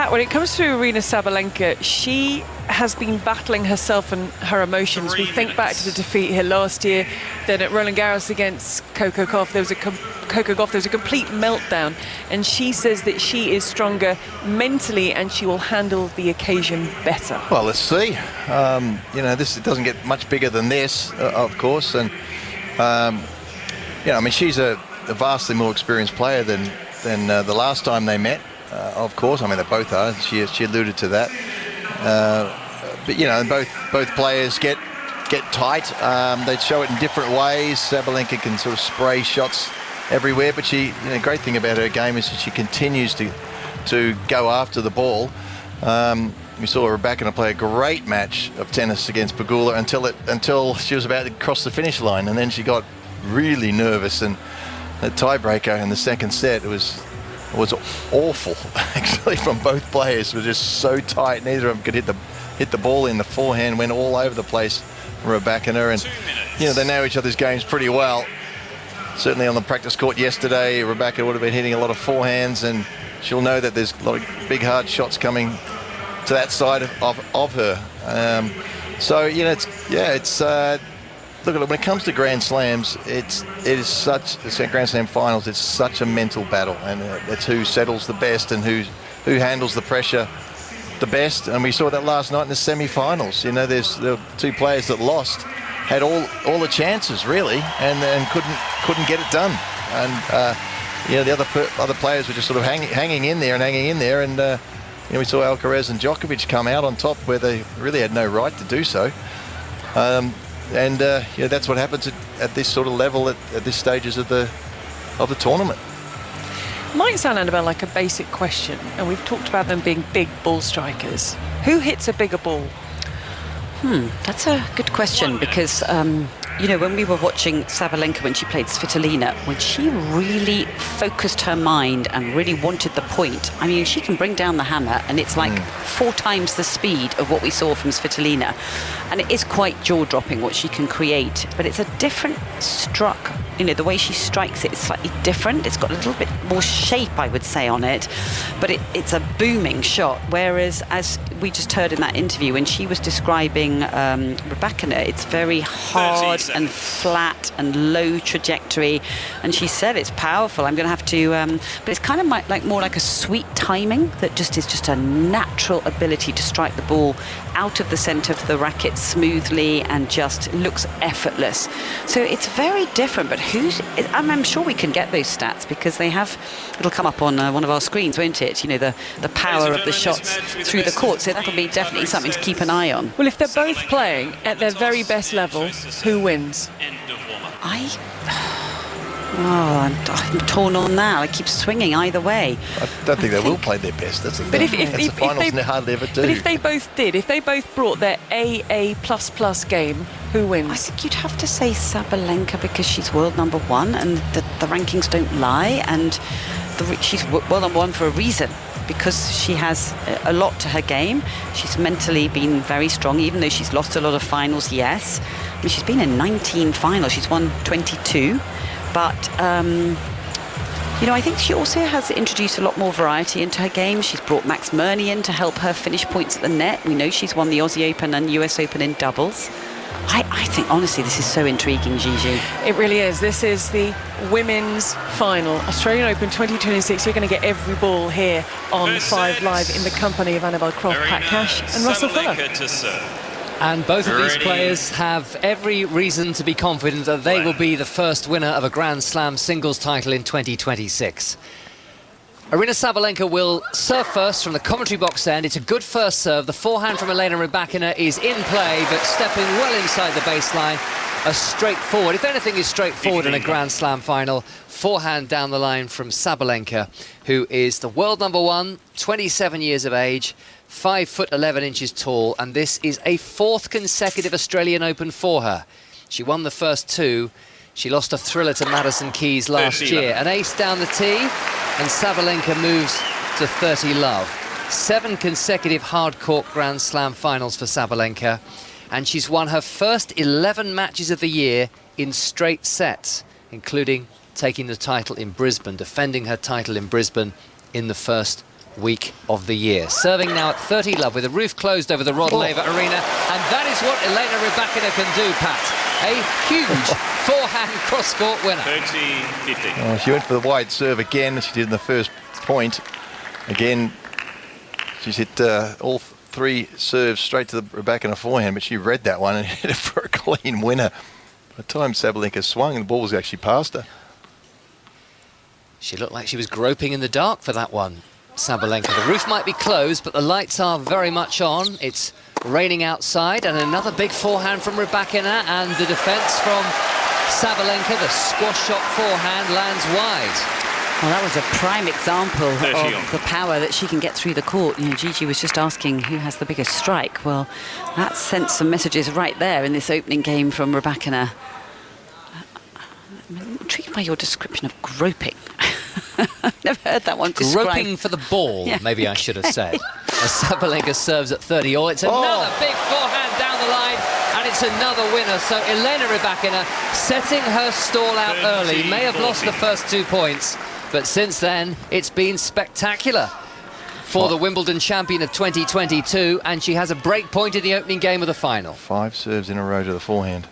Pat, when it comes to Aryna Sabalenka, she has been battling herself and her emotions. We think back to the defeat here last year, then at Roland Garros against Coco Gauff, there was a complete meltdown, and she says that she is stronger mentally and she will handle the occasion better. Well, let's see. You know, it doesn't get much bigger than this, of course, and you know, I mean, she's a vastly more experienced player than the last time they met. Of course, I mean, they both are. She alluded to that. But you know, both players get tight. They show it in different ways. Sabalenka can sort of spray shots everywhere, but you know, great thing about her game is that she continues to go after the ball. We saw Rybakina play a great match of tennis against Pegula until she was about to cross the finish line, and then she got really nervous, and the tiebreaker in the second set was awful actually from both players. It was just so tight, neither of them could hit the ball in. The forehand went all over the place from Rybakina, and you know, they know each other's games pretty well. Certainly on the practice court yesterday, Rybakina would have been hitting a lot of forehands, and she'll know that there's a lot of big hard shots coming to that side of her. So you know, look, when it comes to Grand Slams, it is such Grand Slam finals. It's such a mental battle, and it's who settles the best and who handles the pressure the best. And we saw that last night in the semi-finals. You know, the two players that lost had all the chances really, and couldn't get it done. And you know, the other players were just sort of hanging in there. And you know, we saw Alcaraz and Djokovic come out on top where they really had no right to do so. And yeah, that's what happens at this sort of level at this stages of the tournament. Might sound, Annabelle, like a basic question, and we've talked about them being big ball strikers. Who hits a bigger ball? That's a good question, because you know, when we were watching Sabalenka when she played Svitolina, when she really focused her mind and really wanted the point, I mean, she can bring down the hammer, and it's like 4 times the speed of what we saw from Svitolina. And it is quite jaw-dropping what she can create, but it's a different struck. You know, the way she strikes it is slightly different. It's got a little bit more shape, I would say, on it, but it's a booming shot. Whereas, as we just heard in that interview, when she was describing Rybakina, it's very hard and flat and low trajectory, and she said it's powerful. I'm going to have to, but it's kind of like more like a sweet timing that just is just a natural ability to strike the ball out of the centre of the racket smoothly and just looks effortless. So it's very different. But I'm sure we can get those stats, because it'll come up on one of our screens, won't it? You know, the power of the shots through the court. So that'll be definitely something to keep an eye on. Well, if they're both playing at their very best level, who wins? I'm torn on that. I keep swinging either way. I don't think they will play their best. That's the thing. But if the finals they hardly ever do. But if they both brought their AA++ game, who wins? I think you'd have to say Sabalenka, because she's world number 1, and the rankings don't lie, and she's world number 1 for a reason, because she has a lot to her game. She's mentally been very strong, even though she's lost a lot of finals, yes. I mean, she's been in 19 finals. She's won 22. But, you know, I think she also has introduced a lot more variety into her game. She's brought Max Mirny in to help her finish points at the net. We know she's won the Aussie Open and US Open in doubles. I think, honestly, this is so intriguing, Gigi. It really is. This is the women's final. Australian Open 2026. You're going to get every ball here on 5 Live in the company of Annabelle Croft, Pat Cash and Russell Fuller. And both of these players have every reason to be confident that they will be the first winner of a Grand Slam singles title in 2026. Aryna Sabalenka will serve first from the commentary box end. It's a good first serve. The forehand from Elena Rybakina is in play, but stepping well inside the baseline. A straightforward, if anything is straightforward in a Grand Slam final, forehand down the line from Sabalenka, who is the world number 1, 27 years of age, 5 foot 11 inches tall, and this is a 4th consecutive Australian Open for her. She won the first 2. She lost a thriller to Madison Keys last year. An ace down the tee, and Sabalenka moves to 30 love. 7 consecutive hard-court Grand Slam finals for Sabalenka, and she's won her first 11 matches of the year in straight sets, including taking the title in Brisbane, defending her title in Brisbane in the first week of the year. Serving now at 30 love with the roof closed over the Rod Laver Arena. And that is what Elena Rybakina can do, Pat. A huge forehand cross-court winner. 30-15. Oh, she went for the wide serve again, as she did in the first point. Again, she's hit all three serves straight to the Rybakina forehand, but she read that one and hit it for a clean winner. By the time Sabalenka swung, the ball was actually past her. She looked like she was groping in the dark for that one, Sabalenka. The roof might be closed, but the lights are very much on. It's raining outside, and another big forehand from Rybakina, and the defence from Sabalenka. The squash shot forehand lands wide. Well, that was a prime example of the power that she can get through the court. You know, Gigi was just asking who has the biggest strike. Well, that sent some messages right there in this opening game from Rybakina. I'm intrigued by your description of groping. I've never heard that one described. Groping for the ball, Yeah. maybe I should have said. As Sabalenka serves at 30 all. It's another big forehand down the line, and it's another winner. So Elena Rybakina setting her stall out early. May have lost the first 2 points, but since then, it's been spectacular for the Wimbledon champion of 2022, and she has a break point in the opening game of the final. 5 serves in a row to the forehand.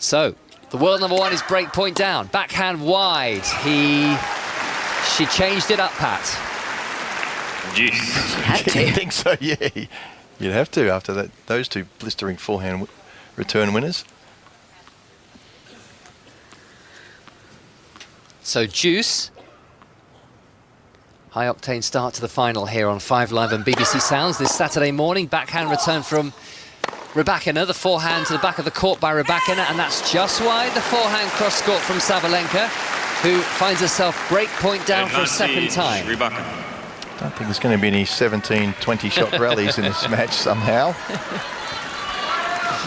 So, the world number one is break point down. Backhand wide. She changed it up, Pat. Yes. Had I to. think so, yeah. You'd have to after that. Those two blistering forehand return winners. So Juice, high-octane start to the final here on 5 Live and BBC Sounds this Saturday morning. Backhand return from Rybakina, the forehand to the back of the court by Rybakina, and that's just wide. The forehand cross-court from Sabalenka, who finds herself break point down for a second time. Rybakina. I don't think there's going to be any 17, 20-shot rallies in this match somehow.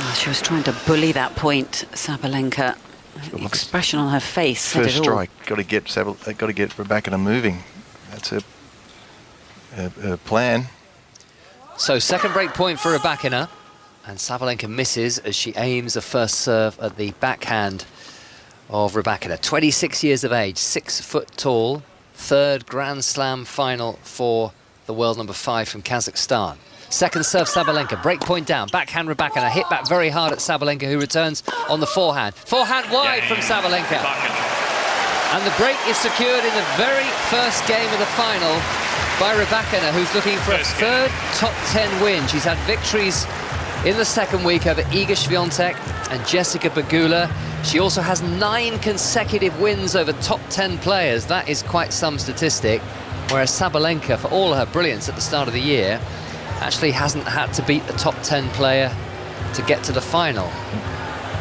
Oh, she was trying to bully that point, Sabalenka. The expression on her face said First it all. strike, got to get Rybakina moving. That's her plan. So second break point for Rybakina, and Sabalenka misses as she aims a first serve at the backhand of Rybakina. 26 years of age, 6 foot tall, third Grand Slam final for the world number 5 from Kazakhstan. Second serve Sabalenka, break point down, backhand Rybakina, hit back very hard at Sabalenka, who returns on the forehand. Forehand wide from Sabalenka. And the break is secured in the very first game of the final by Rybakina, who's looking for a third top 10 win. She's had victories in the second week over Iga Swiatek and Jessica Pegula. She also has 9 consecutive wins over top 10 players. That is quite some statistic. Whereas Sabalenka, for all her brilliance at the start of the year, actually hasn't had to beat the top 10 player to get to the final.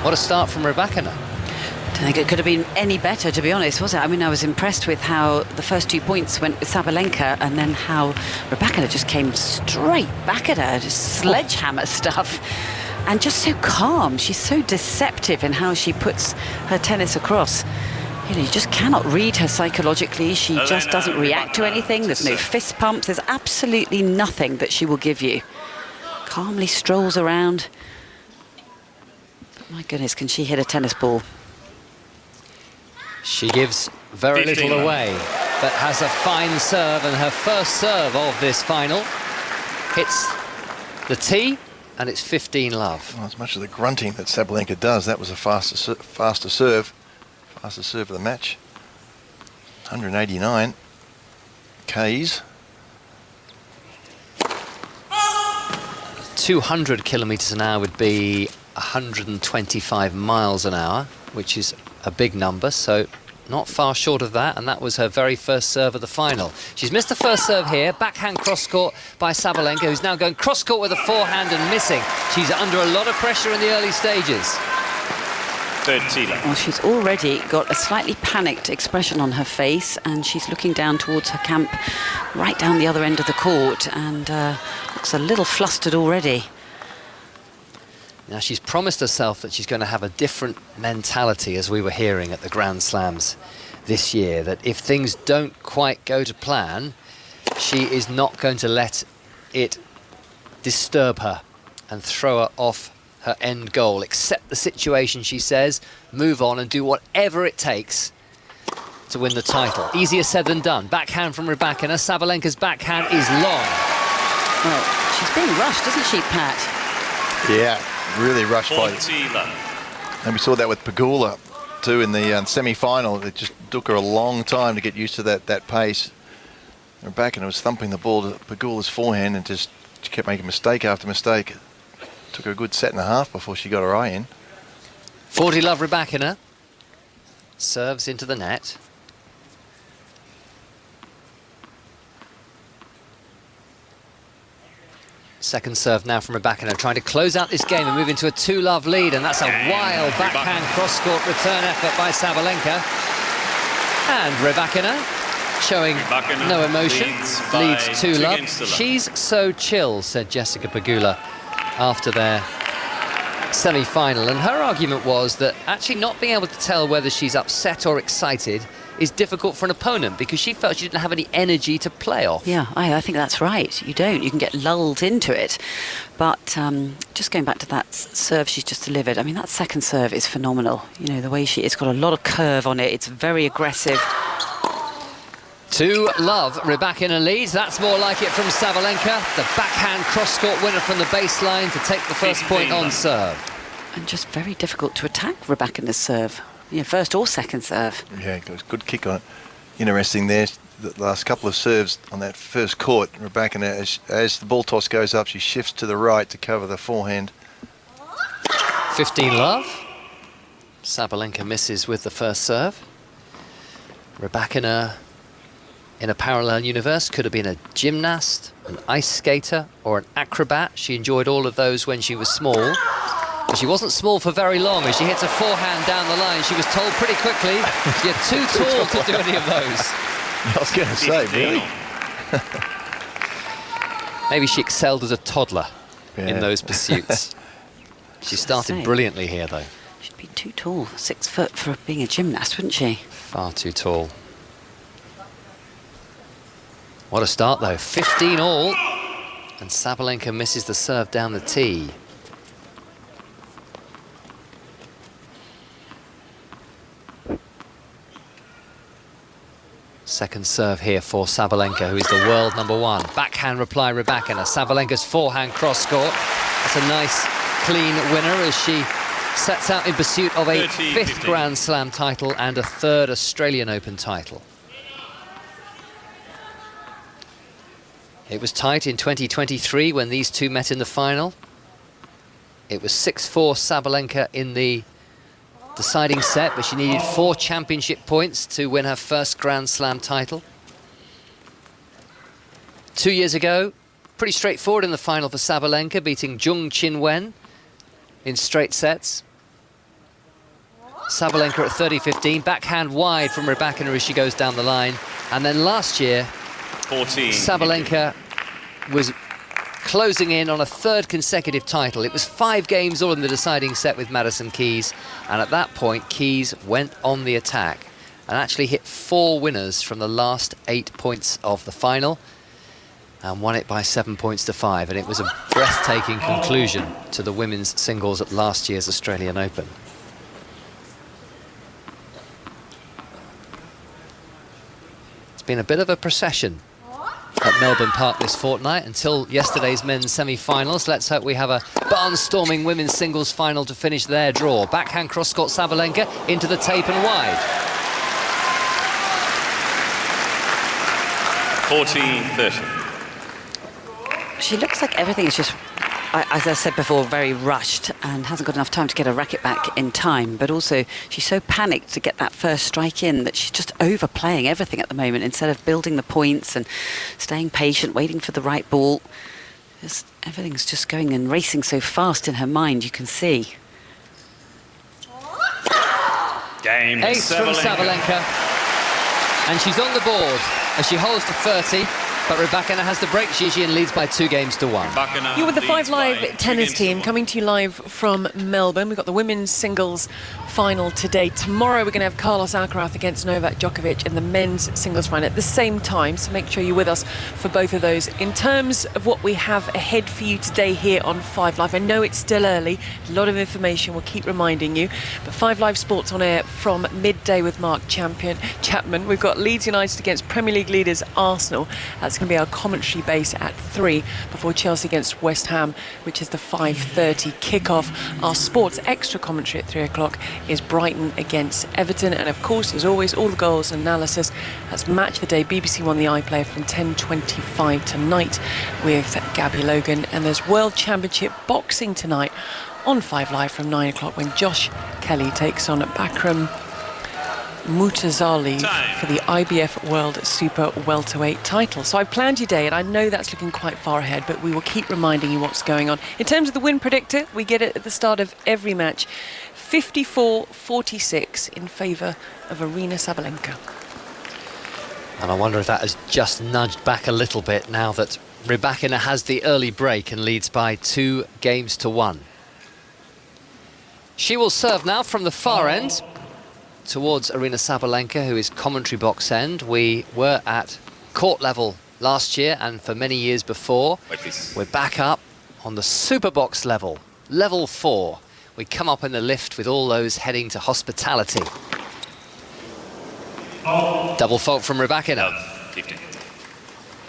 What a start from Rybakina. I don't think it could have been any better, to be honest, was it? I mean, I was impressed with how the first 2 points went with Sabalenka, and then how Rybakina just came straight back at her, just sledgehammer stuff, and just so calm. She's so deceptive in how she puts her tennis across. You know, you just cannot read her psychologically. She just doesn't react to anything. There's no fist pumps. There's absolutely nothing that she will give you. Calmly strolls around. But my goodness, can she hit a tennis ball? She gives very little away, but has a fine serve, and her first serve of this final hits the tee, and it's 15 love. Well, as much as the grunting that Sabalenka does, that was a faster serve. Fastest serve of the match. 189 Ks. 200 kilometres an hour would be 125 miles an hour, which is a big number, so not far short of that, and that was her very first serve of the final. She's missed the first serve here, backhand cross-court by Sabalenka, who's now going cross-court with a forehand and missing. She's under a lot of pressure in the early stages. Well, she's already got a slightly panicked expression on her face, and she's looking down towards her camp right down the other end of the court, and looks a little flustered already. Now, she's promised herself that she's going to have a different mentality, as we were hearing at the Grand Slams this year, that if things don't quite go to plan, she is not going to let it disturb her and throw her off her end goal. Accept the situation, she says, move on and do whatever it takes to win the title. Easier said than done. Backhand from Rybakina. Sabalenka's backhand is long. Well, she's being rushed, isn't she, Pat? Yeah, really rushed by. 40 love. And we saw that with Pegula too in the semi-final. It just took her a long time to get used to that pace. Rybakina was thumping the ball to Pegula's forehand and just she kept making mistake after mistake. Took her a good set and a half before she got her eye in. 40 love Rybakina. Serves into the net. Second serve now from Rybakina, trying to close out this game and move into a 2-love lead, and that's a wild backhand cross-court return effort by Sabalenka. And Rybakina showing no emotion, leads 2-love. She's so chill, said Jessica Pegula after their semi-final, and her argument was that actually not being able to tell whether she's upset or excited is difficult for an opponent because she felt she didn't have any energy to play off. Yeah, I think that's right. You don't. You can get lulled into it. But just going back to that serve she's just delivered, I mean, that second serve is phenomenal. You know, the way it's got a lot of curve on it. It's very aggressive. 2-love, Rybakina leads. That's more like it from Sabalenka. The backhand cross-court winner from the baseline to take the first point on serve. And just very difficult to attack Rybakina's serve. You know, first or second serve. Yeah, it was a good kick on it. Interesting there, the last couple of serves on that first court, Rybakina, as the ball toss goes up, she shifts to the right to cover the forehand. 15 love. Sabalenka misses with the first serve. Rybakina, in a parallel universe, could have been a gymnast, an ice skater, or an acrobat. She enjoyed all of those when she was small. But she wasn't small for very long as she hits a forehand down the line. She was told pretty quickly, you're too tall to do any of those. I was going to say, really? Maybe she excelled as a toddler in those pursuits. She started brilliantly here, though. She'd be too tall, 6 foot, for being a gymnast, wouldn't she? Far too tall. What a start, though. 15 all. And Sabalenka misses the serve down the tee. Second serve here for Sabalenka, who is the world #1. Backhand reply Rybakina. Sabalenka's forehand cross-court. That's a nice, clean winner as she sets out in pursuit of a 5th Grand Slam title and a 3rd Australian Open title. It was tight in 2023 when these two met in the final. It was 6-4 Sabalenka in the deciding set, but she needed 4 championship points to win her first Grand Slam title. 2 years ago, pretty straightforward in the final for Sabalenka, beating Jung Chin-wen in straight sets. Sabalenka at 30-15, backhand wide from Rybakina as she goes down the line. And then last year, 14. Sabalenka was closing in on a 3rd consecutive title. It was 5 games all in the deciding set with Madison Keys, and at that point Keys went on the attack and actually hit 4 winners from the last 8 points of the final and won it by 7 points to 5, and it was a breathtaking conclusion to the women's singles at last year's Australian Open. It's been a bit of a procession at Melbourne Park this fortnight until yesterday's men's semi-finals. Let's hope we have a barnstorming women's singles final to finish their draw. Backhand cross-court Sabalenka into the tape and wide. 14-30. She looks like everything is just, as I said before, very rushed and hasn't got enough time to get her racket back in time. But also, she's so panicked to get that first strike in that she's just overplaying everything at the moment instead of building the points and staying patient, waiting for the right ball. Everything's just going and racing so fast in her mind, you can see. Game Ace from Sabalenka. And she's on the board as she holds to 30. But Rybakina has the break. Zhejian leads by 2 games to 1. You're with the 5 Live tennis team coming to you live from Melbourne. We've got the women's singles final today. Tomorrow we're going to have Carlos Alcaraz against Novak Djokovic in the men's singles final at the same time, so make sure you're with us for both of those. In terms of what we have ahead for you today here on 5 Live, I know it's still early, a lot of information, we'll keep reminding you, but 5 Live Sports on air from midday with Mark Chapman. We've got Leeds United against Premier League leaders Arsenal. That's going to be our commentary base at 3 before Chelsea against West Ham, which is the 5:30 kickoff. Our sports extra commentary at 3 o'clock is Brighton against Everton, and of course, as always, all the goals and analysis. That's Match of the Day, BBC One, the iPlayer from 10:25 tonight with Gabby Logan, and there's World Championship boxing tonight on 5 Live from 9 o'clock when Josh Kelly takes on Bakram Mutazali for the IBF World Super Welterweight title. So I've planned your day, and I know that's looking quite far ahead, but we will keep reminding you what's going on. In terms of the win predictor, we get it at the start of every match. 54-46 in favour of Aryna Sabalenka. And I wonder if that has just nudged back a little bit now that Rybakina has the early break and leads by 2-1. She will serve now from the far end towards Aryna Sabalenka, who is commentary box end. We were at court level last year and for many years before. We're back up on the super box level, level 4. We come up in the lift with all those heading to hospitality. Double fault from Rybakina.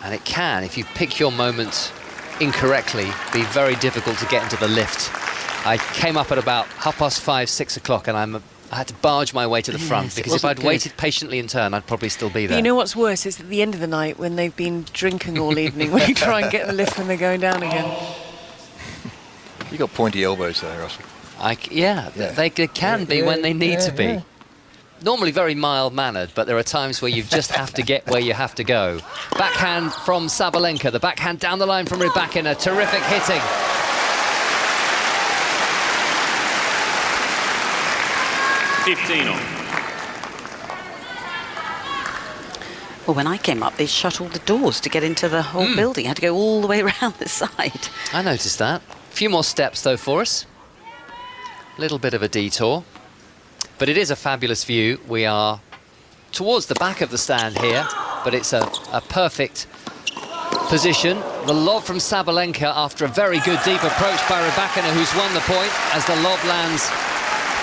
And it can, if you pick your moment incorrectly, be very difficult to get into the lift. I came up at about 5:30, 6 o'clock, and I had to barge my way to the front, because if I'd waited patiently in turn, I'd probably still be there. But you know what's worse is at the end of the night when they've been drinking all evening, when you try and get the lift when they're going down again. You got pointy elbows there, Russell. They can be when they need to be. Yeah. Normally very mild-mannered, but there are times where you just have to get where you have to go. Backhand from Sabalenka, the backhand down the line from Rybakina, terrific hitting. Well, when I came up, they shut all the doors to get into the whole building. I had to go all the way around the side. I noticed that. A few more steps, though, for us. A little bit of a detour. But it is a fabulous view. We are towards the back of the stand here, but it's a perfect position. The lob from Sabalenka after a very good deep approach by Rybakina, who's won the point as the lob lands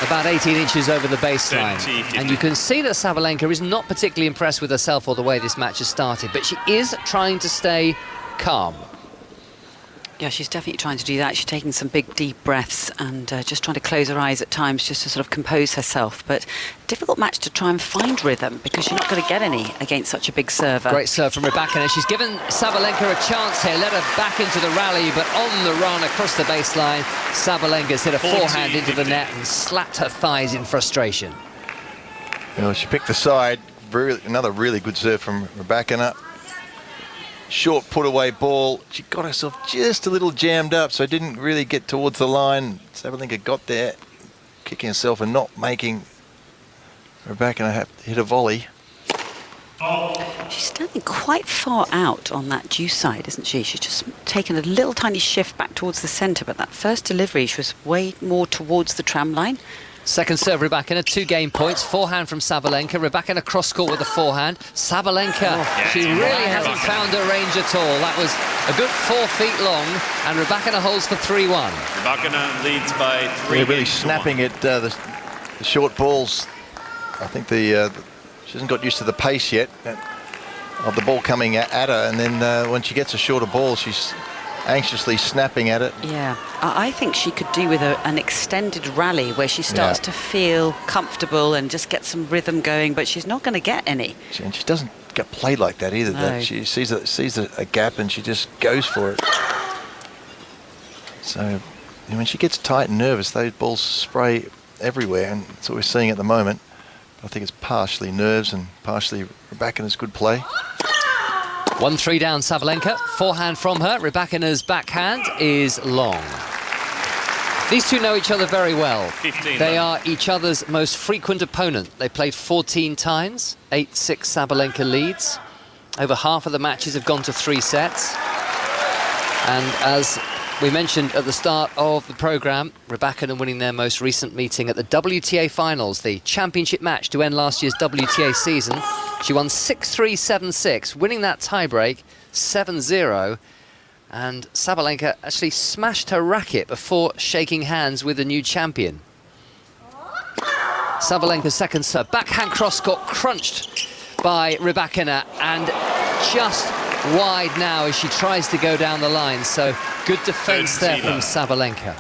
about 18 inches over the baseline. And you can see that Sabalenka is not particularly impressed with herself or the way this match has started, but she is trying to stay calm. Yeah, she's definitely trying to do that. She's taking some big, deep breaths and just trying to close her eyes at times just to sort of compose herself. But difficult match to try and find rhythm because you're not going to get any against such a big server. Great serve from Rybakina. She's given Sabalenka a chance here, led her back into the rally, but on the run across the baseline, Sabalenka's hit a forehand into the net and slapped her thighs in frustration. Well, she picked the side. Another really good serve from Rybakina. Short put-away ball. She got herself just a little jammed up, so didn't really get towards the line. Sabalenka got there, kicking herself and not making Rybakina have to hit a volley. She's standing quite far out on that due side, isn't she? She's just taken a little tiny shift back towards the centre, but that first delivery, she was way more towards the tram line. Second serve, Rybakina, 2 game points. Forehand from Sabalenka. Rybakina cross-court with a forehand. Sabalenka, she really hasn't found her range at all. That was a good 4 feet long, and Rybakina holds for 3-1. Rybakina leads by 3. They're really snapping at the short balls. I think she hasn't got used to the pace yet of the ball coming at her, and then when she gets a shorter ball, she's anxiously snapping at it. Yeah, I think she could do with an extended rally where she starts to feel comfortable and just get some rhythm going, but she's not going to get any. And she doesn't get played like that either. No. She sees a gap and she just goes for it. So when she gets tight and nervous, those balls spray everywhere, and that's what we're seeing at the moment. I think it's partially nerves and partially Rybakina's good play. 1-3 down Sabalenka. Forehand from her. Rybakina's backhand is long. These two know each other very well. They are each other's most frequent opponent. They played 14 times. 8-6 Sabalenka leads. Over half of the matches have gone to 3 sets. And as We mentioned at the start of the programme, Rybakina winning their most recent meeting at the WTA Finals, the championship match to end last year's WTA season. She won 6-3, 7-6, winning that tiebreak 7-0. And Sabalenka actually smashed her racket before shaking hands with the new champion. Sabalenka's second serve, backhand cross-court crunched by Rybakina and just wide now as she tries to go down the line. So good defence there from Sabalenka.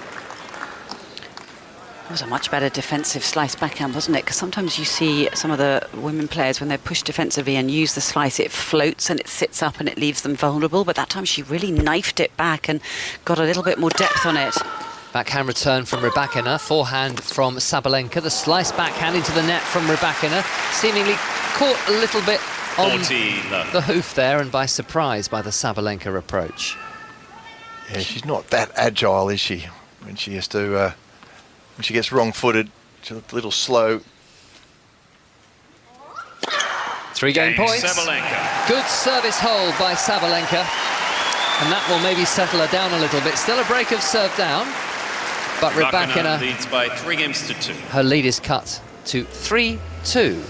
It was a much better defensive slice backhand, wasn't it? Because sometimes you see some of the women players, when they push defensively and use the slice, it floats and it sits up and it leaves them vulnerable. But that time she really knifed it back and got a little bit more depth on it. Backhand return from Rybakina, forehand from Sabalenka. The slice backhand into the net from Rybakina, seemingly caught a little bit on the hoof there and by surprise by the Sabalenka approach. Yeah, she's not that agile, is she? When she has to, when she gets wrong-footed, she's a little slow. 3 game points. Sabalenka. Good service hold by Sabalenka. And that will maybe settle her down a little bit. Still a break of serve down. But Rybakina leads by 3-2. Her lead is cut to 3-2.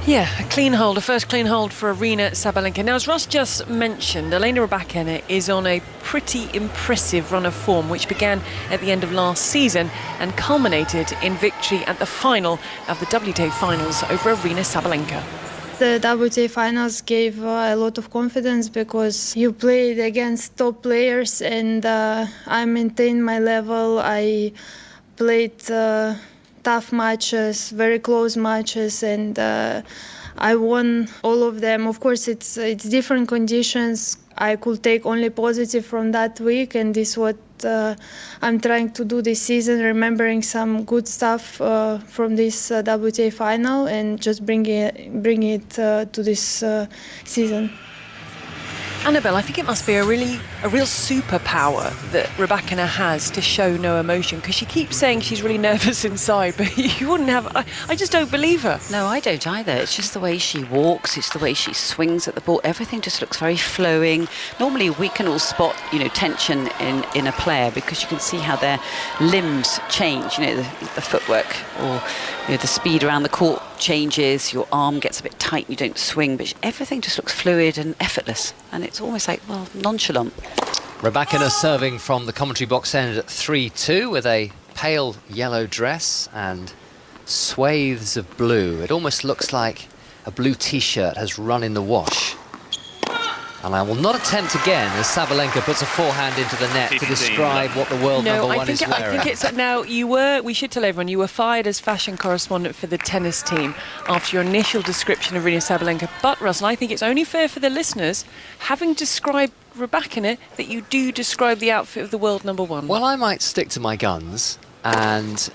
Yeah, a clean hold, a first clean hold for Aryna Sabalenka. Now, as Ross just mentioned, Elena Rybakina is on a pretty impressive run of form, which began at the end of last season and culminated in victory at the final of the WTA Finals over Aryna Sabalenka. The WTA Finals gave a lot of confidence because you played against top players and I maintained my level. I played tough matches, very close matches, and I won all of them. Of course, it's different conditions. I could take only positive from that week, and this is what I'm trying to do this season, remembering some good stuff from this WTA final and just bring it to this season. Annabelle, I think it must be a real superpower that Rybakina has to show no emotion, because she keeps saying she's really nervous inside, but you wouldn't have. I just don't believe her. No, I don't either. It's just the way she walks, it's the way she swings at the ball. Everything just looks very flowing. Normally we can all spot, tension in a player because you can see how their limbs change, the footwork or the speed around the court changes, your arm gets a bit tight, you don't swing, but everything just looks fluid and effortless, and it's almost like, nonchalant. Rybakina serving from the commentary box end at 3-2 with a pale yellow dress and swathes of blue. It almost looks like a blue t-shirt has run in the wash. And I will not attempt again as Sabalenka puts a forehand into the net to describe what the world number one is wearing. I think it's now we should tell everyone you were fired as fashion correspondent for the tennis team after your initial description of Aryna Sabalenka. But Russell, I think it's only fair for the listeners, having described Rybakina, that you do describe the outfit of the world number one. Well, I might stick to my guns and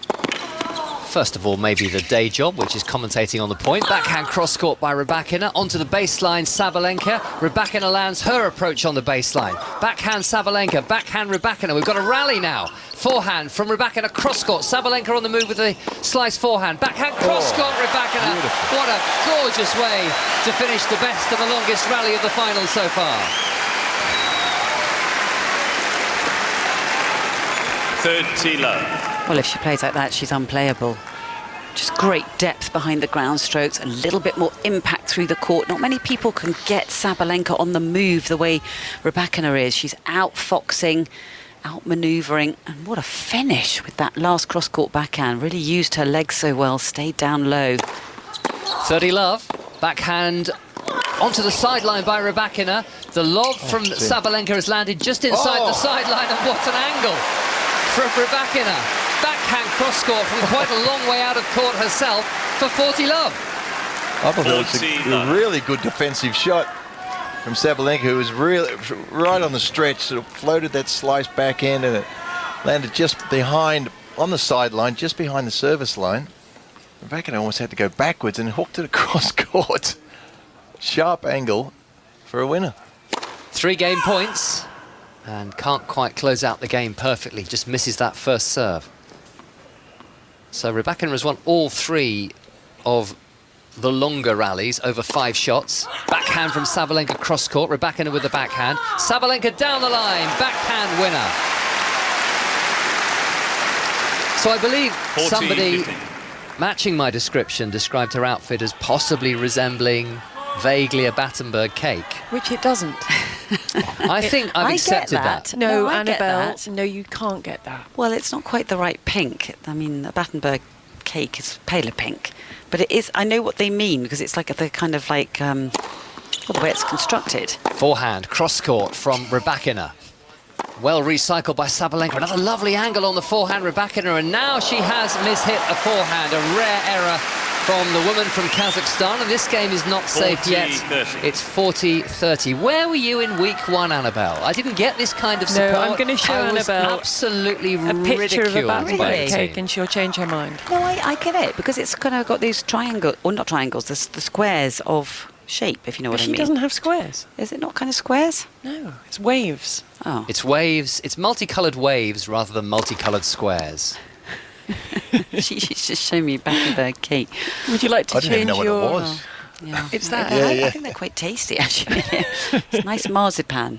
first of all, maybe the day job, which is commentating on the point. Backhand cross-court by Rybakina. Onto the baseline, Sabalenka. Rybakina lands her approach on the baseline. Backhand Sabalenka, backhand Rybakina. We've got a rally now. Forehand from Rybakina, cross-court. Sabalenka on the move with a slice forehand. Backhand cross-court, Rybakina. Beautiful. What a gorgeous way to finish the best and the longest rally of the final so far. Third love. Well, if she plays like that, she's unplayable. Just great depth behind the ground strokes, a little bit more impact through the court. Not many people can get Sabalenka on the move the way Rybakina is. She's out-foxing, out-manoeuvring, and what a finish with that last cross-court backhand. Really used her legs so well, stayed down low. 30 love, backhand onto the sideline by Rybakina. The lob from Sabalenka has landed just inside the sideline, and what an angle from Rybakina. Backhand cross-court from quite a long way out of court herself for 40 love. I thought that was a really good defensive shot from Sabalenka, who was really right on the stretch, sort of floated that slice backhand, and it landed just behind, on the sideline, just behind the service line. Rybakina almost had to go backwards and hooked it across court. Sharp angle for a winner. 3 game points, and can't quite close out the game perfectly, just misses that first serve. So Rybakina has won all 3 of the longer rallies over 5 shots. Backhand from Sabalenka cross-court, Rybakina with the backhand. Sabalenka down the line, backhand winner. So I believe 14, somebody 15. matching my description described her outfit as possibly resembling vaguely a Battenberg cake. Which it doesn't. I think I've accepted that. No, I get Annabelle, that. no, you can't get that. Well, it's not quite the right pink. I mean, the Battenberg cake is paler pink. But it is, I know what they mean, because it's like the kind of like, well, the way it's constructed. Forehand, cross-court from Rybakina. Well recycled by Sabalenka. Another lovely angle on the forehand, Rybakina, and now she has mishit a forehand. A rare error from the woman from Kazakhstan, and this game is not safe yet. 40-30. It's 40-30. Where were you in week one, Annabelle? I didn't get this kind of support. No, I'm going to show I was Annabelle absolutely a picture of a ridiculed by Battenberg the Really? cake team. and she'll change her mind. No, I get it, because it's kind of got these triangles, or not triangles, the squares of shape, if you know But what I she mean. doesn't have squares. Is it not kind of squares? No, it's waves. Oh. It's waves, it's multicoloured waves rather than multicoloured squares. She's just showing me Battenberg cake. Would you like to I didn't even change know what your... it was. Yeah. It's that. I think they're quite tasty, actually. It's nice marzipan.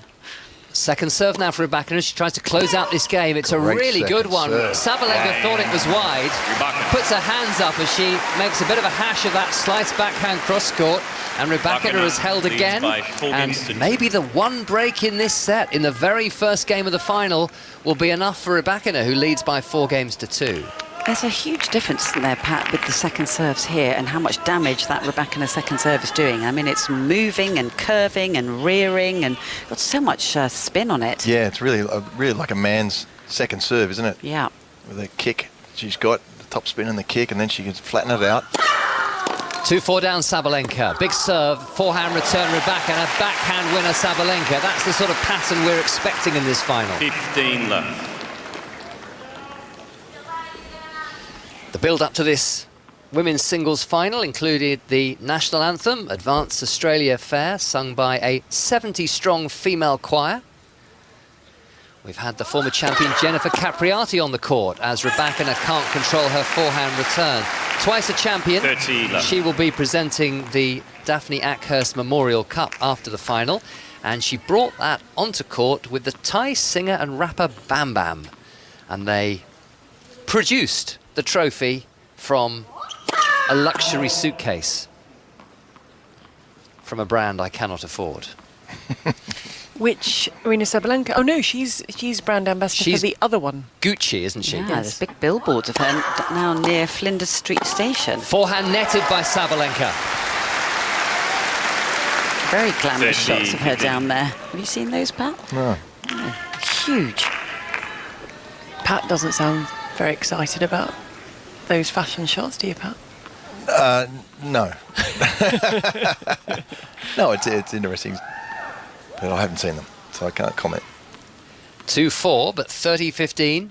Second serve now for Rybakina. She tries to close out this game. It's a Great really good second one. serve. Sabalenka thought it was wide. Rybakina. Puts her hands up as she makes a bit of a hash of that slice backhand cross court. And Rybakina Rybakina is held leads again. by 4 And games to 2. maybe the one break in this set, in the very first game of the final, will be enough for Rybakina, who leads by 4 games to 2. There's a huge difference there, Pat, with the second serves here and how much damage that Rybakina second serve is doing. I mean, it's moving and curving and rearing and got so much spin on it. Yeah, it's really like a man's second serve, isn't it? Yeah. With a kick she's got, the top spin and the kick, and then she can flatten it out. 2-4 down Sabalenka. Big serve, forehand return Rybakina, backhand winner Sabalenka. That's the sort of pattern we're expecting in this final. 15 love. The build-up to this women's singles final included the national anthem, Advance Australia Fair, sung by a 70-strong female choir. We've had the former champion Jennifer Capriati on the court as Rybakina can't control her forehand return. Twice a champion, 30 love. she will be presenting the Daphne Ackhurst Memorial Cup after the final, and she brought that onto court with the Thai singer and rapper Bam Bam, and they produced the trophy from a luxury suitcase from a brand I cannot afford. Which Aryna Sabalenka? Oh no, she's brand ambassador She's for the other one. Gucci, isn't she? Yeah, there's big billboards of her now near Flinders Street Station. Forehand netted by Sabalenka. Very glamorous 30, shots of her 15. down there. Have you seen those, Pat? No. Huge. Pat doesn't sound very excited about those fashion shots, do you, Pat? No. No, it's interesting, but I haven't seen them, so I can't comment. 2-4, but 30-15.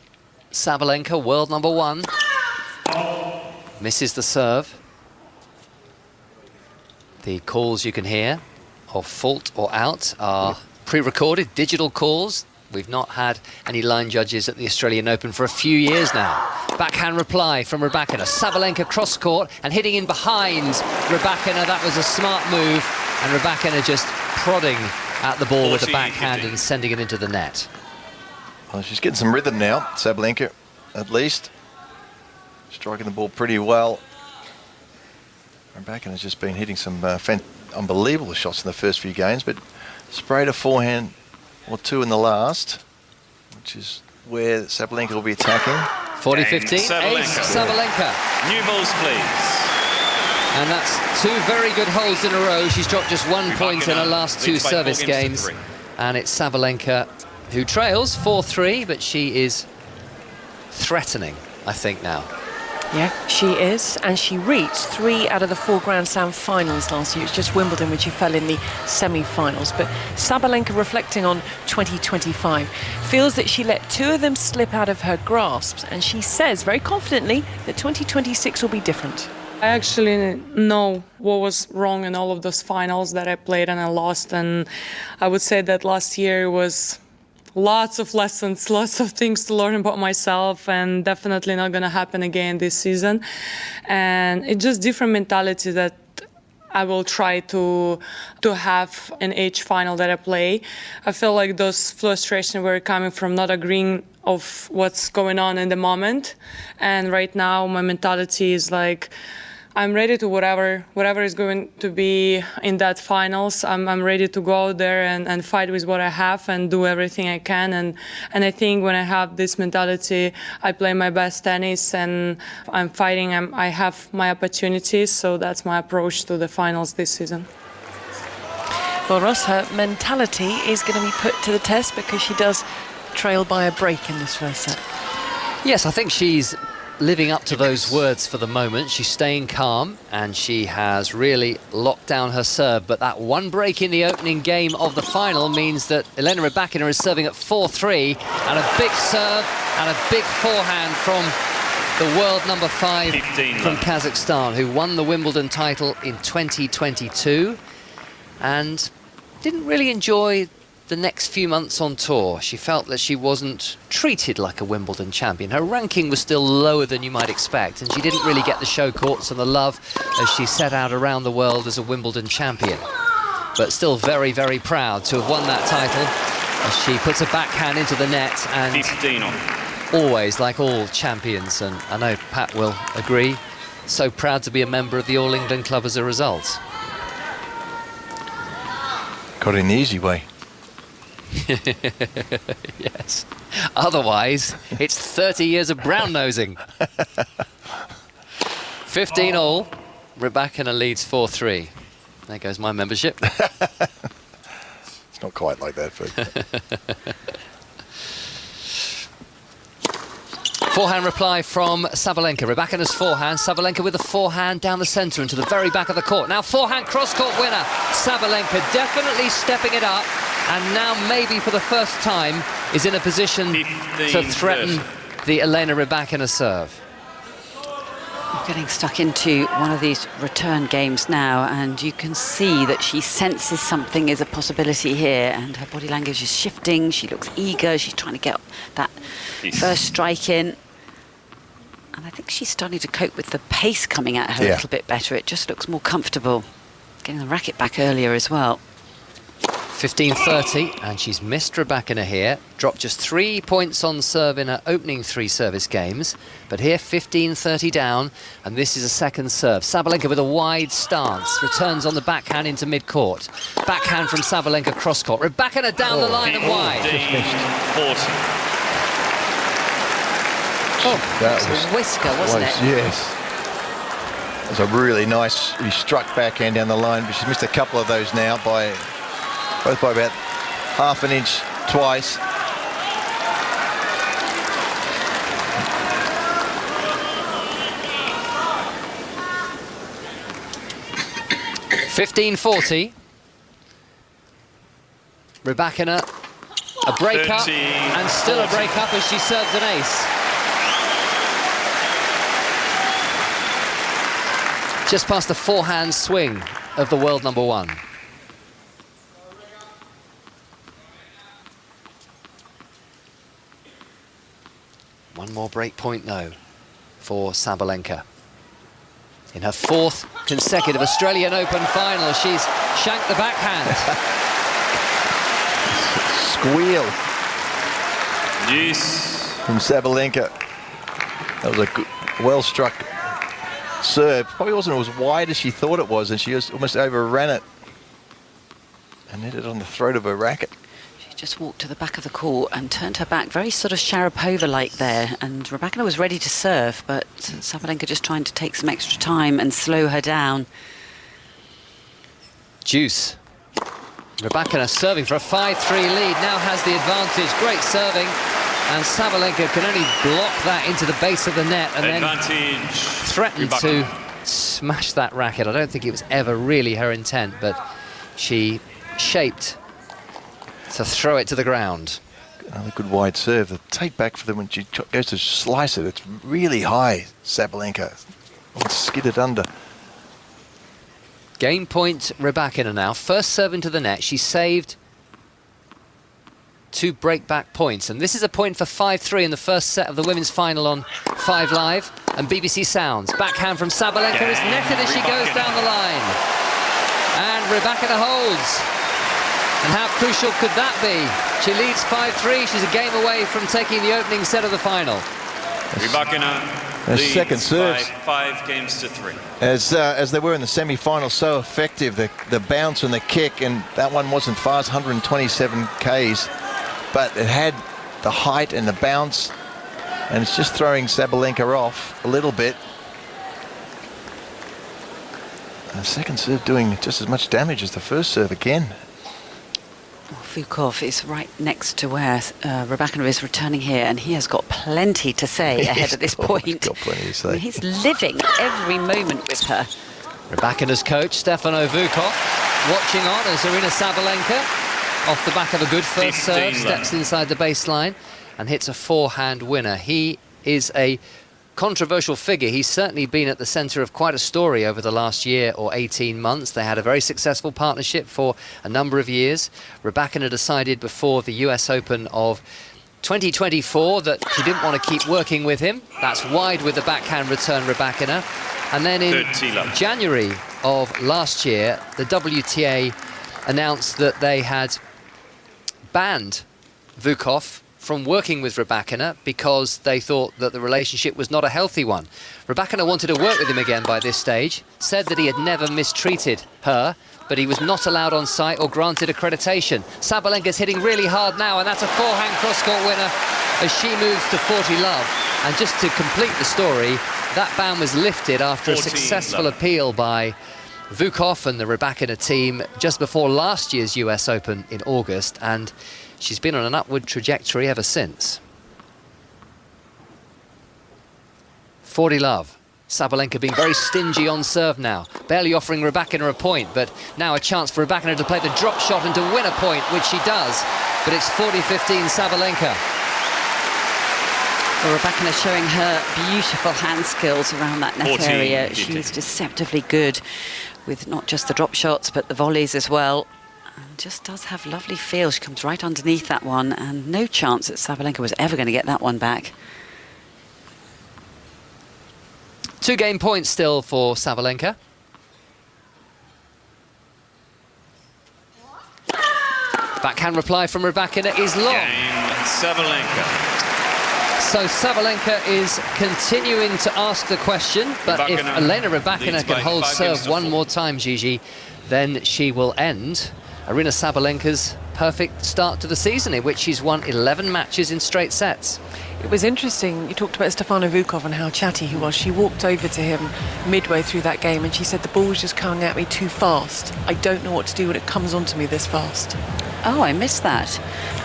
Sabalenka, world number 1. Misses the serve. The calls you can hear of fault or out are pre-recorded, digital calls. We've not had any line judges at the Australian Open for a few years now. Backhand reply from Rybakina. Sabalenka cross-court and hitting in behind Rybakina. That was a smart move. And Rybakina just prodding at the ball with the 40, backhand 50. and sending it into the net. Well, she's getting some rhythm now, Sabalenka, at least. Striking the ball pretty well. Rybakina has just been hitting some unbelievable shots in the first few games, but sprayed a forehand or 2 in the last, which is where Sabalenka will be attacking. 40-15, ace Sabalenka. Sabalenka. New balls, please. And that's 2 very good holes in a row. She's dropped just 1 point in her last 2 leads by 4 service games to games. 3. And it's Sabalenka who trails 4-3, but she is threatening, I think, now. Yeah, she is, and she reached 3 out of the 4 Grand Slam finals last year. It's just Wimbledon when she fell in the semi-finals. But Sabalenka, reflecting on 2025, feels that she let 2 of them slip out of her grasp, and she says very confidently that 2026 will be different. I actually know what was wrong in all of those finals that I played and I lost, and I would say that last year was lots of lessons, lots of things to learn about myself, and definitely not going to happen again this season. And it's just different mentality that I will try to have in each final that I play. I feel like those frustrations were coming from not agreeing of what's going on in the moment, and right now my mentality is like, I'm ready to whatever is going to be in that finals. I'm ready to go out there and fight with what I have and do everything I can. And I think when I have this mentality, I play my best tennis and I'm fighting. I have my opportunities. So that's my approach to the finals this season. Well, Ross, her mentality is going to be put to the test because she does trail by a break in this first set. Yes, I think she's living up to those words for the moment. She's staying calm and she has really locked down her serve, but that one break in the opening game of the final means that Elena Rybakina is serving at 4-3, and a big serve and a big forehand from the world number 5 from Kazakhstan, who won the Wimbledon title in 2022 and didn't really enjoy the next few months on tour. She felt that she wasn't treated like a Wimbledon champion. Her ranking was still lower than you might expect, and she didn't really get the show courts and the love as she set out around the world as a Wimbledon champion. But still very, very proud to have won that title as she puts a backhand into the net, and 15 on. Always, like all champions, and I know Pat will agree, so proud to be a member of the All England Club as a result. Got it in the easy way. Yes. Otherwise, it's 30 years of brown-nosing. 15 all. Rybakina leads 4-3. There goes my membership. It's not quite like that, but... Forehand reply from Sabalenka. Rybakina's forehand. Sabalenka with the forehand down the centre into the very back of the court. Now forehand cross-court winner. Sabalenka definitely stepping it up, and now maybe for the first time is in a position to threaten the Elena Rybakina serve. I'm getting stuck into one of these return games now, and you can see that she senses something is a possibility here, and her body language is shifting. She looks eager. She's trying to get that first strike in. And I think she's starting to cope with the pace coming at her a little bit better. It just looks more comfortable. Getting the racket back earlier as well. 15-30, and she's missed Rybakina here. Dropped just 3 points on serve in her opening 3 service games. But here, 15-30 down, and this is a second serve. Sabalenka with a wide stance. Returns on the backhand into mid-court. Backhand from Sabalenka cross-court. Rybakina down the line and wide. 40. Oh, that it was a whisker, wasn't it? Yes. It was a really nice, he struck backhand down the line, but she's missed a couple of those now, both by about half an inch twice. $15-40. Rybakina, a break-up, and still a break-up as she serves an ace. Just past the forehand swing of the world number 1. One more break point, though, for Sabalenka. In her 4th consecutive Australian Open final, she's shanked the backhand. Squeal. Yes. From Sabalenka. That was a good, well-struck serve. Probably wasn't as wide as she thought it was, and she almost overran it and hit it on the throat of her racket. She just walked to the back of the court and turned her back, very sort of Sharapova-like there, and Rybakina was ready to serve, but Sabalenka just trying to take some extra time and slow her down. Deuce. Rybakina serving for a 5-3 lead, now has the advantage. Great serving, and Sabalenka can only block that into the base of the net and then threaten to smash that racket. I don't think it was ever really her intent, but she shaped to throw it to the ground. Another good wide serve. The take back for them when she goes to slice it, it's really high, Sabalenka. Skidded under. Game point Rybakina now. First serve into the net. She saved 2 break-back points. And this is a point for 5-3 in the first set of the women's final on 5 Live and BBC Sounds. Backhand from Sabalenka is netted as she goes down the line. And Rybakina holds. And how crucial could that be? She leads 5-3. She's a game away from taking the opening set of the final. Rybakina leads second serves. by 5 games to 3. As they were in the semi-final, so effective, the bounce and the kick, and that one wasn't fast, 127 Ks, but it had the height and the bounce, and it's just throwing Sabalenka off a little bit. The second serve doing just as much damage as the first serve again. Vukov is right next to where Rybakina is returning here, and he has got plenty to say ahead of this point. He's got plenty to say. I mean, he's living every moment with her. Rybakina's coach, Stefano Vukov, watching on as Aryna Sabalenka, off the back of a good first serve, steps inside the baseline and hits a forehand winner. He is a controversial figure. He's certainly been at the centre of quite a story over the last year or 18 months. They had a very successful partnership for a number of years. Rybakina decided before the US Open of 2024 that she didn't want to keep working with him. That's wide with the backhand return, Rybakina. And then in January of last year, the WTA announced that they had banned Vukov from working with Rybakina because they thought that the relationship was not a healthy one. Rybakina wanted to work with him again by this stage, said that he had never mistreated her, but he was not allowed on site or granted accreditation. Sabalenka's hitting really hard now, and that's a forehand cross-court winner as she moves to 40 love. And just to complete the story, that ban was lifted after a successful appeal by Vukov and the Rybakina team just before last year's US Open in August, and she's been on an upward trajectory ever since. 40 love. Sabalenka being very stingy on serve now, barely offering Rybakina a point, but now a chance for Rybakina to play the drop shot and to win a point, which she does. But it's 40-15 Sabalenka. Well, Rybakina showing her beautiful hand skills around that net area. She's deceptively good with not just the drop shots, but the volleys as well. And just does have lovely feel. She comes right underneath that one, and no chance that Sabalenka was ever going to get that one back. 2 game points still for Sabalenka. Backhand reply from Rybakina is long. Game Sabalenka. So Sabalenka is continuing to ask the question, but if Elena Rybakina can hold serve one more time, Gigi, then she will end Aryna Sabalenka's perfect start to the season, in which she's won 11 matches in straight sets. It was interesting, you talked about Stefano Vukov and how chatty he was. She walked over to him midway through that game and she said, the ball was just coming at me too fast. I don't know what to do when it comes onto me this fast. Oh, I missed that.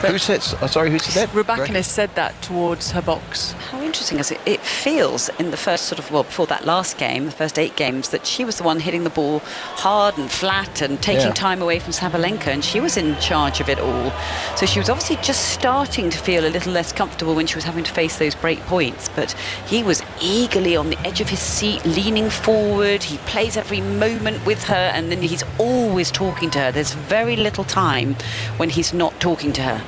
Who said that? Rybakina said that towards her box. How interesting is it? It feels in the first before that last game, the first 8 games, that she was the one hitting the ball hard and flat and taking time away from Sabalenka, and she was in charge of it all. So she was obviously just starting to feel a little less comfortable when she was having to face those break points, but he was eagerly on the edge of his seat, leaning forward. He plays every moment with her, and then he's always talking to her. There's very little time when he's not talking to her.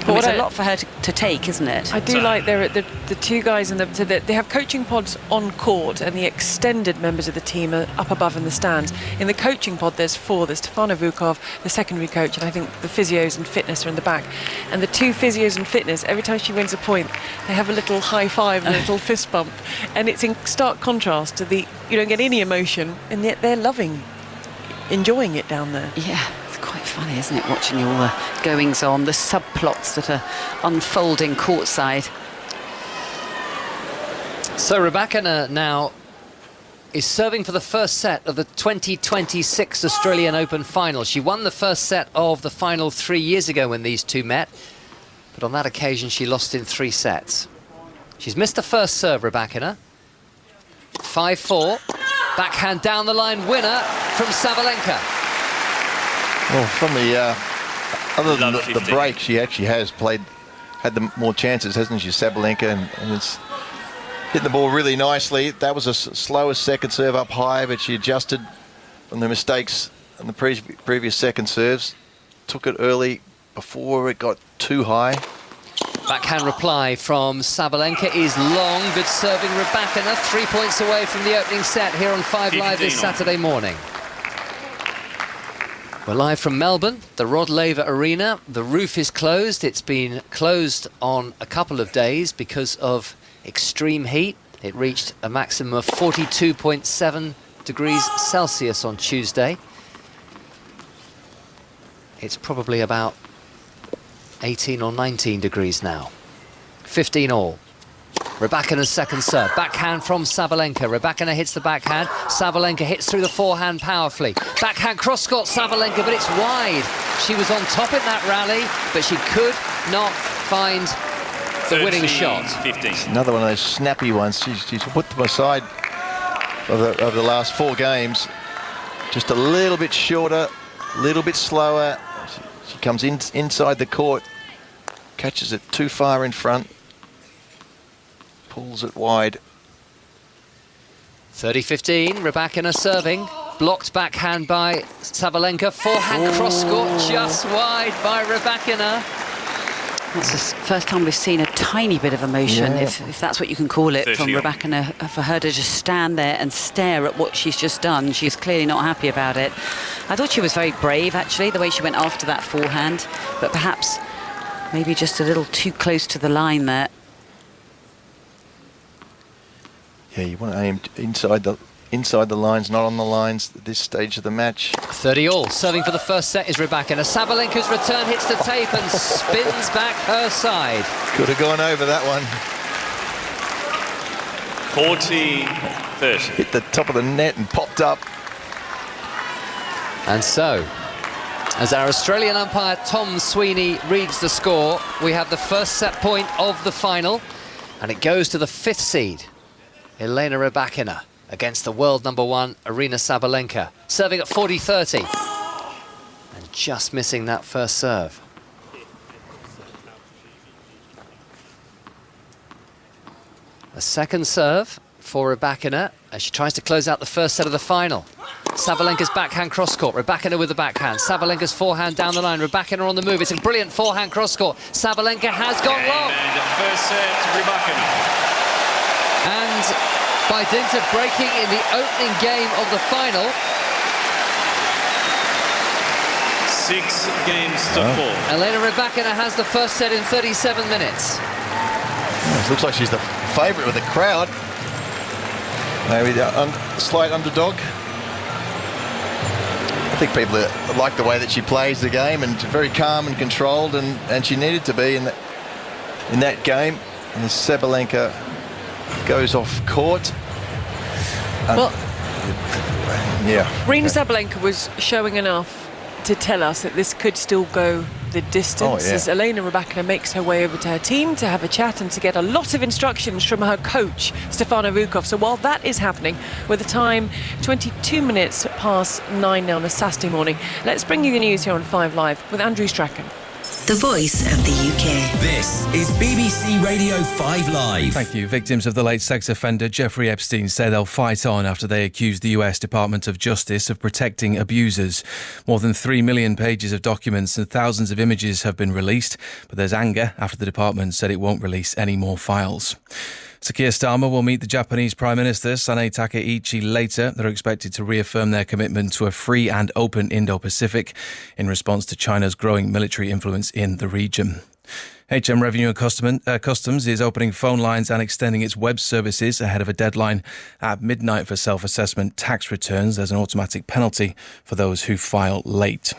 But it's a lot for her to take, isn't it? I do like the 2 guys in they have coaching pods on court, and the extended members of the team are up above in the stands. In the coaching pod, there's 4. There's Stefano Vukov, the secondary coach, and I think the physios and fitness are in the back. And the 2 physios and fitness, every time she wins a point, they have a little high five and a little fist bump. And it's in stark contrast to you don't get any emotion, and yet they're enjoying it down there. Yeah. Quite funny, isn't it, watching all the goings on, the subplots that are unfolding courtside. So Rybakina now is serving for the first set of the 2026 Australian Open final. She won the first set of the final 3 years ago when these two met, but on that occasion she lost in 3 sets. She's missed the first serve, Rybakina. 5-4, backhand down the line winner from Sabalenka. Well, from other than the break, she actually has had the more chances, hasn't she, Sabalenka, and it's hitting the ball really nicely. That was a slower second serve up high, but she adjusted from the mistakes in the previous second serves. Took it early before it got too high. Backhand reply from Sabalenka is long. Good serving Rybakina, 3 points away from the opening set here on 5 Live this Saturday morning. We're live from Melbourne, the Rod Laver Arena. The roof is closed. It's been closed on a couple of days because of extreme heat. It reached a maximum of 42.7 degrees Celsius on Tuesday. It's probably about 18 or 19 degrees now. 15 all. Rybakina's second serve. Backhand from Sabalenka. Rybakina hits the backhand. Sabalenka hits through the forehand powerfully. Backhand cross-court Sabalenka, but it's wide. She was on top in that rally, but she could not find the winning shot. 15. Another one of those snappy ones. She's put them aside of the last 4 games. Just a little bit shorter, a little bit slower. She comes inside the court, catches it too far in front. Pulls it wide. 30-15, Rybakina serving. Blocked backhand by Sabalenka. Forehand cross-court just wide by Rybakina. It's the first time we've seen a tiny bit of emotion, if that's what you can call it, from Rybakina. For her to just stand there and stare at what she's just done, she's clearly not happy about it. I thought she was very brave, actually, the way she went after that forehand, but perhaps maybe just a little too close to the line there. Yeah, you want to aim inside the lines, not on the lines at this stage of the match. 30 all. Serving for the first set is Rybakina. Sabalenka's return hits the tape and spins back her side. Could have gone over that one. 40-30. Hit the top of the net and popped up. And so, as our Australian umpire Tom Sweeney reads the score, we have the first set point of the final, and it goes to the 5th seed, Elena Rybakina, against the world number 1, Aryna Sabalenka, serving at 40-30. And just missing that first serve. A second serve for Rybakina as she tries to close out the first set of the final. Sabalenka's backhand cross-court, Rybakina with the backhand. Sabalenka's forehand down the line, Rybakina on the move. It's a brilliant forehand cross-court. Sabalenka has gone long. And first set, Rybakina. And by dint of breaking in the opening game of the final, 6 games to 4. Elena Rybakina has the first set in 37 minutes. It looks like she's the favourite with the crowd. Maybe the slight underdog. I think people like the way that she plays the game, and very calm and controlled, and she needed to be in that game. And Sabalenka goes off court. Well, yeah. Aryna Sabalenka was showing enough to tell us that this could still go the distance, as Elena Rybakina makes her way over to her team to have a chat and to get a lot of instructions from her coach, Stefano Vukov. So while that is happening, with the time 22 minutes past 9 now on a Saturday morning, let's bring you the news here on 5 Live with Andrew Strachan. The voice of the UK. This is BBC Radio 5 Live. Thank you. Victims of the late sex offender Jeffrey Epstein say they'll fight on after they accuse the US Department of Justice of protecting abusers. More than 3 million pages of documents and thousands of images have been released, but there's anger after the department said it won't release any more files. Sir Keir Starmer will meet the Japanese Prime Minister Sanae Takaichi later. They're expected to reaffirm their commitment to a free and open Indo-Pacific in response to China's growing military influence in the region. HM Revenue and Customs is opening phone lines and extending its web services ahead of a deadline at midnight for self-assessment tax returns. There's an automatic penalty for those who file late.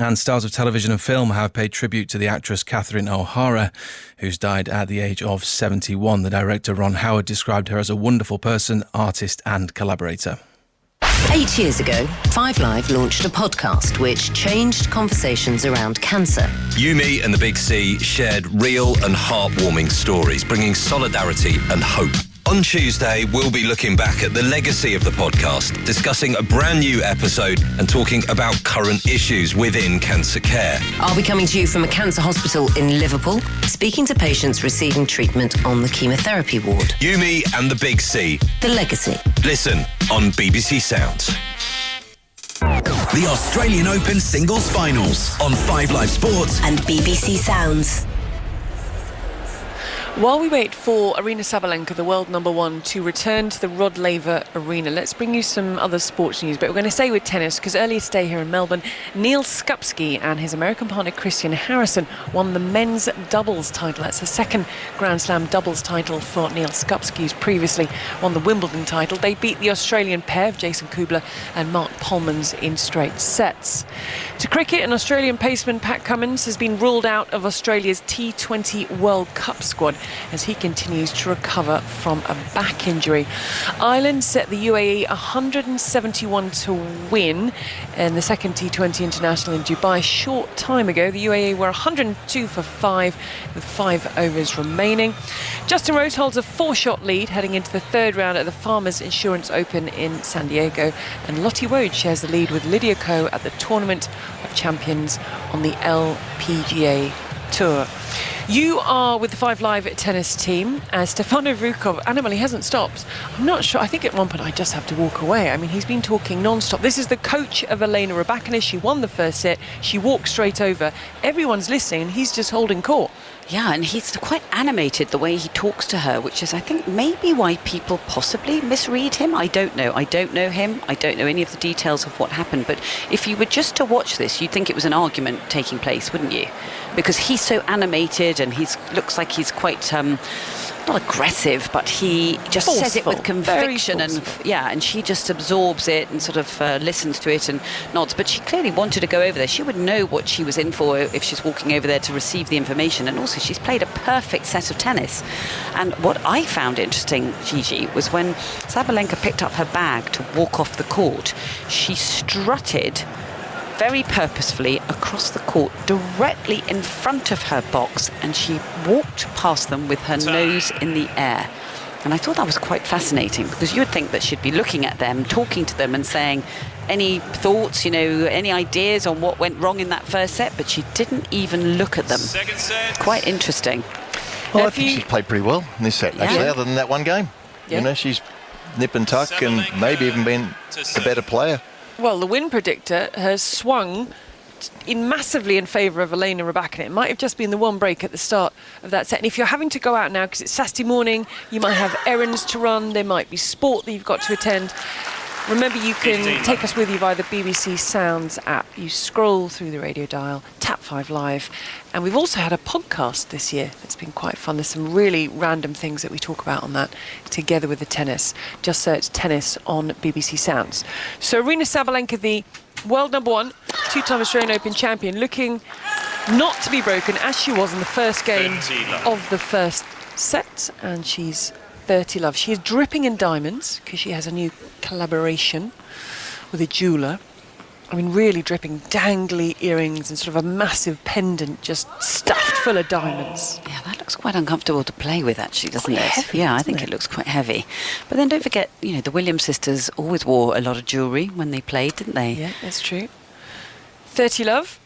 And stars of television and film have paid tribute to the actress Catherine O'Hara, who's died at the age of 71. The director, Ron Howard, described her as a wonderful person, artist and collaborator. 8 years ago, 5 Live launched a podcast which changed conversations around cancer. You, Me and the Big C shared real and heartwarming stories, bringing solidarity and hope. On Tuesday, we'll be looking back at the legacy of the podcast, discussing a brand new episode and talking about current issues within cancer care. I'll be coming to you from a cancer hospital in Liverpool, speaking to patients receiving treatment on the chemotherapy ward. You, Me and the Big C. The Legacy. Listen on BBC Sounds. The Australian Open Singles Finals on 5 Live Sports and BBC Sounds. While we wait for Aryna Sabalenka, the world number 1, to return to the Rod Laver Arena, let's bring you some other sports news. But we're going to stay with tennis because earlier today here in Melbourne, Neil Skupski and his American partner Christian Harrison won the men's doubles title. That's the second Grand Slam doubles title for Neil Skupski, who's previously won the Wimbledon title. They beat the Australian pair of Jason Kubler and Mark Polmans in straight sets. To cricket, an Australian paceman, Pat Cummins, has been ruled out of Australia's T20 World Cup squad as he continues to recover from a back injury. Ireland set the UAE 171 to win in the second T20 International in Dubai a short time ago. The UAE were 102 for 5 with 5 overs remaining. Justin Rose holds a 4-shot lead heading into the third round at the Farmers Insurance Open in San Diego, and Lottie Woad shares the lead with Lydia Ko at the Tournament of Champions on the LPGA Tour. You are with the 5 Live tennis team. Stefano Vukov, Animal, he hasn't stopped. I'm not sure. I think at one point I just have to walk away. I mean, he's been talking non-stop. This is the coach of Elena Rybakina. She won the first set. She walked straight over. Everyone's listening and he's just holding court. Yeah, and he's quite animated the way he talks to her, which is, I think, maybe why people possibly misread him. I don't know. I don't know him. I don't know any of the details of what happened. But if you were just to watch this, you'd think it was an argument taking place, wouldn't you? Because he's so animated and looks like he's quite... not aggressive, but he just Forceful, says it with conviction, and she just absorbs it and sort of listens to it and nods. But she clearly wanted to go over there. She would know what she was in for if she's walking over there to receive the information. And also, she's played a perfect set of tennis. And what I found interesting, Gigi, was when Sabalenka picked up her bag to walk off the court, she strutted very purposefully across the court directly in front of her box, and she walked past them with her nose in the air. And I thought that was quite fascinating, because you would think that she'd be looking at them, talking to them and saying any thoughts, any ideas on what went wrong in that first set, but she didn't even look at them. Second set. Quite interesting. Well, I think she's played pretty well in this set, actually, other than that one game. Yeah. She's nip and tuck and maybe even been a better player. Well, the win predictor has swung massively in favour of Elena Rybakina. It might have just been the one break at the start of that set. And if you're having to go out now because it's Saturday morning, you might have errands to run, there might be sport that you've got to attend. Remember, you can take us with you via the BBC Sounds app. You scroll through the radio dial, tap 5 Live. And we've also had a podcast this year that's been quite fun. There's some really random things that we talk about on that, together with the tennis. Just search tennis on BBC Sounds. So Aryna Sabalenka, the world number 1, 2-time Australian Open champion, looking not to be broken as she was in the first game of the first set. And she's 30 love. She is dripping in diamonds because she has a new collaboration with a jeweller. I mean, really dripping, dangly earrings and sort of a massive pendant just stuffed full of diamonds. Yeah, that looks quite uncomfortable to play with, actually, doesn't it? Heavy, yeah, I think it looks quite heavy. But then don't forget, the Williams sisters always wore a lot of jewellery when they played, didn't they? Yeah, that's true. 30 love.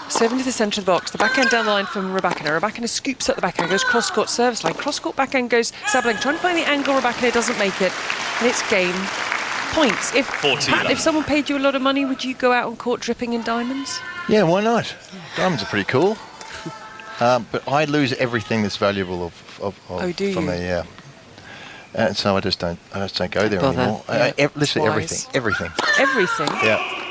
Serving to the centre of the box. The backhand down the line from Rybakina. Rybakina scoops up the backhand, goes cross-court service line. Cross-court backhand goes Sabalenka. Trying to find the angle. Rybakina doesn't make it. And it's game points. If someone paid you a lot of money, would you go out on court dripping in diamonds? Yeah, why not? Diamonds are pretty cool. But I lose everything that's valuable do you? for me, yeah. And so I just don't go there anymore. Literally everything. Everything? Yeah.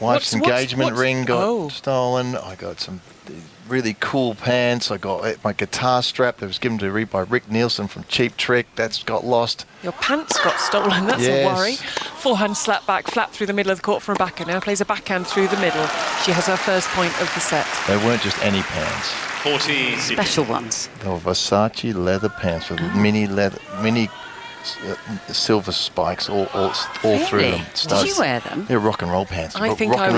Wife's engagement ring got stolen. I got some really cool pants. I got my guitar strap that was given to me by Rick Nielsen from Cheap Trick. That's got lost. Your pants got stolen. That's a worry. Forehand slap back, flat through the middle of the court from Rybakina. Now plays a backhand through the middle. She has her first point of the set. They weren't just any pants. 40. Special ones. They were Versace leather pants with mini silver spikes all through them. Did you wear them? They're rock and roll pants. I think I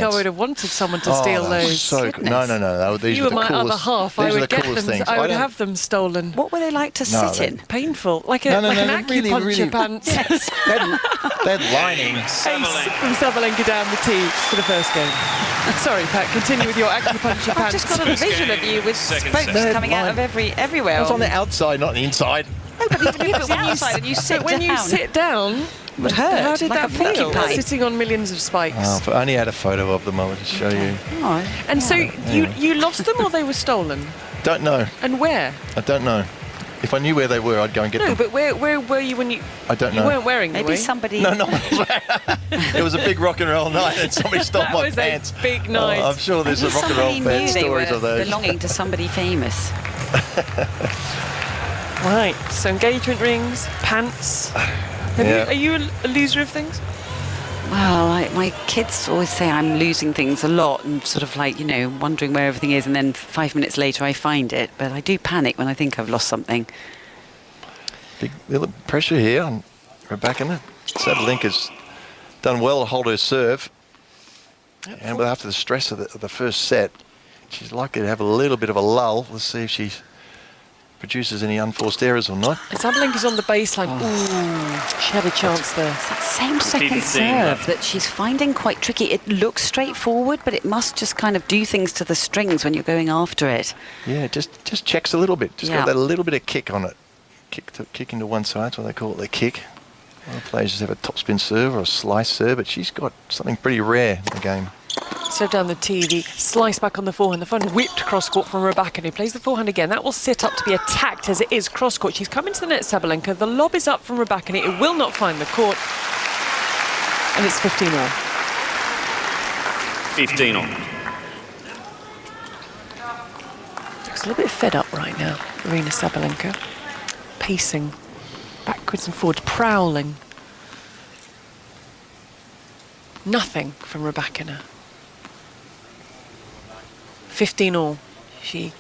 would have wanted someone to steal those. So cool. No. These you are were my coolest, other half. These I would are the get coolest them. things. I would have them stolen. What were they like to sit in? Painful, like an acupuncture pants. Yes. They're lining. Ace from Sabalenka down the tee for the first game. Sorry, Pat. Continue with your acupuncture pants. I've just got a vision of you with spokes coming out of everywhere. I was on the outside, not the inside. No, but even when you sit down. When you sit down, Would hurt. How did like that a feel? porcupine. Sitting on millions of spikes. Oh, if I only had a photo of them, I would just show you. Oh, And so you lost them or they were stolen? Don't know. And where? I don't know. If I knew where they were, I'd go and get No, them. but where were you when you... I don't know. You weren't wearing them, maybe were you? somebody. No, it was a big rock and roll night, and somebody stole That my was pants. a big night. Oh, I'm sure there's a Maybe rock and roll somebody band knew they stories were of those. belonging to somebody famous. Right, so engagement rings, pants. Are you a loser of things? Well, my kids always say I'm losing things a lot and sort of like, wondering where everything is, and then 5 minutes later I find it. But I do panic when I think I've lost something. Big little pressure here on Rybakina. Sabalenka's done well to hold her serve. And after the stress of the first set, she's likely to have a little bit of a lull. Let's see if she produces any unforced errors or not. Sabalenka's on the baseline. Ooh, she had a chance there. It's that same second serve that she's finding quite tricky. It looks straightforward, but it must just kind of do things to the strings when you're going after it. Yeah, just checks a little bit. Just got that little bit of kick on it. Kick into one side, that's what they call it, the kick. A lot of players just have a topspin serve or a slice serve, but she's got something pretty rare in the game. Serve down the tee, the slice back on the forehand, the fun whipped cross-court from Rybakina, who plays the forehand again. That will sit up to be attacked as it is cross-court. She's come into the net, Sabalenka. The lob is up from Rybakina. It will not find the court. And it's 15-all. 15-all. Looks a little bit fed up right now, Aryna Sabalenka. Pacing backwards and forwards, prowling. Nothing from Rybakina. 15-all. She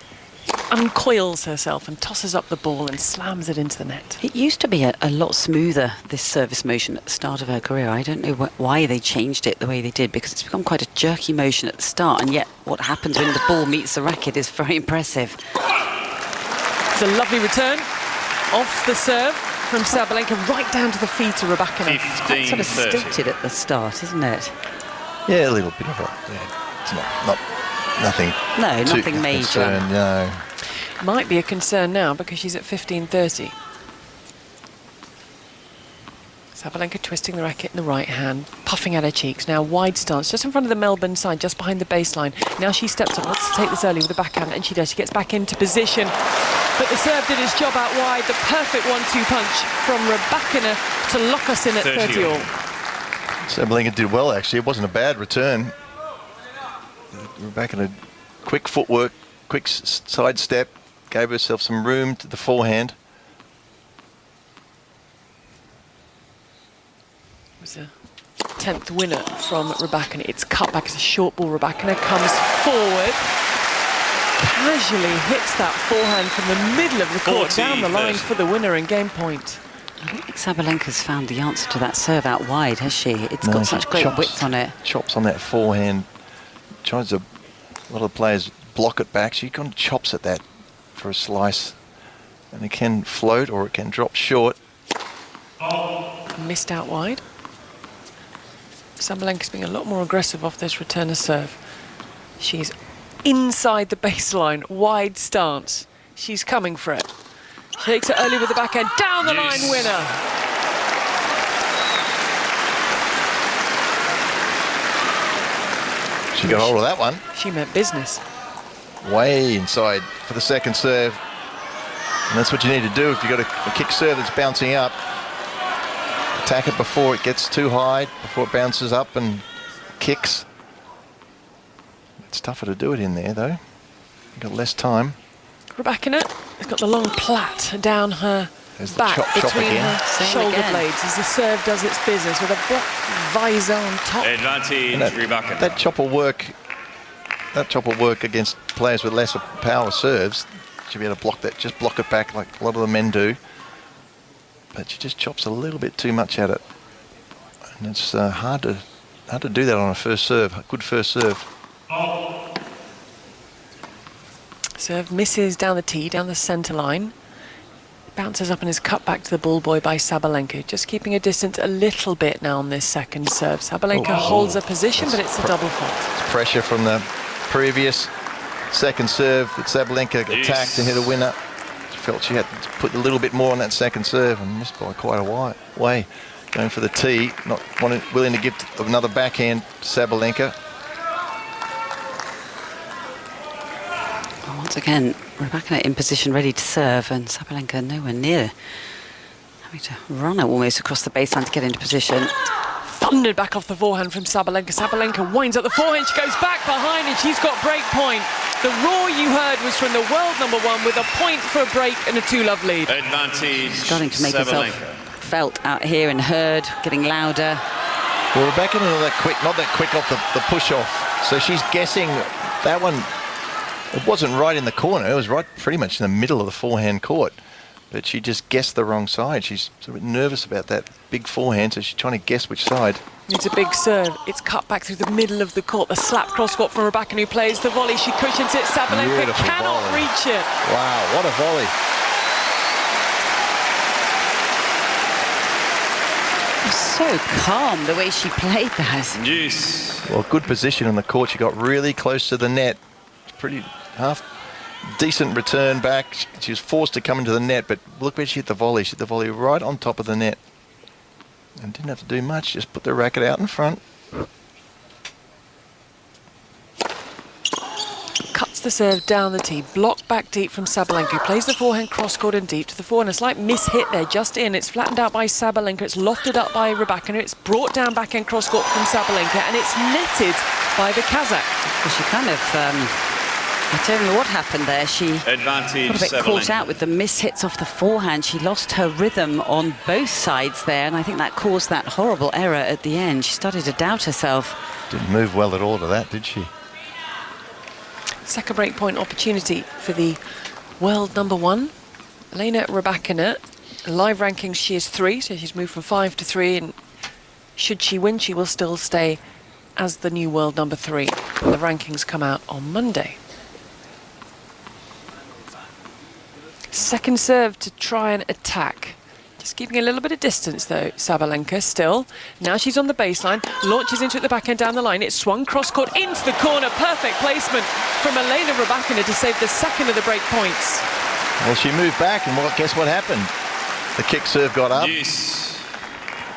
uncoils herself and tosses up the ball and slams it into the net. It used to be a lot smoother, this service motion at the start of her career. I don't know why they changed it the way they did, because it's become quite a jerky motion at the start, and yet what happens when the ball meets the racket is very impressive. It's a lovely return off the serve from Sabalenka right down to the feet of Rybakina. 15-30. Sort of stilted at the start, isn't it? Yeah, a little bit of it. Yeah. It's not nothing. No, too nothing major. concern, no. Might be a concern now because she's at 15-30. Sabalenka twisting the racket in the right hand, puffing at her cheeks. Now wide stance, just in front of the Melbourne side, just behind the baseline. Now she steps up, wants to take this early with the backhand, and she does. She gets back into position. But the serve did its job out wide. The perfect 1-2 punch from Rybakina to lock us in at 30-all. Sabalenka did well, actually. It wasn't a bad return. Rybakina, quick footwork, quick side step, gave herself some room to the forehand. It was a 10th winner from Rybakina. It's cut back as a short ball. Rybakina comes forward, casually hits that forehand from the middle of the court down the line for the winner and game point. I don't think Sabalenka's found the answer to that serve out wide, has she? It's got such great width on it. Chops on that forehand. A lot of players block it back. She kind of chops at that for a slice. And it can float or it can drop short. Missed out wide. Sabalenka's being a lot more aggressive off this returner serve. She's inside the baseline, wide stance. She's coming for it. She takes it early with the backhand, down the line winner. She got hold of that one. She meant business. Way inside for the second serve. And that's what you need to do if you've got a kick serve that's bouncing up. Attack it before it gets too high, before it bounces up and kicks. It's tougher to do it in there, though. You've got less time. Rybakina has got the long plait down her back between her shoulder blades as the serve does its business with a black visor on top. Advantage, Rybakina. That chop will work against players with lesser power serves. She'll be able to block that, just block it back like a lot of the men do. But she just chops a little bit too much at it. And it's hard to do that on a first serve, a good first serve. Serve misses down the tee, down the centre line. Bounces up and is cut back to the ball boy by Sabalenka. Just keeping a distance a little bit now on this second serve. Sabalenka holds a position, but it's a double fault. It's pressure from the previous second serve that Sabalenka attacked to hit a winner. She felt she had to put a little bit more on that second serve and missed by quite a way. Going for the tee, not willing to give another backhand to Sabalenka. Well, once again, Rybakina in position ready to serve, and Sabalenka nowhere near. Having to run almost across the baseline to get into position. Thundered back off the forehand from Sabalenka. Sabalenka winds up the forehand, she goes back behind and she's got break point. The roar you heard was from the world number one with a point for a break and a 2-love lead. Advantage. Starting to make herself felt out here and heard, getting louder. Well, Rybakina not that quick off the push-off. So she's guessing that one, it wasn't right in the corner, it was right pretty much in the middle of the forehand court. But she just guessed the wrong side. She's sort of nervous about that big forehand, so she's trying to guess which side. It's a big serve. It's cut back through the middle of the court. The slap cross-court from Rybakina, who plays the volley. She cushions it. Sabalenka Beautiful cannot volley. reach it. Wow, what a volley. So calm the way she played that. Deuce. Well, good position on the court. She got really close to the net. It's pretty decent return back. She was forced to come into the net, but look where she hit the volley. She hit the volley right on top of the net. And didn't have to do much, just put the racket out in front. Cuts the serve down the tee, blocked back deep from Sabalenka, who plays the forehand cross-court and deep to the forehand. A slight miss-hit there, just in. It's flattened out by Sabalenka, it's lofted up by Rybakina, it's brought down backhand cross-court from Sabalenka, and it's netted by the Kazakh. Well, she kind of, I don't know what happened there. She Advantage. got a bit caught out with the miss-hits off the forehand. She lost her rhythm on both sides there, and I think that caused that horrible error at the end. She started to doubt herself. Didn't move well at all to that, did she? Second break point opportunity for the world number one, Elena Rybakina. Live rankings, she is 3, so she's moved from 5 to 3, and should she win, she will still stay as the new world number 3. The rankings come out on Monday. Second serve to try and attack. Just keeping a little bit of distance though, Sabalenka still. Now she's on the baseline, launches into it the backhand down the line. It's swung cross-court into the corner. Perfect placement from Elena Rybakina to save the second of the break points. Well, she moved back, and guess what happened? The kick serve got up. Deuce.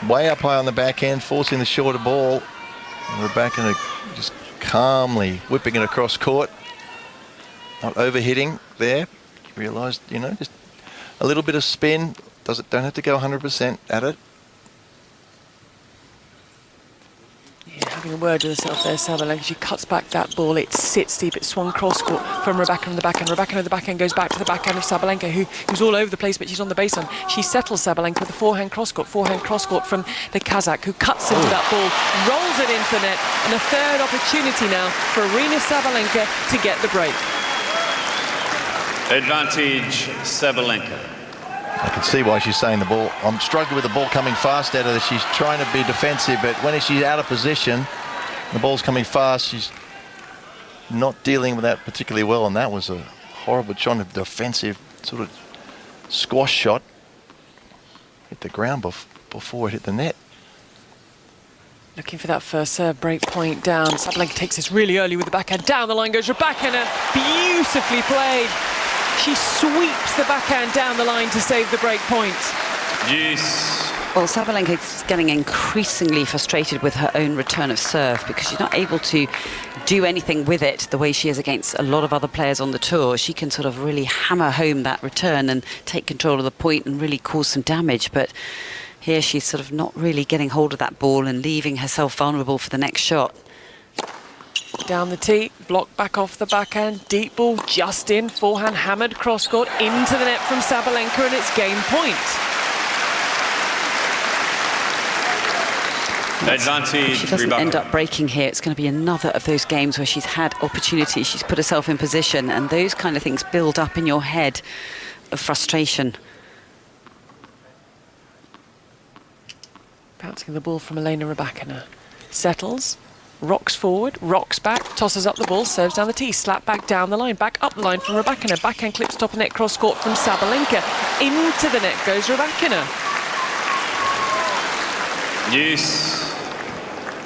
Way up high on the backhand, forcing the shorter ball. And Rybakina just calmly whipping it across court. Not overhitting there. Realised, just a little bit of spin. Don't have to go 100% at it. Yeah, having a word with herself there, Sabalenka. She cuts back that ball. It sits deep. It's swung cross-court from Rybakina on the backhand. Rybakina on the backhand goes back to the backhand of Sabalenka, who's all over the place, but she's on the baseline. She settles Sabalenka with a forehand cross-court from the Kazakh, who cuts into that ball, rolls it into the net, and a third opportunity now for Aryna Sabalenka to get the break. Advantage. Sabalenka. I can see why she's saying the ball. I'm struggling with the ball coming fast at her. She's trying to be defensive, but when she's out of position, the ball's coming fast. She's not dealing with that particularly well, and that was a horrible shot, a defensive sort of squash shot. Hit the ground before it hit the net. Looking for that first serve, break point down. Sabalenka takes this really early with the backhand. Down the line goes Rybakina. Beautifully played. She sweeps the backhand down the line to save the break point. Deuce. Well, Sabalenka is getting increasingly frustrated with her own return of serve because she's not able to do anything with it the way she is against a lot of other players on the tour. She can sort of really hammer home that return and take control of the point and really cause some damage. But here she's sort of not really getting hold of that ball and leaving herself vulnerable for the next shot. Down the tee, blocked back off the backhand, deep ball just in, forehand hammered cross-court into the net from Sabalenka, and it's game point. Advantage. If she doesn't Rybakina. end up breaking here, it's going to be another of those games where she's had opportunities, she's put herself in position, and those kind of things build up in your head of frustration. Bouncing the ball from Elena Rybakina. Settles. Rocks forward, rocks back, tosses up the ball, serves down the tee, slap back down the line, back up the line from Rybakina, backhand clips top of net, cross court from Sabalenka. Into the net goes Rybakina. Deuce.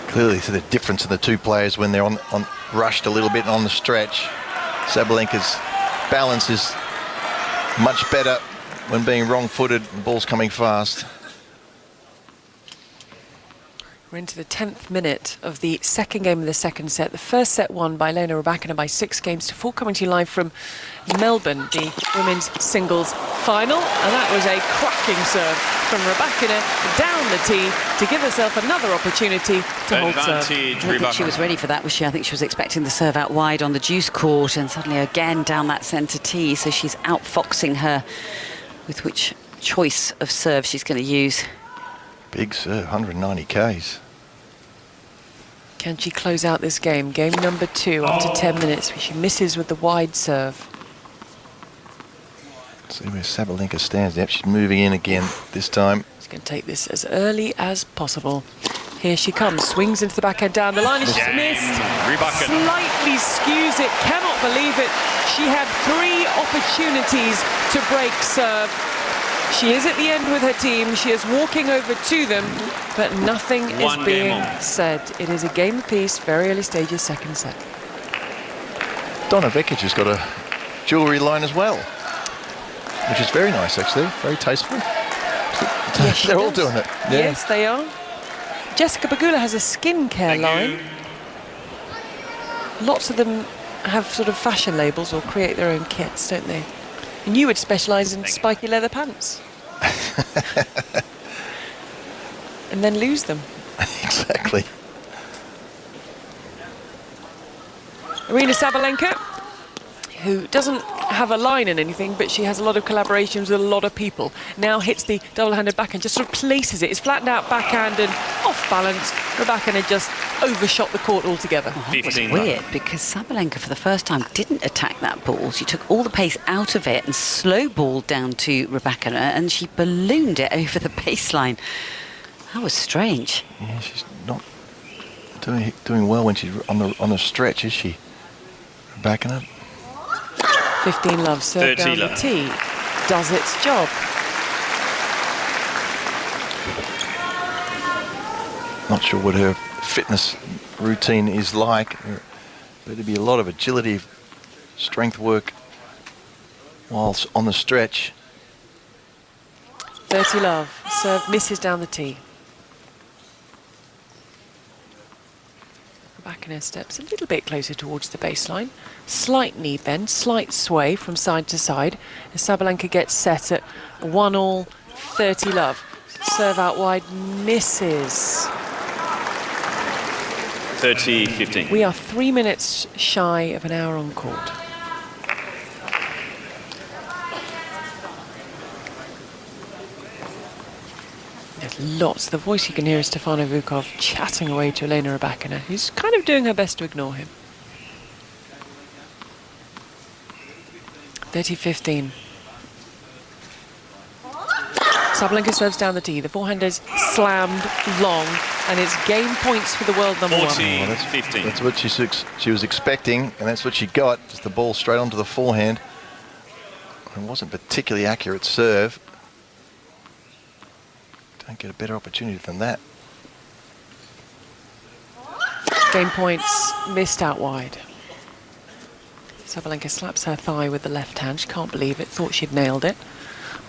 Clearly, see the difference in the two players when they're on rushed a little bit on the stretch. Sabalenka's balance is much better when being wrong-footed and ball's coming fast. We're into the 10th minute of the second game of the second set. The first set won by Elena Rybakina by 6-4, coming to you live from Melbourne, the women's singles final. And that was a cracking serve from Rybakina down the tee to give herself another opportunity to hold serve. I don't think she was ready for that, was she? I think she was expecting the serve out wide on the deuce court, and suddenly again down that centre tee. So she's outfoxing her with which choice of serve she's going to use. Big serve, 190 Ks. Can she close out this game? Game number 2 after 10 minutes. She misses with the wide serve. See where Sabalenka stands. Yep, she's moving in again this time. She's going to take this as early as possible. Here she comes, swings into the backhand down the line, and she's missed. Slightly skews it, cannot believe it. She had 3 opportunities to break serve. She is at the end with her team. She is walking over to them, but nothing is being said. It is a game apiece, very early stages, second set. Donna Vekic has got a jewellery line as well, which is very nice, actually. Very tasteful. Yes, they're all doing it. Yeah. Yes, they are. Jessica Pegula has a skincare line. Lots of them have sort of fashion labels or create their own kits, don't they? And you would specialise in spiky leather pants. And then lose them. Exactly. Aryna Sabalenka, who doesn't have a line in anything, but she has a lot of collaborations with a lot of people. Now hits the double-handed backhand, just sort of places it. It's flattened out backhand and off balance. Rybakina just overshot the court altogether. Oh, that was weird, because Sabalenka for the first time didn't attack that ball. She took all the pace out of it and slow balled down to Rybakina, and she ballooned it over the baseline. That was strange. Yeah, she's not doing well when she's on the stretch, is she? Rybakina. 15 love, serve down the tee. Does its job. Not sure what her fitness routine is like, but it'd be a lot of agility, strength work whilst on the stretch. 30 love, serve misses down the tee. Rybakina steps a little bit closer towards the baseline. Slight knee bend, slight sway from side to side. As Sabalenka gets set at 1-all, 30 love. Serve out wide, misses. 30-15. We are 3 minutes shy of an hour on court. There's lots. The voice you can hear is Stefano Vukov chatting away to Elena Rybakina, who's kind of doing her best to ignore him. 30-15. Sabalenka serves down the tee. The forehand is slammed long, and it's game points for the world number 14, one. 15. That's what she was expecting, and that's what she got. Just the ball straight onto the forehand. It wasn't particularly accurate serve. Don't get a better opportunity than that. Game points missed out wide. Sabalenka slaps her thigh with the left hand. She can't believe it, thought she'd nailed it.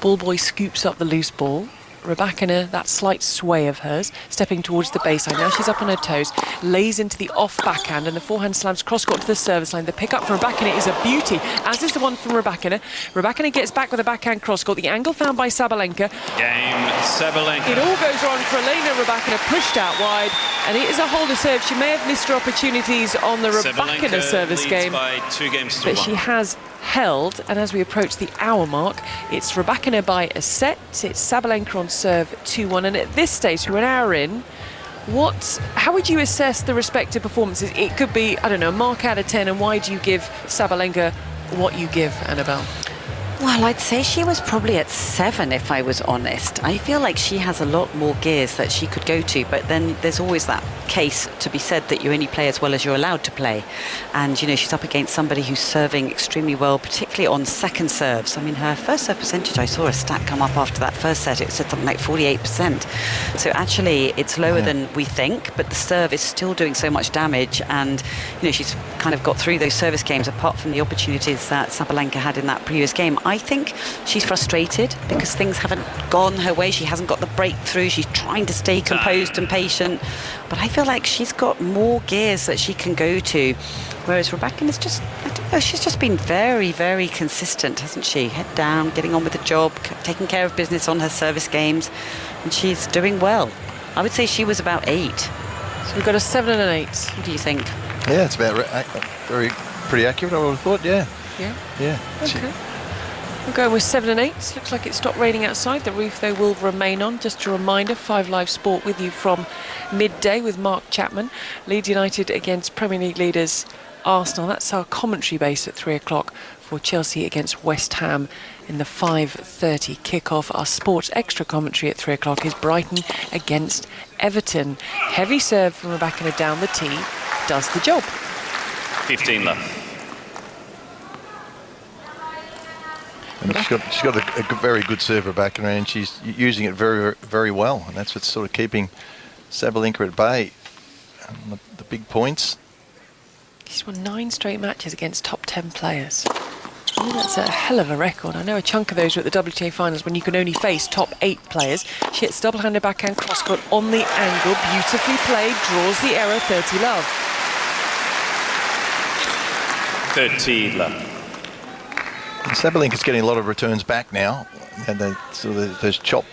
Ball boy scoops up the loose ball. Rybakina, that slight sway of hers, stepping towards the baseline. Now she's up on her toes, lays into the off backhand, and the forehand slams cross-court to the service line. The pick-up from Rybakina is a beauty, as is the one from Rybakina. Rybakina gets back with a backhand cross-court. The angle found by Sabalenka. Game Sabalenka. It all goes wrong for Elena Rybakina, pushed out wide, and it is a holder serve. She may have missed her opportunities on the Rybakina service game, by 2 games to but 1. she has held, and as we approach the hour mark, it's Rybakina by a set. It's Sabalenka on serve 2-1, and at this stage, we're an hour in. How would you assess the respective performances? It could be, I don't know, a mark out of 10, and why do you give Sabalenka what you give, Annabelle? Well, I'd say she was probably at 7, if I was honest. I feel like she has a lot more gears that she could go to, but then there's always that case to be said that you only play as well as you're allowed to play. And, you know, she's up against somebody who's serving extremely well, particularly on second serves. I mean, her first serve percentage, I saw a stat come up after that first set. It said something like 48%. So actually, it's lower than we think, but the serve is still doing so much damage. And, you know, she's kind of got through those service games, apart from the opportunities that Sabalenka had in that previous game. I think she's frustrated because things haven't gone her way. She hasn't got the breakthrough. She's trying to stay composed and patient. But I feel like she's got more gears that she can go to. Whereas Rybakina is just, I don't know, she's just been very, very consistent, hasn't she? Head down, getting on with the job, taking care of business on her service games. And she's doing well. I would say she was about 8. So we've got a 7 and an 8. What do you think? Yeah, it's about pretty accurate, I would have thought, yeah. Yeah? Yeah. Okay. We're going with 7 and 8. Looks like it stopped raining outside. The roof, though, will remain on. Just a reminder, 5 Live Sport with you from midday with Mark Chapman. Leeds United against Premier League leaders Arsenal. That's our commentary base at 3 o'clock for Chelsea against West Ham in the 5:30 kickoff. Our sports extra commentary at 3 o'clock is Brighton against Everton. Heavy serve from Rybakina down the tee. Does the job. 15 love. And she's got a very good server back, and she's using it very, very well, and that's what's sort of keeping Sabalenka at bay. The big points. She's won 9 straight matches against top 10 players. That's a hell of a record. I know a chunk of those were at the WTA finals when you can only face top 8 players. She hits double-handed backhand cross-court on the angle, beautifully played, draws the error, 30 love. 30 love. Sabalenka's getting a lot of returns back now, and those chop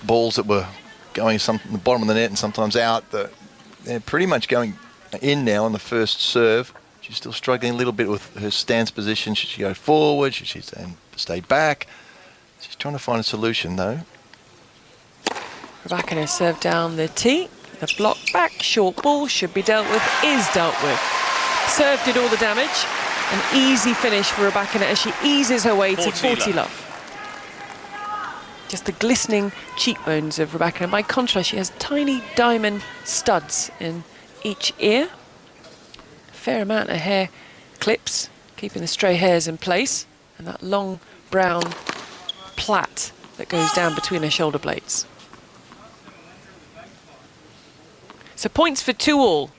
balls that were going the bottom of the net and sometimes out, they're pretty much going in now on the first serve. She's still struggling a little bit with her stance position. Should she go forward? Should she stay back? She's trying to find a solution, though. Rybakina serve down the tee. The block back, short ball, should be dealt with, is dealt with. Serve did all the damage. An easy finish for Rybakina as she eases her way to 40 love. Just the glistening cheekbones of Rybakina. By contrast, she has tiny diamond studs in each ear. Fair amount of hair clips, keeping the stray hairs in place, and that long brown plait that goes down between her shoulder blades. So points for 2-all.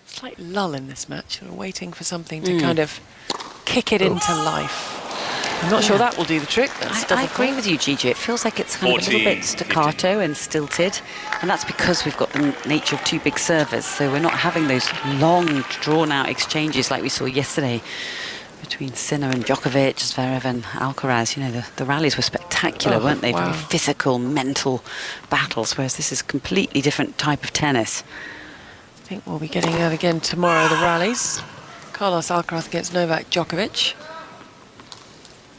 Slight lull in this match. We're waiting for something to kind of kick it into life. I'm not sure that will do the trick. I agree with you, Gigi. It feels like it's kind of a little bit staccato and stilted, and that's because we've got the nature of 2 big servers, so we're not having those long, drawn-out exchanges like we saw yesterday between Sinner and Djokovic, Zverev and Alcaraz. You know, the rallies were spectacular, weren't they? Wow. Very physical, mental battles, whereas this is a completely different type of tennis. I think we'll be getting that again tomorrow, the rallies. Carlos Alcaraz against Novak Djokovic.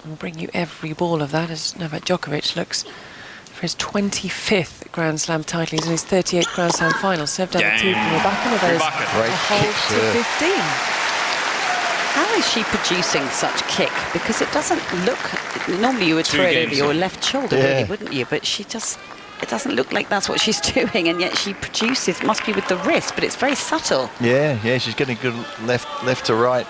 We'll bring you every ball of that as Novak Djokovic looks for his 25th Grand Slam title. He's in his 38th Grand Slam final. Serve down the tee from Rybakina. There's a hold to 15. How is she producing such kick? Because it doesn't look... Normally you would throw it over your left shoulder, really, wouldn't you? But she just... It doesn't look like that's what she's doing, and yet she produces... Must be with the wrist, but it's very subtle. Yeah, she's getting good left to right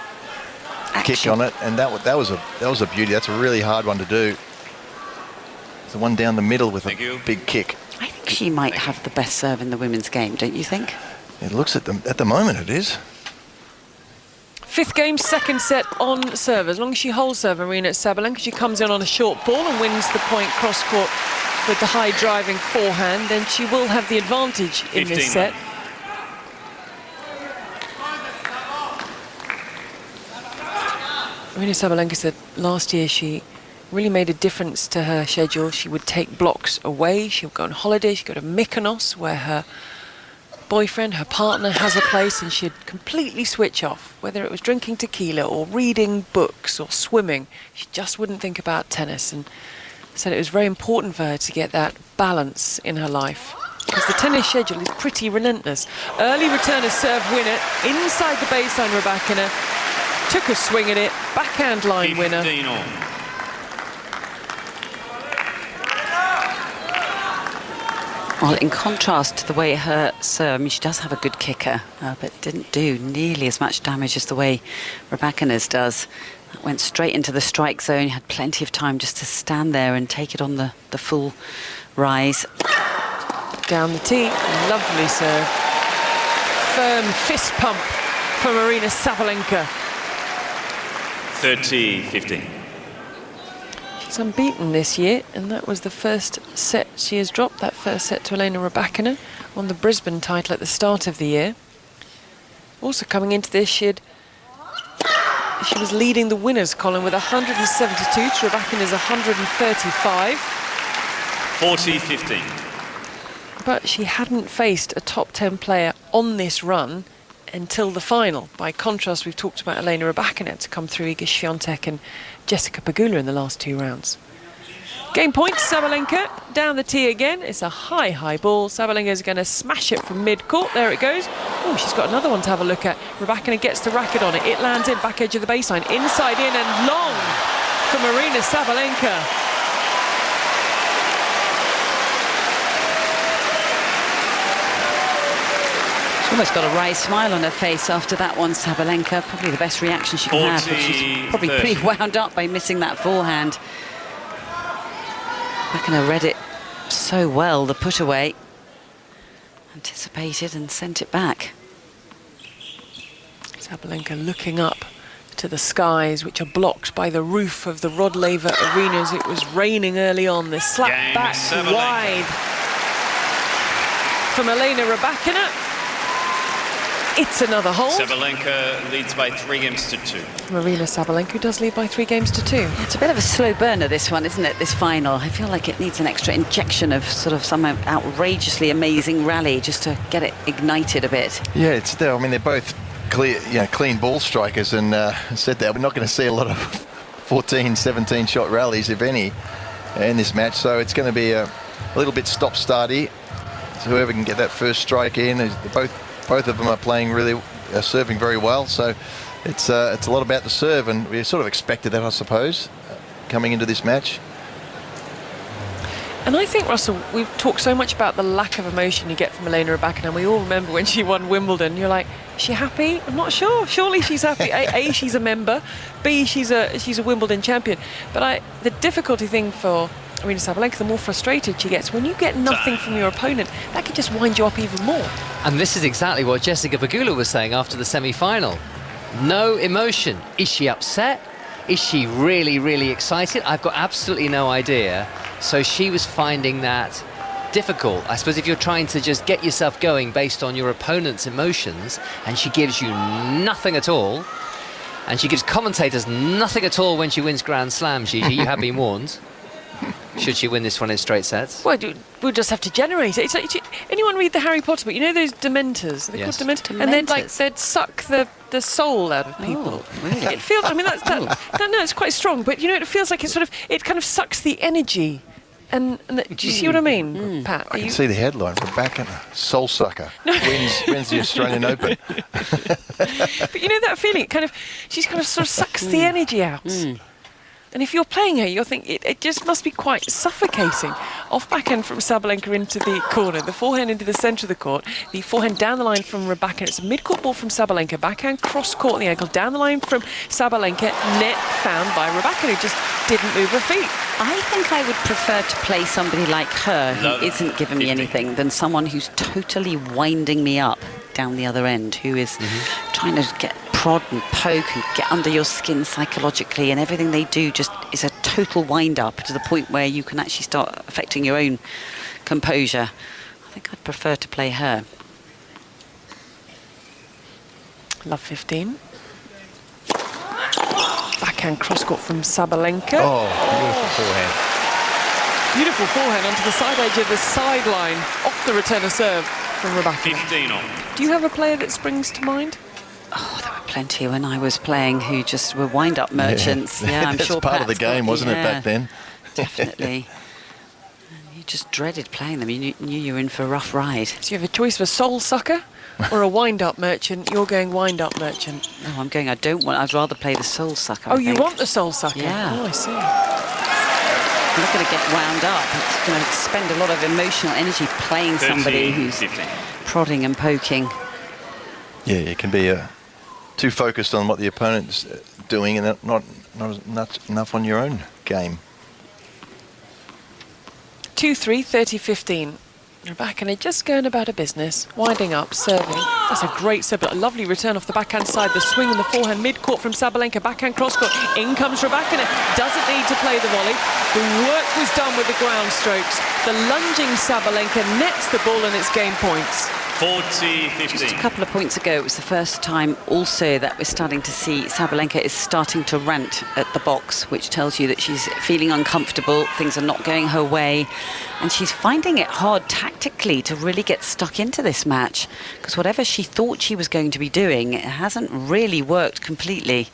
kick on it, and that was a beauty. That's a really hard one to do. It's the one down the middle with a big kick. I think she might have the best serve in the women's game, don't you think? It looks at the moment it is. 5th game, 2nd set on serve. As long as she holds serve, Aryna Sabalenka, she comes in on a short ball and wins the point cross-court with the high driving forehand, then she will have the advantage in this set. Aryna Sabalenka said last year she really made a difference to her schedule. She would take blocks away, she would go on holiday, she'd go to Mykonos where her boyfriend, her partner has a place, and she'd completely switch off. Whether it was drinking tequila or reading books or swimming, she just wouldn't think about tennis, and said it was very important for her to get that balance in her life. Because the tennis schedule is pretty relentless. Early returner serve winner, inside the baseline Rybakina, took a swing at it, backhand line winner. Well, in contrast to the way her serve, I mean, she does have a good kicker, but didn't do nearly as much damage as the way Rybakina's does. That went straight into the strike zone, had plenty of time just to stand there and take it on the full rise. Down the tee, lovely serve. Firm fist pump from Aryna Sabalenka. 30-15. She's unbeaten this year, and that was the first set she has dropped, that first set to Elena Rybakina on the Brisbane title at the start of the year. Also coming into this, she was leading the winners column with 172 to Rybakina's 135. 40-15. But she hadn't faced a top 10 player on this run until the final. By contrast, we've talked about Elena Rybakina to come through Iga Świątek and Jessica Pegula in the last 2 rounds. Game point, Sabalenka down the tee again. It's a high ball. Sabalenka is going to smash it from mid-court. There it goes. Oh, she's got another one to have a look at. Rybakina gets the racket on it. It lands in, back edge of the baseline. Inside in and long from Aryna Sabalenka. She's almost got a wry smile on her face after that one, Sabalenka. Probably the best reaction she can have. But she's probably pretty wound up by missing that forehand. Rybakina read it so well, the put away. Anticipated and sent it back. Sabalenka looking up to the skies, which are blocked by the roof of the Rod Laver Arena as it was raining early on. The slap back wide from Elena Rybakina. It's another hole. Sabalenka leads by 3 games to 2. Aryna Sabalenka, who does lead by 3 games to 2. It's a bit of a slow burner, this one, isn't it, this final? I feel like it needs an extra injection of sort of some outrageously amazing rally just to get it ignited a bit. Yeah, I mean, they're both clean ball strikers, and said that we're not going to see a lot of 14, 17 shot rallies, if any, in this match. So it's going to be a little bit stop-starty. So whoever can get that first strike in, both of them are serving very well. So it's a lot about the serve, and we sort of expected that, I suppose, coming into this match. And I think, Russell, we've talked so much about the lack of emotion you get from Elena Rybakina, and we all remember when she won Wimbledon. You're like, is she happy? I'm not sure. Surely she's happy. A, she's a member. B, she's a Wimbledon champion. But the difficulty thing for Aryna Sabalenka, the more frustrated she gets. When you get nothing from your opponent, that can just wind you up even more. And this is exactly what Jessica Pegula was saying after the semi-final. No emotion. Is she upset? Is she really, really excited? I've got absolutely no idea. So she was finding that difficult. I suppose if you're trying to just get yourself going based on your opponent's emotions, and she gives you nothing at all, and she gives commentators nothing at all when she wins Grand Slam, Gigi, you have been warned. Should she win this one in straight sets? Well, we'll just have to generate it. It's like, anyone read the Harry Potter book? You know those Dementors? They're called Dementors. And they'd suck the soul out of people. Oh, really? It feels. I mean, no, it's quite strong. But it feels like it kind of sucks the energy. Do you see what I mean, Pat? I can see the headline: Rybakina, soul sucker, wins the Australian Open. But you know that feeling? She sort of sucks the energy out. And if you're playing her, you'll think it just must be quite suffocating. Off backhand from Sabalenka into the corner, the forehand into the centre of the court, the forehand down the line from Rybakina. It's a mid-court ball from Sabalenka, backhand cross-court on the ankle, down the line from Sabalenka, net found by Rybakina, who just didn't move her feet. I think I would prefer to play somebody like her who isn't giving me anything than someone who's totally winding me up down the other end, who is trying to prod and poke and get under your skin psychologically, and everything they do just is a total wind-up to the point where you can actually start affecting your own composure. I think I'd prefer to play her. Love 15. Backhand cross-court from Sabalenka. Oh, beautiful forehand. Beautiful forehand onto the side edge of the sideline, off the return of serve from Rybakina. 15 on. Do you have a player that springs to mind? Oh, there were plenty when I was playing who just were wind-up merchants. Yeah, I'm sure part of the game, wasn't it, back then? Definitely. And you just dreaded playing them. You knew you were in for a rough ride. So you have a choice of a soul sucker or a wind-up merchant. You're going wind-up merchant. No, I'm going, I'd rather play the soul sucker. Oh, you want the soul sucker? Yeah. Oh, I see. I'm not going to get wound up. It's going to spend a lot of emotional energy playing somebody who's 15. prodding and poking. Yeah, it can be too focused on what the opponent's doing and not enough on your own game. 2-3, 30-15. Rybakina just going about her business, winding up, serving. That's a great serve, but a lovely return off the backhand side. The swing on the forehand mid-court from Sabalenka, backhand cross-court. In comes Rybakina, doesn't need to play the volley. The work was done with the ground strokes. The lunging Sabalenka nets the ball and it's game points. 40-15. Just a couple of points ago, it was the first time also that we're starting to see Sabalenka is starting to rant at the box, which tells you that she's feeling uncomfortable, things are not going her way, and she's finding it hard tactically to really get stuck into this match, because whatever she thought she was going to be doing, it hasn't really worked completely.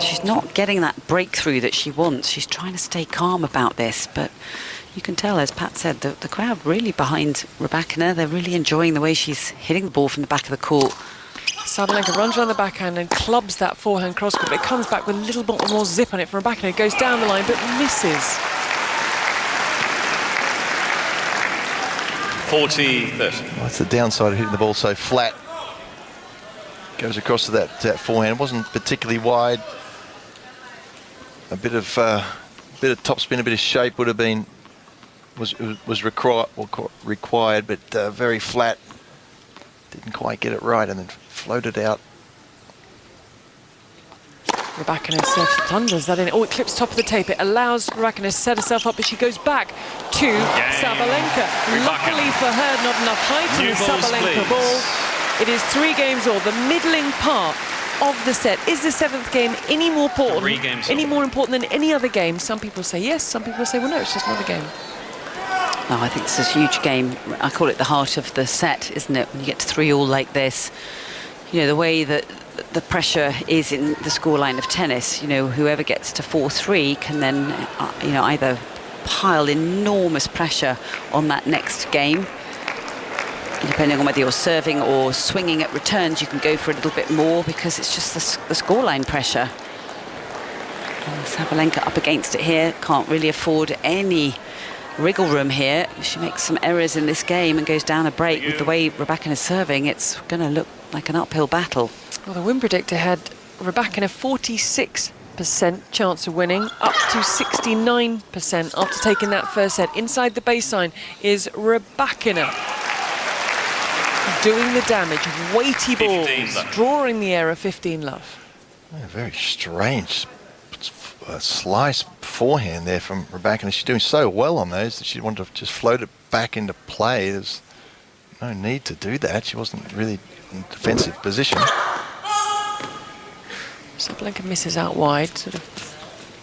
She's not getting that breakthrough that she wants. She's trying to stay calm about this, but you can tell, as Pat said, the crowd really behind Rybakina. They're really enjoying the way she's hitting the ball from the back of the court. Sabalenka runs around the backhand and clubs that forehand cross-court, but it comes back with a little bit more zip on it from Rybakina. It goes down the line, but misses. 40-30. Well, that's the downside of hitting the ball so flat. Goes across to that forehand. It wasn't particularly wide. A bit of topspin, a bit of shape would have been was required, but very flat. Didn't quite get it right, and then floated out. Rybakina serve thunders that in. Oh, it clips top of the tape. It allows Rybakina to set herself up, but she goes back to Sabalenka. Luckily for her, not enough height in the Sabalenka ball. It is 3 games all. The middling part of the set. Is the 7th game any more important than any other game? Some people say yes, some people say, well, no, it's just another game. No, I think this is a huge game. I call it the heart of the set, isn't it? When you get to 3-all like this, you know, the way that the pressure is in the scoreline of tennis, you know, whoever gets to 4-3 can then, you know, either pile enormous pressure on that next game. Depending on whether you're serving or swinging at returns, you can go for a little bit more because it's just the scoreline pressure. And Sabalenka up against it here, can't really afford any wriggle room here. She makes some errors in this game and goes down a break. With the way Rybakina is serving, it's going to look like an uphill battle. Well, the win predictor had Rybakina 46% chance of winning, up to 69% after taking that first set. Inside the baseline is Rybakina, doing the damage, weighty balls, drawing the error, 15-love. Yeah, very strange slice forehand there from Rybakina. She's doing so well on those that she wanted to just float it back into play. There's no need to do that. She wasn't really in defensive position. Sabalenka misses out wide, sort of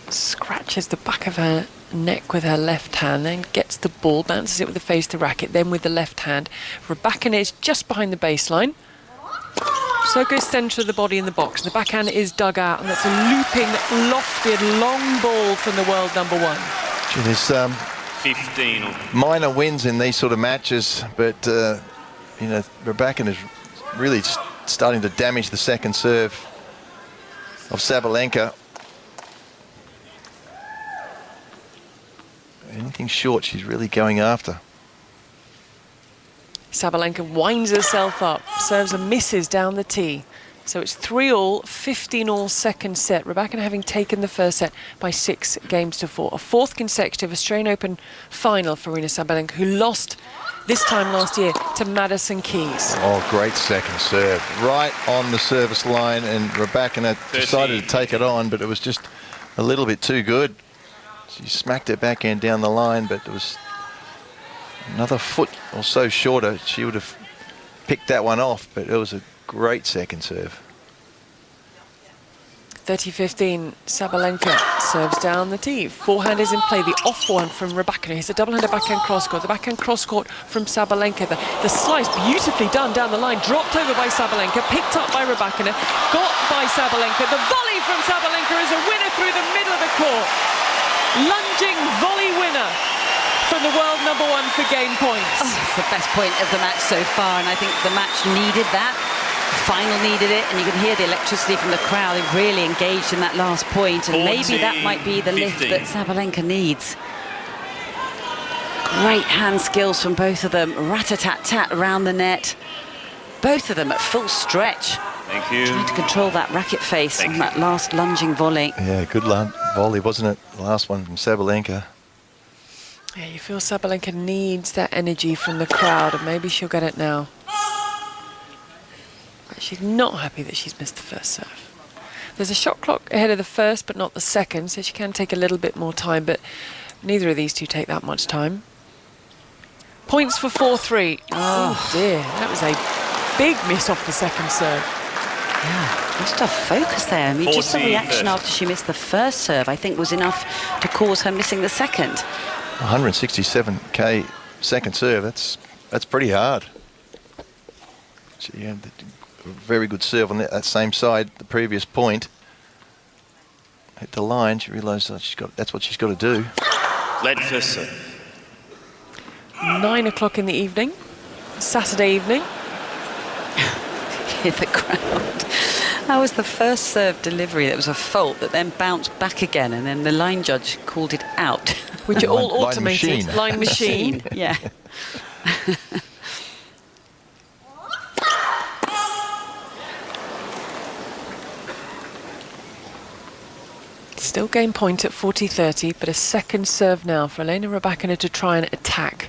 scratches the back of her neck with her left hand, then gets the ball, bounces it with the face to racket, then with the left hand. Rybakina is just behind the baseline. So goes centre of the body in the box. The backhand is dug out, and that's a looping, lofted, long ball from the world number 1. Gee, there's 15. Minor wins in these sort of matches, but you know, Rybakina is really starting to damage the second serve of Sabalenka. Anything short, she's really going after. Sabalenka winds herself up, serves and misses down the tee. So it's 3-all, 15-all second set. Rybakina having taken the first set by 6-4. A 4th consecutive Australian Open final for Aryna Sabalenka, who lost this time last year to Madison Keys. Oh, great second serve. Right on the service line, and Rybakina decided to take it on, but it was just a little bit too good. She smacked her backhand down the line, but it was another foot or so shorter. She would have picked that one off, but it was a great second serve. 30-15, Sabalenka serves down the tee. Forehand is in play. The off forehand from Rybakina. Here's a double-handed backhand cross-court. The backhand cross-court from Sabalenka. The slice beautifully done down the line. Dropped over by Sabalenka. Picked up by Rybakina. Got by Sabalenka. The volley from Sabalenka is a winner through the middle of the court. Lunging volley winner from the world number 1 for game points. Oh, it's the best point of the match so far, and I think the match needed that. The final needed it, and you can hear the electricity from the crowd. They really engaged in that last point, and maybe that might be the lift that Sabalenka needs. Great hand skills from both of them. Rat-a-tat-tat around the net. Both of them at full stretch. Thank you. Trying to control that racket face on that last lunging volley. Yeah, good volley, wasn't it? The last one from Sabalenka. Yeah, you feel Sabalenka needs that energy from the crowd, and maybe she'll get it now. But she's not happy that she's missed the first serve. There's a shot clock ahead of the first, but not the second, so she can take a little bit more time, but neither of these two take that much time. Points for 4-3. Oh dear, that was a big miss off the second serve. Yeah, just her focus there. I mean, just the reaction after she missed the first serve, I think, was enough to cause her missing the second. 167k second serve. That's pretty hard. She had a very good serve on that same side. The previous point hit the line. She realised that that's what she's got to do. Let first serve. 9 o'clock in the evening, Saturday evening. In the crowd. That was the first serve delivery that was a fault that then bounced back again, and then the line judge called it out. Which are all Line automated. machine. Line machine. Yeah. Still game point at 40-30, but a second serve now for Elena Rybakina to try and attack.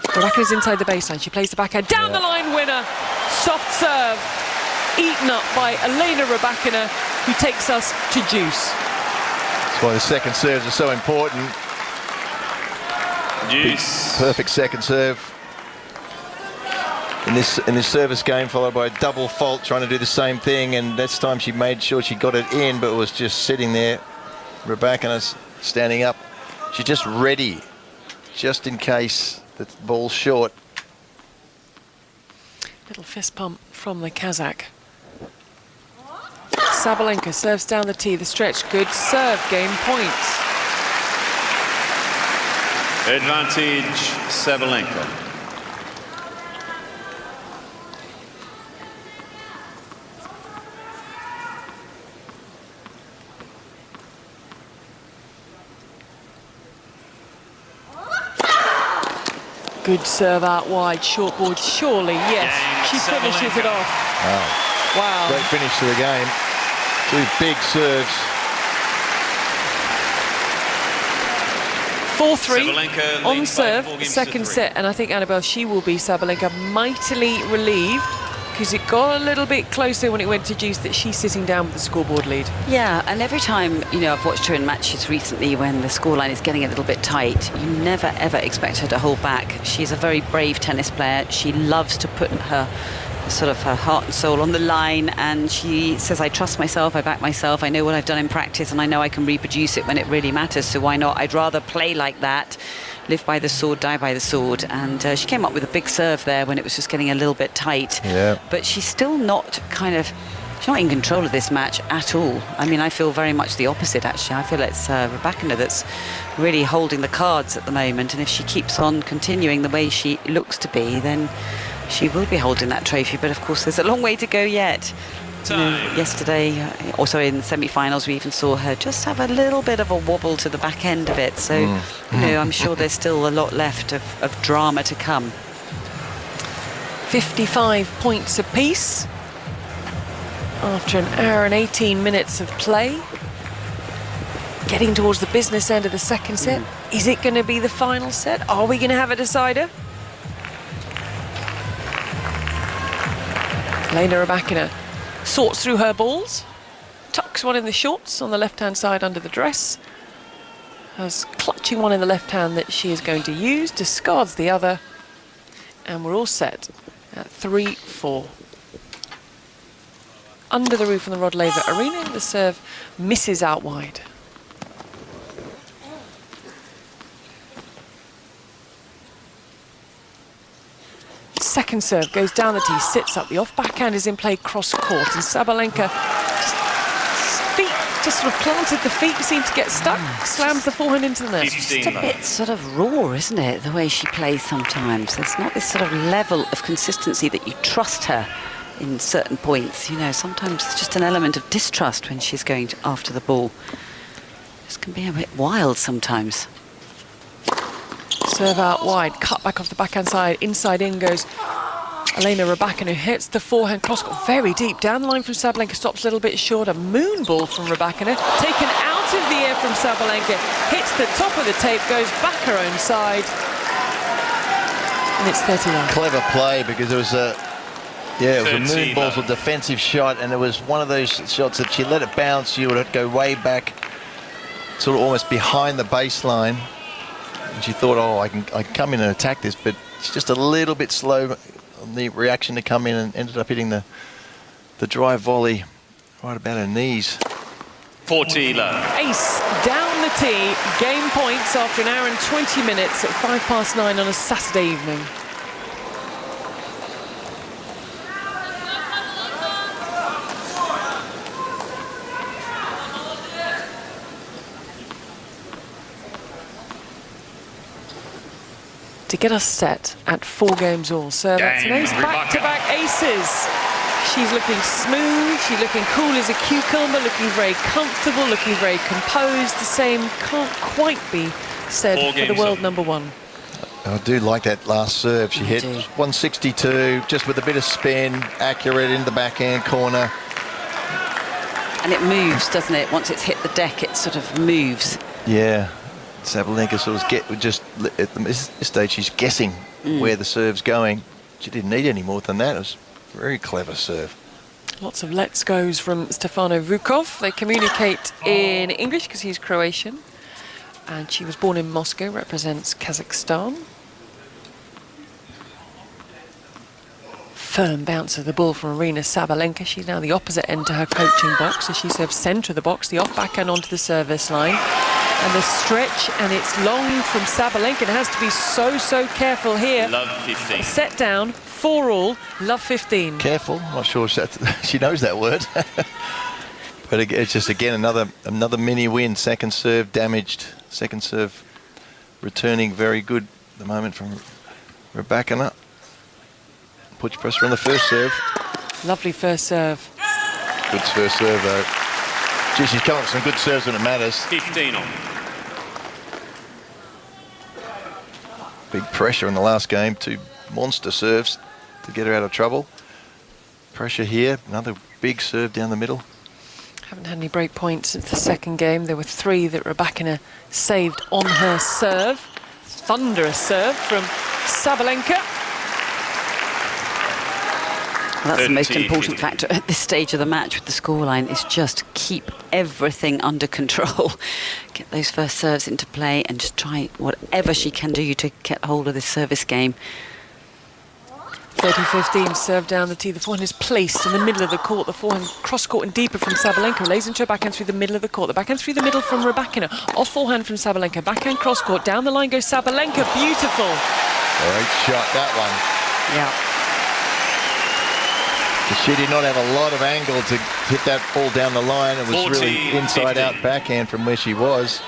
Rybakina's inside the baseline. She plays the backhand down the line, winner. Soft serve, eaten up by Elena Rybakina, who takes us to deuce. That's why the second serves are so important. Deuce. Perfect second serve. In this service game, followed by a double fault, trying to do the same thing, and this time she made sure she got it in, but was just sitting there. Rybakina's standing up. She's just ready, just in case the ball's short. Little fist pump from the Kazakh. Sabalenka serves down the tee, the stretch, good serve, game point. Advantage Sabalenka. Good serve out wide, short board, surely, yes. She finishes it off. Wow. Great finish to the game. Two big serves. 4-3 on serve, second set, and I think, Annabelle, she will be, Sabalenka, mightily relieved, because it got a little bit closer when it went to deuce that she's sitting down with the scoreboard lead. Yeah, and every time, I've watched her in matches recently when the scoreline is getting a little bit tight, you never ever expect her to hold back. She's a very brave tennis player. She loves to put her heart and soul on the line, and she says, I trust myself, I back myself, I know what I've done in practice, and I know I can reproduce it when it really matters, so why not? I'd rather play like that, live by the sword, die by the sword. And she came up with a big serve there when it was just getting a little bit tight. Yeah. But she's still not she's not in control of this match at all. I mean, I feel very much the opposite, actually. I feel it's Rybakina that's really holding the cards at the moment, and if she keeps on continuing the way she looks to be, then she will be holding that trophy. But of course, there's a long way to go yet. Yesterday, also in the semi-finals, we even saw her just have a little bit of a wobble to the back end of it. So, I'm sure there's still a lot left of drama to come. 55 points apiece after an hour and 18 minutes of play. Getting towards the business end of the second set. Is it going to be the final set? Are we going to have a decider? Elena Rybakina sorts through her balls, tucks one in the shorts on the left-hand side under the dress, has clutching one in the left hand that she is going to use, discards the other, and we're all set at 3-4. Under the roof on the Rod Laver Aryna, the serve misses out wide. Second serve goes down the tee, sits up. The off backhand is in play cross court, and Sabalenka just sort of planted the feet, seemed to get stuck, slams the forehand into the net. It's a bit sort of raw, isn't it, the way she plays sometimes? There's not this sort of level of consistency that you trust her in certain points. Sometimes it's just an element of distrust when she's going after the ball. This can be a bit wild sometimes. Serve out wide, cut back off the backhand side, inside in goes Elena Rybakina, who hits the forehand cross court very deep. Down the line from Sabalenka, stops a little bit short. A moon ball from Rybakina, taken out out of the air from Sabalenka, hits the top of the tape, goes back her own side, and it's 30-love. Clever play, because it was a moon balls or 30-love. defensive shot, and it was one of those shots that she let it bounce, she would go way back, sort of almost behind the baseline, and she thought, oh, I can come in and attack this, but it's just a little bit slow on the reaction to come in, and ended up hitting the drive volley right about her knees. 40-love. Ace down the tee, game points after an hour and 20 minutes at 9:05 on a Saturday evening. To get us set at 4 games all. So that's an ace, back-to-back aces. She's looking smooth, she's looking cool as a cucumber, looking very comfortable, looking very composed. The same can't quite be said for the world number one. I do like that last serve. She hit 162, just with a bit of spin, accurate in the backhand corner. And it moves, doesn't it? Once it's hit the deck, it sort of moves. Yeah. Sabalenka sort of at this stage, she's guessing where the serve's going. She didn't need any more than that. It was a very clever serve. Lots of let's goes from Stefano Vukov. They communicate in English because he's Croatian. And she was born in Moscow, represents Kazakhstan. Firm bounce of the ball from Aryna Sabalenka. She's now the opposite end to her coaching box, so she serves centre of the box, the off backhand onto the service line. And the stretch, and it's long from Sabalenka. It has to be so careful here. Love 15. Set down, 4-all, love 15. Careful, I'm not sure she knows that word. But it's just, again, another mini win. Second serve damaged. Second serve returning very good at the moment from Rybakina. Puts pressure on the first serve. Lovely first serve. Good first serve, though. Gee, she's come up with some good serves when it matters. 15-all. Big pressure in the last game. 2 monster serves to get her out of trouble. Pressure here. Another big serve down the middle. Haven't had any break points since the second game. There were 3 that Rybakina saved on her serve. Thunderous serve from Sabalenka. Well, that's the most 30, important 50. factor at this stage of the match with the scoreline, is just keep everything under control. Get those first serves into play and just try whatever she can do to get hold of this service game. 30-15, serve down the tee. The forehand is placed in the middle of the court. The forehand cross-court and deeper from Sabalenka. Lays into her backhand through the middle of the court. The backhand through the middle from Rybakina. Off forehand from Sabalenka. Backhand cross-court. Down the line goes Sabalenka. Beautiful. Great shot, that one. Yeah. She did not have a lot of angle to hit that ball down the line. It was 40, really inside-out 50. backhand from where she was.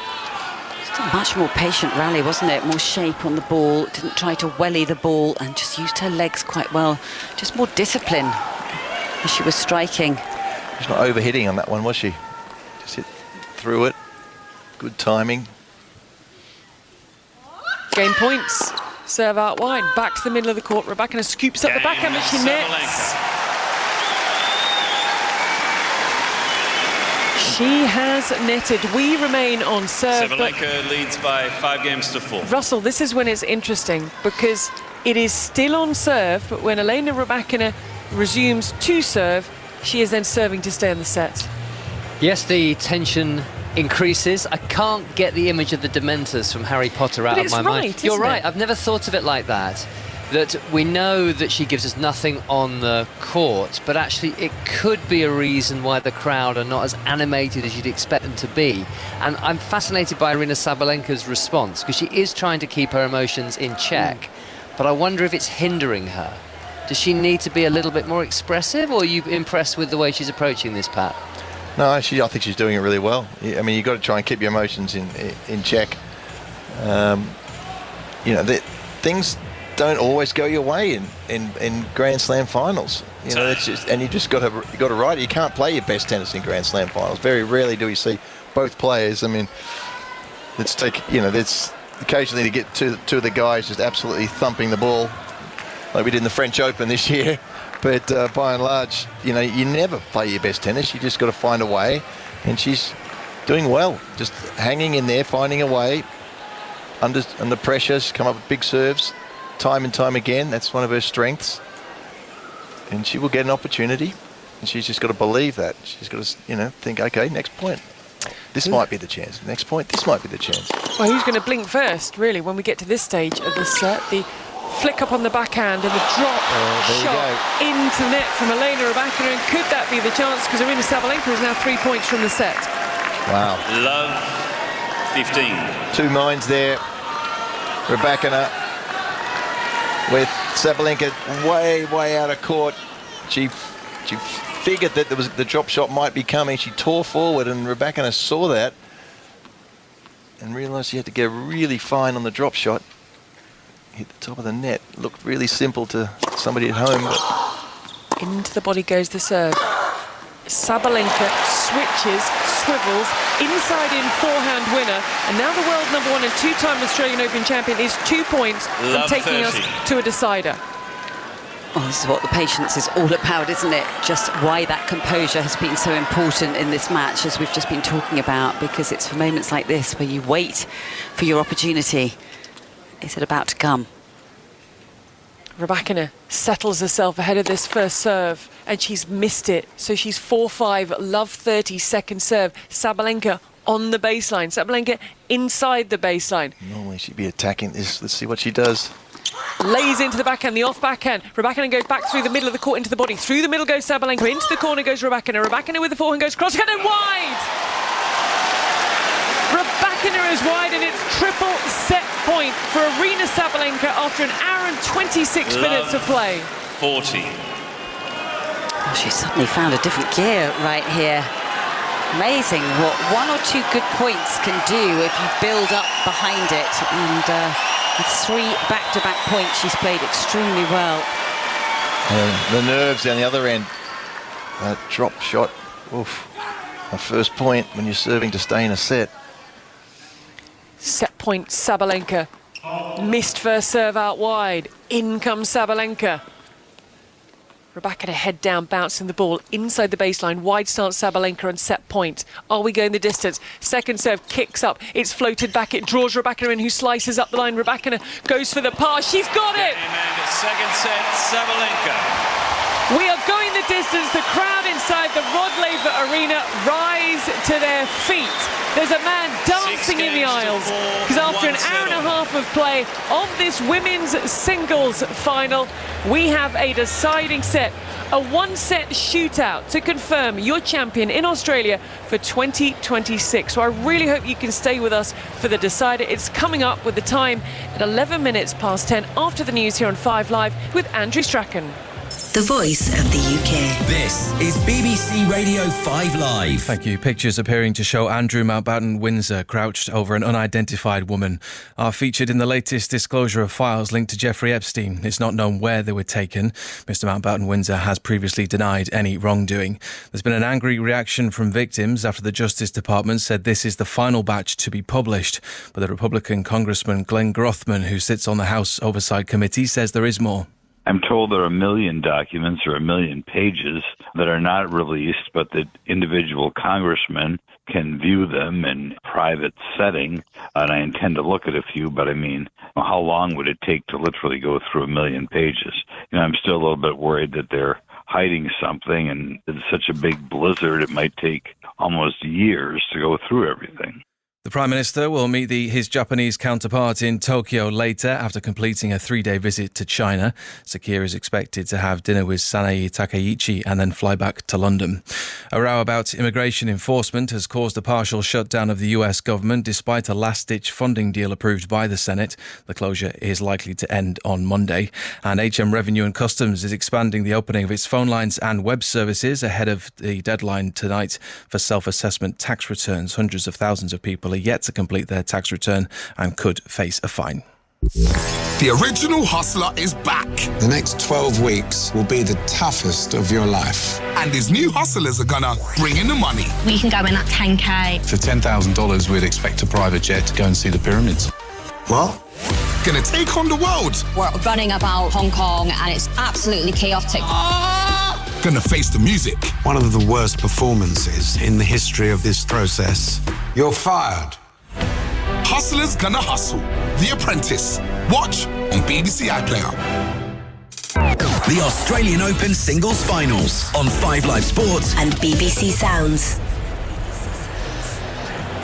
Just a much more patient rally, wasn't it? More shape on the ball. Didn't try to welly the ball and just used her legs quite well. Just more discipline as she was striking. She's not overhitting on that one, was she? Just hit through it. Good timing. Game points. Serve out wide. Back to the middle of the court. Rybakina scoops up the backhand, but she nets. She has netted. We remain on serve. Sabalenka leads by 5 games to 4. Russell, this is when it's interesting because it is still on serve, but when Elena Rybakina resumes to serve, she is then serving to stay on the set. Yes, the tension increases. I can't get the image of the Dementors from Harry Potter out But of my mind. it's right, You're isn't right. it? I've never thought of it like that. That we know that she gives us nothing on the court, but actually it could be a reason why the crowd are not as animated as you'd expect them to be. And I'm fascinated by Aryna Sabalenka's response, because she is trying to keep her emotions in check, but I wonder if it's hindering her. Does she need to be a little bit more expressive, or are you impressed with the way she's approaching this, Pat? No, I think she's doing it really well. I mean, you've got to try and keep your emotions in check. Things don't always go your way in Grand Slam finals. It's just, and you got to ride it. You can't play your best tennis in Grand Slam finals. Very rarely do we see both players. I mean, it's occasionally to get two of the guys just absolutely thumping the ball, like we did in the French Open this year. But by and large, you never play your best tennis. You just got to find a way. And she's doing well, just hanging in there, finding a way under pressure. She's come up with big serves time and time again. That's one of her strengths, and she will get an opportunity, and she's just got to believe that. She's got to, think, okay, next point, this might be the chance. Next point, this might be the chance. Well, who's going to blink first, really, when we get to this stage of the set? The flick up on the backhand and the drop shot into the net from Elena Rybakina, and could that be the chance? Because Aryna Sabalenka is now 3 points from the set. Wow. Love 15. Two minds there. Rybakina with Sabalenka way out of court. She figured that the drop shot might be coming. She tore forward, and Rybakina saw that and realised she had to go really fine on the drop shot. Hit the top of the net. Looked really simple to somebody at home. But into the body goes the serve. Sabalenka switches, swivels, inside in forehand winner, and now the world number 1 and 2-time Australian Open champion is 2 points from taking 30. Us to a decider. Well, this is what the patience is all about, isn't it? Just why that composure has been so important in this match, as we've just been talking about, because it's for moments like this where you wait for your opportunity. Is it about to come? Rybakina settles herself ahead of this first serve, and she's missed it. So she's 4-5, love 30, second serve. Sabalenka on the baseline. Sabalenka inside the baseline. Normally she'd be attacking this. Let's see what she does. Lays into the backhand, the off backhand. Rybakina goes back through the middle of the court into the body. Through the middle goes Sabalenka. Into the corner goes Rybakina. Rybakina with the forehand goes cross and wide. Rybakina is wide, and it's triple set point for Aryna Sabalenka after an hour and 26 minutes of play. 40. Oh, she suddenly found a different gear right here. Amazing what 1 or 2 good points can do if you build up behind it. And with 3 back-to-back points, she's played extremely well. The nerves down the other end. That drop shot. Oof. A first point when you're serving to stay in a set. Set point Sabalenka. Missed first serve out wide. In comes Sabalenka. Rybakina head down, bouncing the ball inside the baseline. Wide stance Sabalenka and set point. Are we going the distance? Second serve kicks up. It's floated back. It draws Rybakina in, who slices up the line. Rybakina goes for the pass. She's got it! Second set, Sabalenka. We are going the distance. The crowd inside the Rod Laver Arena rise to their feet. There's a man dancing in the aisles, because after an hour and a half of play of this women's singles final, we have a deciding set, a 1-set shootout to confirm your champion in Australia for 2026. So I really hope you can stay with us for the decider. It's coming up with the time at 11 minutes past 10 after the news here on 5 Live with Andrew Strachan. The voice of the UK. This is BBC Radio 5 Live. Thank you. Pictures appearing to show Andrew Mountbatten-Windsor crouched over an unidentified woman are featured in the latest disclosure of files linked to Jeffrey Epstein. It's not known where they were taken. Mr. Mountbatten-Windsor has previously denied any wrongdoing. There's been an angry reaction from victims after the Justice Department said this is the final batch to be published. But the Republican Congressman Glenn Grothman, who sits on the House Oversight Committee, says there is more. I'm told there are 1 million documents or 1 million pages that are not released, but that individual congressmen can view them in private setting. And I intend to look at a few, but I mean, how long would it take to literally go through 1 million pages? I'm still a little bit worried that they're hiding something, and it's such a big blizzard, it might take almost years to go through everything. The Prime Minister will meet his Japanese counterpart in Tokyo later after completing a 3-day visit to China. Sakir is expected to have dinner with Sanae Takaichi and then fly back to London. A row about immigration enforcement has caused a partial shutdown of the US government despite a last-ditch funding deal approved by the Senate. The closure is likely to end on Monday. And HM Revenue and Customs is expanding the opening of its phone lines and web services ahead of the deadline tonight for self-assessment tax returns. Hundreds of thousands of people are yet to complete their tax return and could face a fine. The Original Hustler is back. The next 12 weeks will be the toughest of your life. And his new hustlers are gonna bring in the money. We can go in at 10k. For $10,000, we'd expect a private jet to go and see the pyramids. What? Gonna take on the world. We're running about Hong Kong and it's absolutely chaotic. gonna face the music. One of the worst performances in the history of this process. You're fired. Hustlers gonna hustle. The Apprentice. Watch on BBC iPlayer. The Australian Open Singles Finals on 5 Live Sports and BBC Sounds.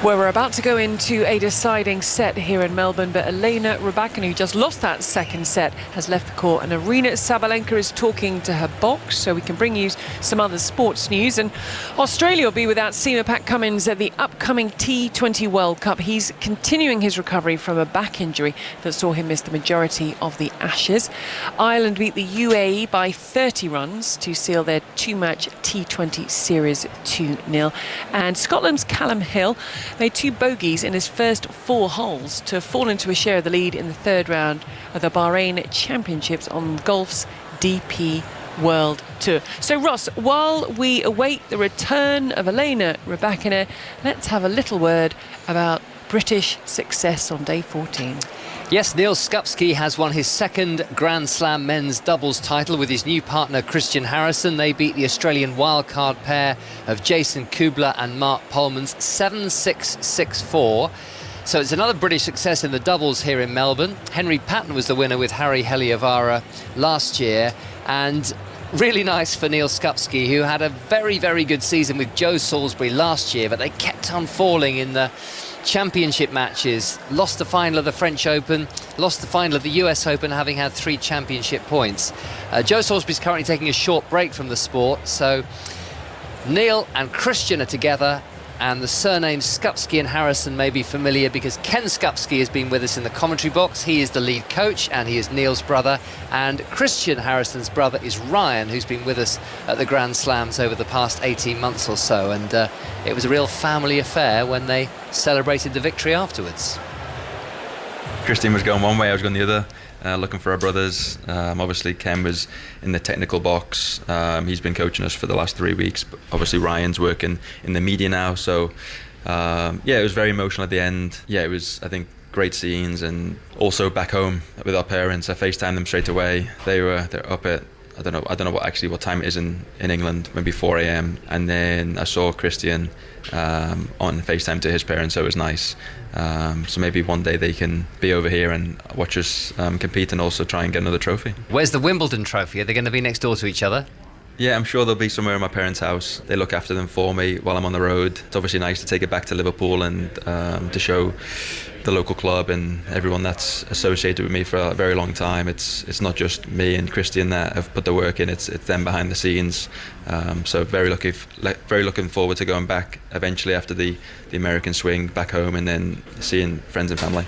Where we're about to go into a deciding set here in Melbourne, but Elena Rybakina, who just lost that second set, has left the court, and Aryna Sabalenka is talking to her box, so we can bring you some other sports news. And Australia will be without Seamer Pat Cummins at the upcoming T20 World Cup. He's continuing his recovery from a back injury that saw him miss the majority of the Ashes. Ireland beat the UAE by 30 runs to seal their two-match T20 series 2-0. And Scotland's Callum Hill made 2 bogeys in his first 4 holes to fall into a share of the lead in the third round of the Bahrain Championships on golf's DP World Tour. So Ross, while we await the return of Elena Rybakina, let's have a little word about British success on day 14. Yes, Neil Skupski has won his second Grand Slam men's doubles title with his new partner Christian Harrison. They beat the Australian wildcard pair of Jason Kubler and Mark Polmans 7-6, 6-4. So it's another British success in the doubles here in Melbourne. Henry Patton was the winner with Harry Heliovara last year, and really nice for Neil Skupski, who had a very, very good season with Joe Salisbury last year, but they kept on falling in the championship matches. Lost the final of the French Open, lost the final of the US Open, having had 3 championship points. Joe Salisbury's currently taking a short break from the sport, so Neil and Christian are together, and the surnames Skupski and Harrison may be familiar because Ken Skupski has been with us in the commentary box. He is the lead coach and he is Neil's brother, and Christian Harrison's brother is Ryan, who's been with us at the Grand Slams over the past 18 months or so, and it was a real family affair when they celebrated the victory afterwards. Christian was going one way, I was going the other. Looking for our brothers. Obviously Ken was in the technical box. He's been coaching us for the last 3 weeks, but obviously Ryan's working in the media now, so it was very emotional at the end. It was, I think, great scenes, and also back home with our parents. I FaceTimed them straight away. They're up at I don't know what time it is in England, maybe 4 a.m. And then I saw Christian on FaceTime to his parents, so it was nice. So maybe one day they can be over here and watch us compete and also try and get another trophy. Where's the Wimbledon trophy? Are they going to be next door to each other? Yeah, I'm sure they'll be somewhere in my parents' house. They look after them for me while I'm on the road. It's obviously nice to take it back to Liverpool and to show the local club and everyone that's associated with me for a very long time. It's not just me and Christian that have put the work in. It's them behind the scenes. So very looking forward to going back eventually after the American swing back home and then seeing friends and family.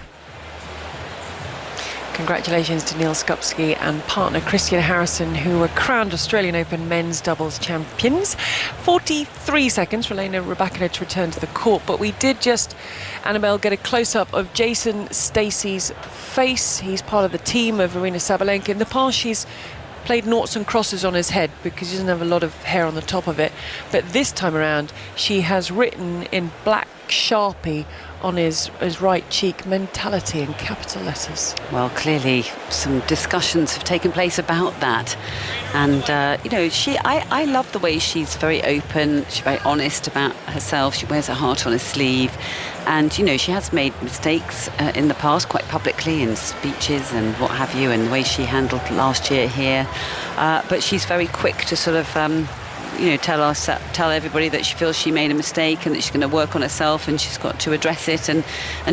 Congratulations to Neil Skupski and partner Christian Harrison, who were crowned Australian Open men's doubles champions. 43 seconds for Elena Rybakina to return to the court, but we did just, Annabelle, get a close-up of Jason Stacey's face. He's part of the team of Aryna Sabalenka. In the past, she's played noughts and crosses on his head because he doesn't have a lot of hair on the top of it. But this time around, she has written in black Sharpie on his right cheek, mentality in capital letters. Well, clearly some discussions have taken place about that. And, I love the way she's very open, she's very honest about herself, she wears her heart on her sleeve. And, she has made mistakes in the past, quite publicly, in speeches and what have you, and the way she handled last year here. But she's very quick to sort of tell everybody that she feels she made a mistake and that she's going to work on herself and she's got to address it and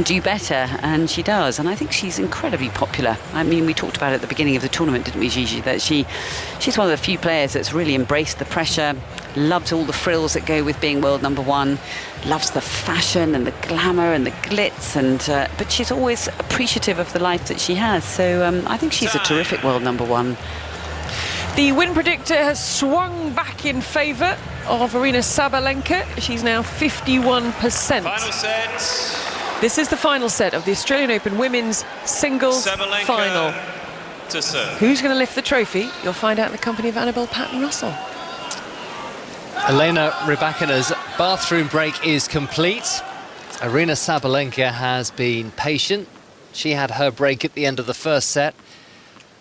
do better, and she does. And I think she's incredibly popular. I mean, we talked about it at the beginning of the tournament, didn't we, Gigi, that she's one of the few players that's really embraced the pressure, loves all the frills that go with being world number one, loves the fashion and the glamour and the glitz, and but she's always appreciative of the life that she has. So I think she's a terrific world number one. The win predictor has swung back in favour of Aryna Sabalenka. She's now 51%. Final set. This is the final set of the Australian Open Women's Singles Sabalenka Final. To serve. Who's going to lift the trophy? You'll find out in the company of Annabelle Patton-Russell. Elena Rybakina's bathroom break is complete. Aryna Sabalenka has been patient. She had her break at the end of the first set.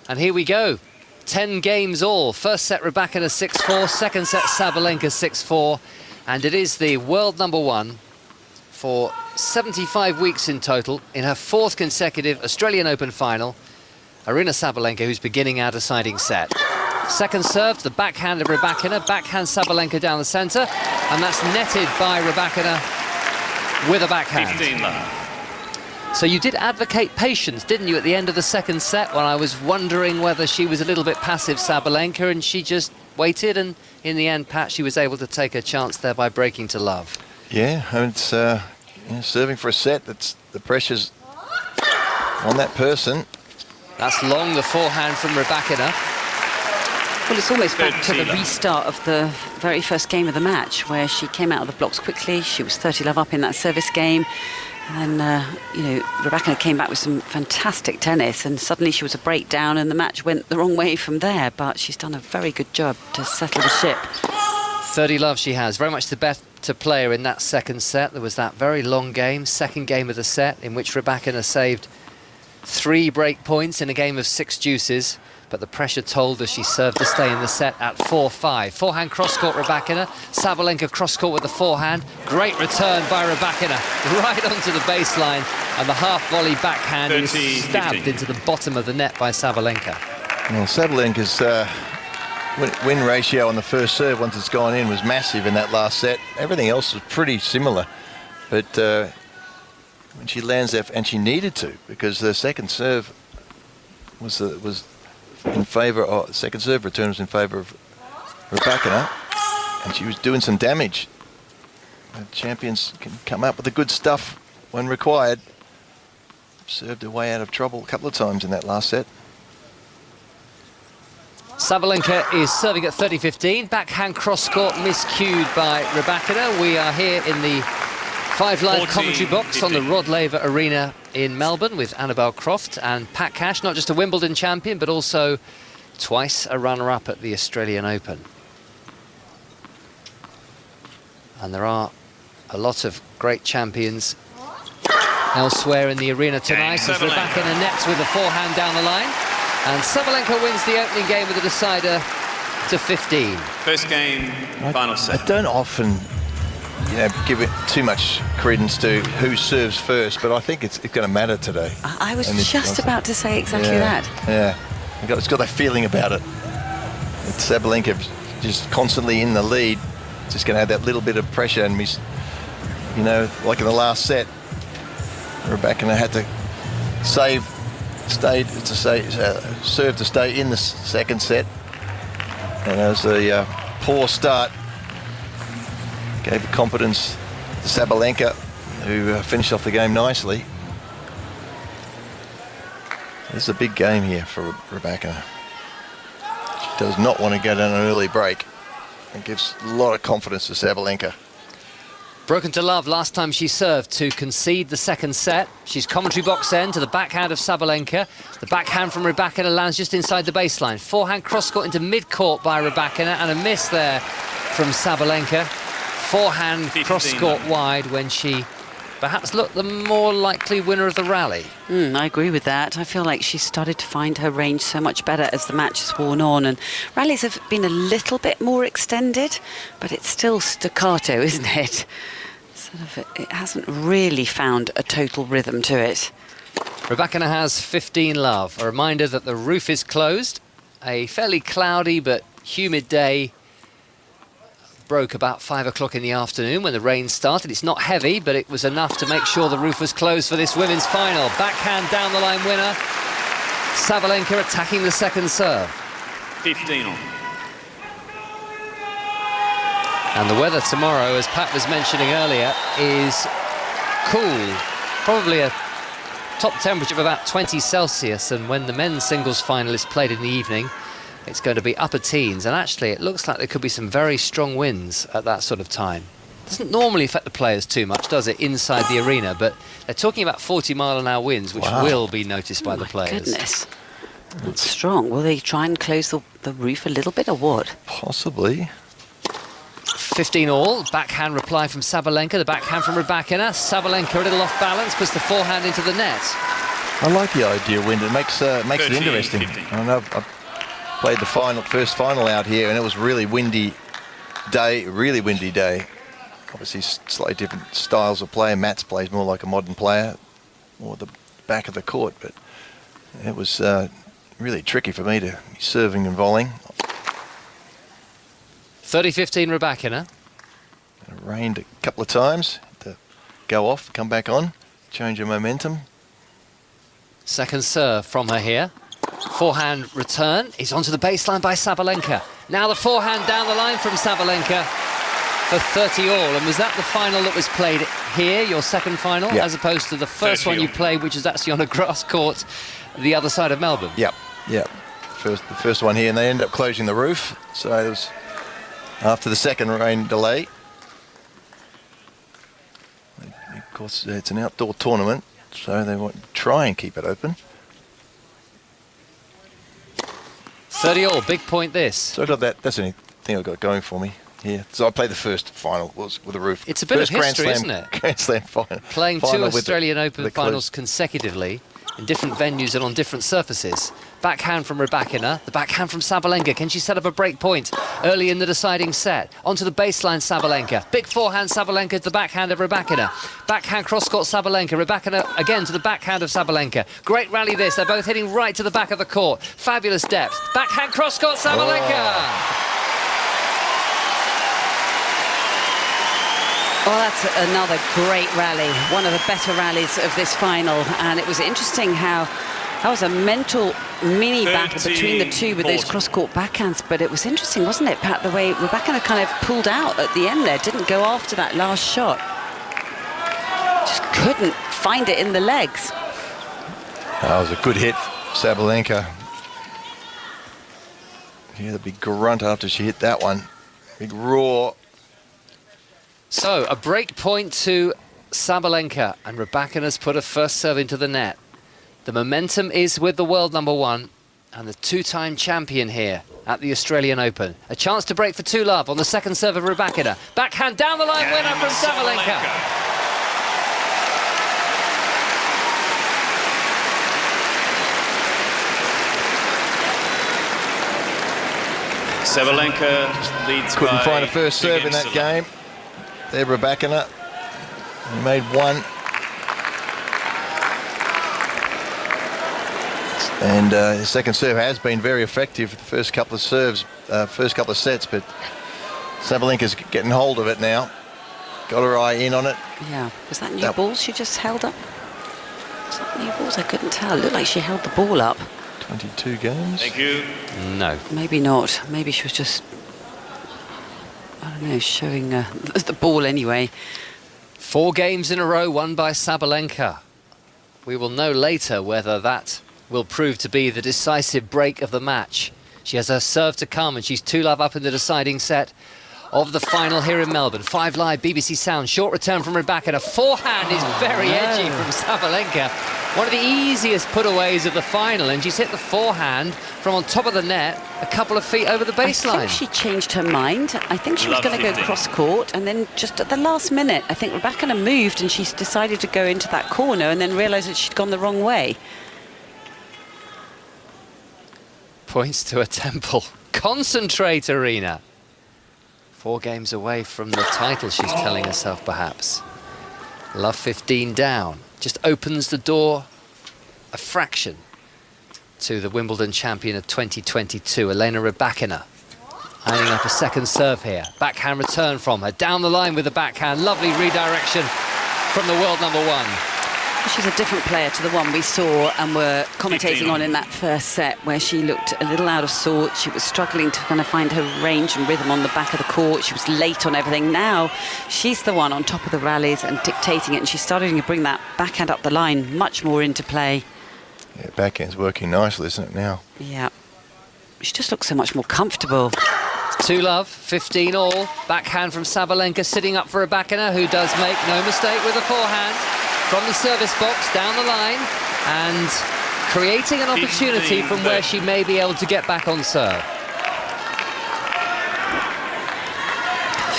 And here we go. 10 games all. First set Rybakina 6-4, second set Sabalenka 6-4, and it is the world number one for 75 weeks in total in her 4th consecutive Australian Open final, Aryna Sabalenka, who's beginning our deciding set. Second serve, the backhand of Rybakina, backhand Sabalenka down the centre, and that's netted by Rybakina with a backhand. 15 love. So you did advocate patience, didn't you, at the end of the second set, when I was wondering whether she was a little bit passive, Sabalenka, and she just waited, and in the end, Pat, she was able to take a chance there by breaking to love. Yeah, and it's serving for a set. That's the pressure's on that person. That's long, the forehand from Rybakina. Well, it's almost back to the restart of the very first game of the match, where she came out of the blocks quickly. She was 30 love up in that service game. And, you know, Rybakina came back with some fantastic tennis, and suddenly she was a breakdown and the match went the wrong way from there. But she's done a very good job to settle the ship. 30 love she has. Very much the better player in that second set. There was that very long game, second game of the set, in which Rybakina saved 3 break points in a game of 6 deuces. But the pressure told her she served to stay in the set at 4-5. Forehand cross-court Rybakina. Sabalenka cross-court with the forehand. Great return by Rybakina, right onto the baseline. And the half-volley backhand was stabbed into the bottom of the net by Sabalenka. Well, Sabalenka's win ratio on the first serve, once it's gone in, was massive in that last set. Everything else was pretty similar. But when she lands there, and she needed to, because the second serve was in favour of, second serve return was in favour of Rybakina, and she was doing some damage. The champions can come up with the good stuff when required. Served her way out of trouble a couple of times in that last set. Sabalenka is serving at 30-15. Backhand cross-court miscued by Rybakina. We are here in the 5 Live commentary box on the Rod Laver Arena in Melbourne with Annabelle Croft and Pat Cash, not just a Wimbledon champion, but also twice a runner-up at the Australian Open. And there are a lot of great champions elsewhere in the arena tonight, as Rybakina nets with a forehand down the line. And Sabalenka wins the opening game with a decider to 15. First game, final set. I don't often, give it too much credence to who serves first, but I think it's going to matter today. I was just about to say exactly that. Yeah, it's got that feeling about it. It's Sabalenka just constantly in the lead, just going to have that little bit of pressure, and like in the last set, Rybakina had to serve to stay in the second set, and as a poor start gave the confidence to Sabalenka, who finished off the game nicely. This is a big game here for Rybakina. She does not want to get on an early break. It gives a lot of confidence to Sabalenka. Broken to love last time she served to concede the second set. She's commentary box end to the backhand of Sabalenka. The backhand from Rybakina lands just inside the baseline. Forehand cross-court into mid-court by Rybakina, and a miss there from Sabalenka. Forehand cross-court wide when she perhaps looked the more likely winner of the rally. I agree with that. I feel like she started to find her range so much better as the match has worn on, and rallies have been a little bit more extended, but it's still staccato, isn't it? It hasn't really found a total rhythm to it. Rybakina has 15 love. A reminder that the roof is closed. A fairly cloudy but humid day broke about 5 o'clock in the afternoon when the rain started. It's not heavy, but it was enough to make sure the roof was closed for this women's final. Backhand down the line winner. Sabalenka attacking the second serve. 15 on. And the weather tomorrow, as Pat was mentioning earlier, is cool. Probably a top temperature of about 20 Celsius. And when the men's singles final is played in the evening, it's going to be upper teens. And actually, it looks like there could be some very strong winds at that sort of time. Doesn't normally affect the players too much, does it, inside the arena? But they're talking about 40-mile-an-hour winds, which will be noticed by the players. Goodness. That's strong. Will they try and close the roof a little bit, or what? Possibly. 15 all. Backhand reply from Sabalenka. The backhand from Rybakina. Sabalenka a little off balance, puts the forehand into the net. I like the idea of wind. It makes it interesting. I know played the first final out here, and it was really windy day. Obviously, slightly different styles of play. Mats plays more like a modern player, or the back of the court, but it was really tricky for me to be serving and volleying. 30-15 Rybakina. It rained a couple of times to go off, come back on, change your momentum. Second serve from her here. Forehand return is onto the baseline by Sabalenka. Now the forehand down the line from Sabalenka for 30 all. And was that the final that was played here, your second final, yep. as opposed to the first one you played, which is actually on a grass court the other side of Melbourne? Yep. The first one here, and they ended up closing the roof. So it was after the second rain delay. Of course, it's an outdoor tournament, so they want to try and keep it open. 30 all, big point this. So I got that. That's the only thing I got going for me here. So I played the first final was with a roof. It's a bit first of history, Grand Slam, isn't it? Grand Slam final. Playing final two Australian Open finals consecutively in different venues and on different surfaces. Backhand from Rybakina, the backhand from Sabalenka. Can she set up a break point early in the deciding set? Onto the baseline, Sabalenka. Big forehand, Sabalenka to the backhand of Rybakina. Backhand cross-court, Sabalenka. Rybakina again to the backhand of Sabalenka. Great rally this. They're both hitting right to the back of the court. Fabulous depth. Backhand cross-court, Sabalenka. Well, that's another great rally, one of the better rallies of this final, and it was interesting how that was a mental mini battle between the two with those cross-court backhands, but it was interesting, wasn't it, Pat, the way Rybakina kind of pulled out at the end there, didn't go after that last shot. Just couldn't find it in the legs. That was a good hit, Sabalenka. Yeah, the big grunt after she hit that one. Big roar. So, a break point to Sabalenka, and Rybakina's put a first serve into the net. The momentum is with the world number one and the two-time champion here at the Australian Open. A chance to break for 2-love on the second serve of Rybakina. Backhand down the line winner from Sabalenka. Sabalenka leads. Couldn't find a first serve in that game. There, Rybakina. He made one. And his second serve has been very effective the first couple of serves, first couple of sets, but Sabalenka's getting hold of it now. Got her eye in on it. Yeah, was that new ball she just held up? Was that new balls? I couldn't tell. It looked like she held the ball up. 22 games. Thank you. No. Maybe not. Maybe she was just, I don't know, showing the ball anyway. 4 games in a row won by Sabalenka. We will know later whether that will prove to be the decisive break of the match. She has her serve to come, and she's 2-love up in the deciding set of the final here in Melbourne. 5 Live, BBC Sound. Short return from Rybakina. Forehand is very edgy from Sabalenka. One of the easiest putaways of the final, and she's hit the forehand from on top of the net, a couple of feet over the baseline. I think she changed her mind. I think she was going to go cross-court, and then just at the last minute, I think Rybakina moved, and she's decided to go into that corner, and then realised that she'd gone the wrong way. Points to a temple. Concentrate, Aryna. 4 games away from the title, she's telling herself, perhaps. Love 15 down. Just opens the door a fraction to the Wimbledon champion of 2022, Elena Rybakina. Eyeing up a second serve here. Backhand return from her. Down the line with the backhand. Lovely redirection from the world number one. She's a different player to the one we saw and were commentating on in that first set, where she looked a little out of sorts. She was struggling to kind of find her range and rhythm on the back of the court. She was late on everything. Now she's the one on top of the rallies and dictating it, and she's starting to bring that backhand up the line much more into play. Yeah, backhand's working nicely, isn't it, now? Yeah. She just looks so much more comfortable. 2-love, 15 all. Backhand from Sabalenka, sitting up for Rybakina, who does make no mistake with a forehand. From the service box, down the line, and creating an opportunity from where she may be able to get back on serve.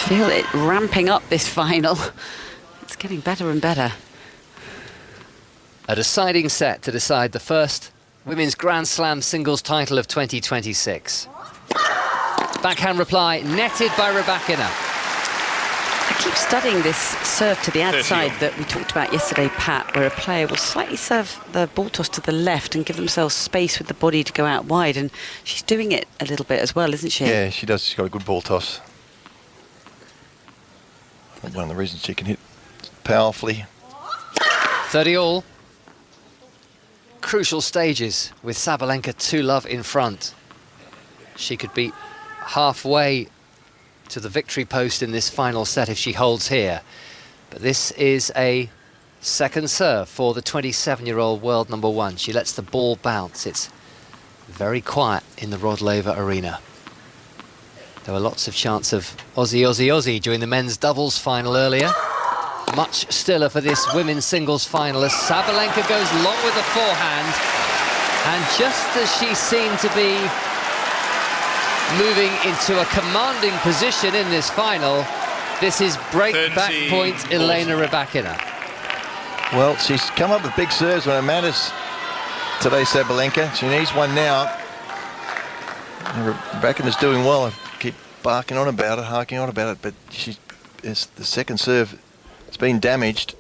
Feel it ramping up this final. It's getting better and better. A deciding set to decide the first women's Grand Slam singles title of 2026. Backhand reply, netted by Rybakina. I keep studying this serve to the outside that we talked about yesterday, Pat, where a player will slightly serve the ball toss to the left and give themselves space with the body to go out wide, and she's doing it a little bit as well, isn't she? Yeah, she does. She's got a good ball toss. I think one of the reasons she can hit powerfully. 30 all. Crucial stages with Sabalenka 2-love in front. She could be halfway to the victory post in this final set if she holds here. But this is a second serve for the 27-year-old world number one. She lets the ball bounce. It's very quiet in the Rod Laver Arena. There were lots of chants of Aussie, Aussie, Aussie during the men's doubles final earlier. Much stiller for this women's singles finalist. Sabalenka goes long with the forehand, and just as she seemed to be moving into a commanding position in this final, this is break-back point Elena Rybakina. Well, she's come up with big serves when it matters today, Sabalenka. She needs one now. Rybakina's doing well. I keep harking on about it, but it's the second serve. It's been damaged.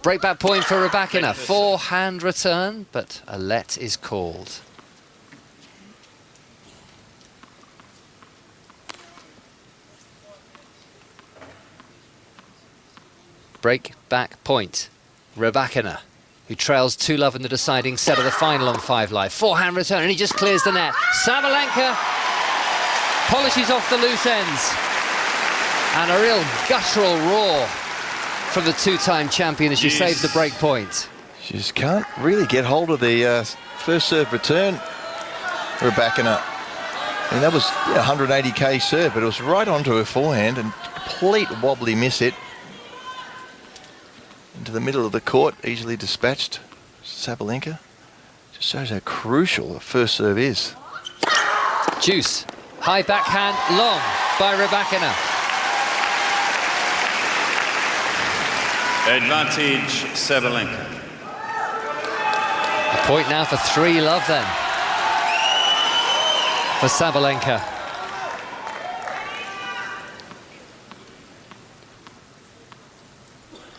Break-back point for Rybakina. Forehand return, but a let is called. Break-back point. Rybakina, who trails 2-love in the deciding set of the final on 5 Live. Forehand return, and he just clears the net. Sabalenka polishes off the loose ends. And a real guttural roar from the two-time champion as she saves the break point. She just can't really get hold of the first serve return, Rybakina. And that was 180k serve, but it was right onto her forehand and complete wobbly miss hit into the middle of the court, easily dispatched. Sabalenka just shows how crucial the first serve is. Juice, high backhand, long by Rybakina. Advantage Sabalenka. A point now for 3-love then for Sabalenka.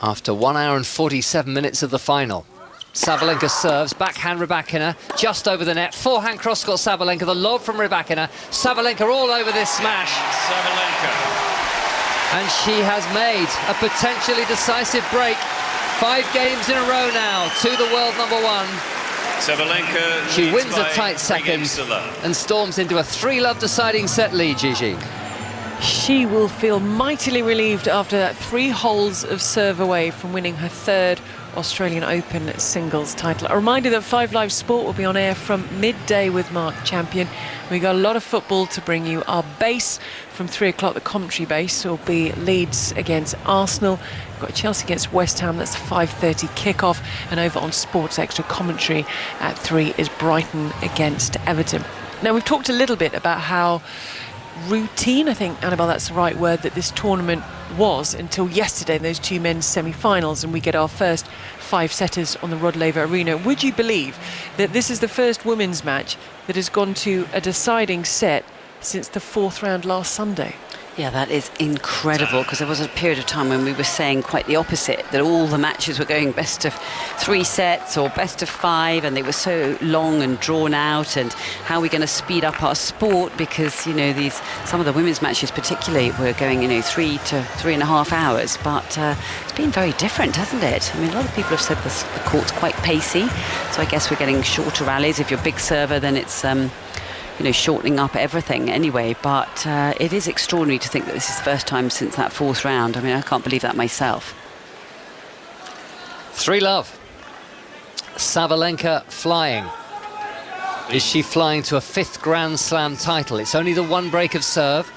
After 1 hour and 47 minutes of the final, Sabalenka serves, backhand Rybakina, just over the net, forehand cross-court Sabalenka, the lob from Rybakina, Sabalenka all over this smash. Sabalenka. And she has made a potentially decisive break. 5 games in a row now to the world number one. Sabalenka. She wins a tight second and storms into a 3-love deciding set lead, Gigi. She will feel mightily relieved after that 3 holes of serve away from winning her 3rd Australian Open singles title. A reminder that 5 Live Sport will be on air from midday with Mark Champion. We got a lot of football to bring you. Our base from 3 o'clock, the commentary base, will be Leeds against Arsenal. We've got Chelsea against West Ham, that's 5:30 kickoff. And over on Sports Extra commentary at 3 is Brighton against Everton. Now, we've talked a little bit about how routine, I think, Annabelle, that's the right word, that this tournament was until yesterday, those 2 men's semi-finals, and we get our first 5-setters on the Rod Laver Arena. Would you believe that this is the first women's match that has gone to a deciding set since the 4th round last Sunday? Yeah, that is incredible, because there was a period of time when we were saying quite the opposite, that all the matches were going best of 3 sets or best of 5, and they were so long and drawn out, and how are we going to speed up our sport, because, you know, some of the women's matches particularly were going, 3 to 3.5 hours, but it's been very different, hasn't it? I mean, a lot of people have said the court's quite pacey, so I guess we're getting shorter rallies. If you're a big server, then it's shortening up everything anyway, but it is extraordinary to think that this is the first time since that 4th round. I mean, I can't believe that myself. 3-love. Sabalenka flying. Is she flying to a 5th Grand Slam title? It's only the 1 break of serve,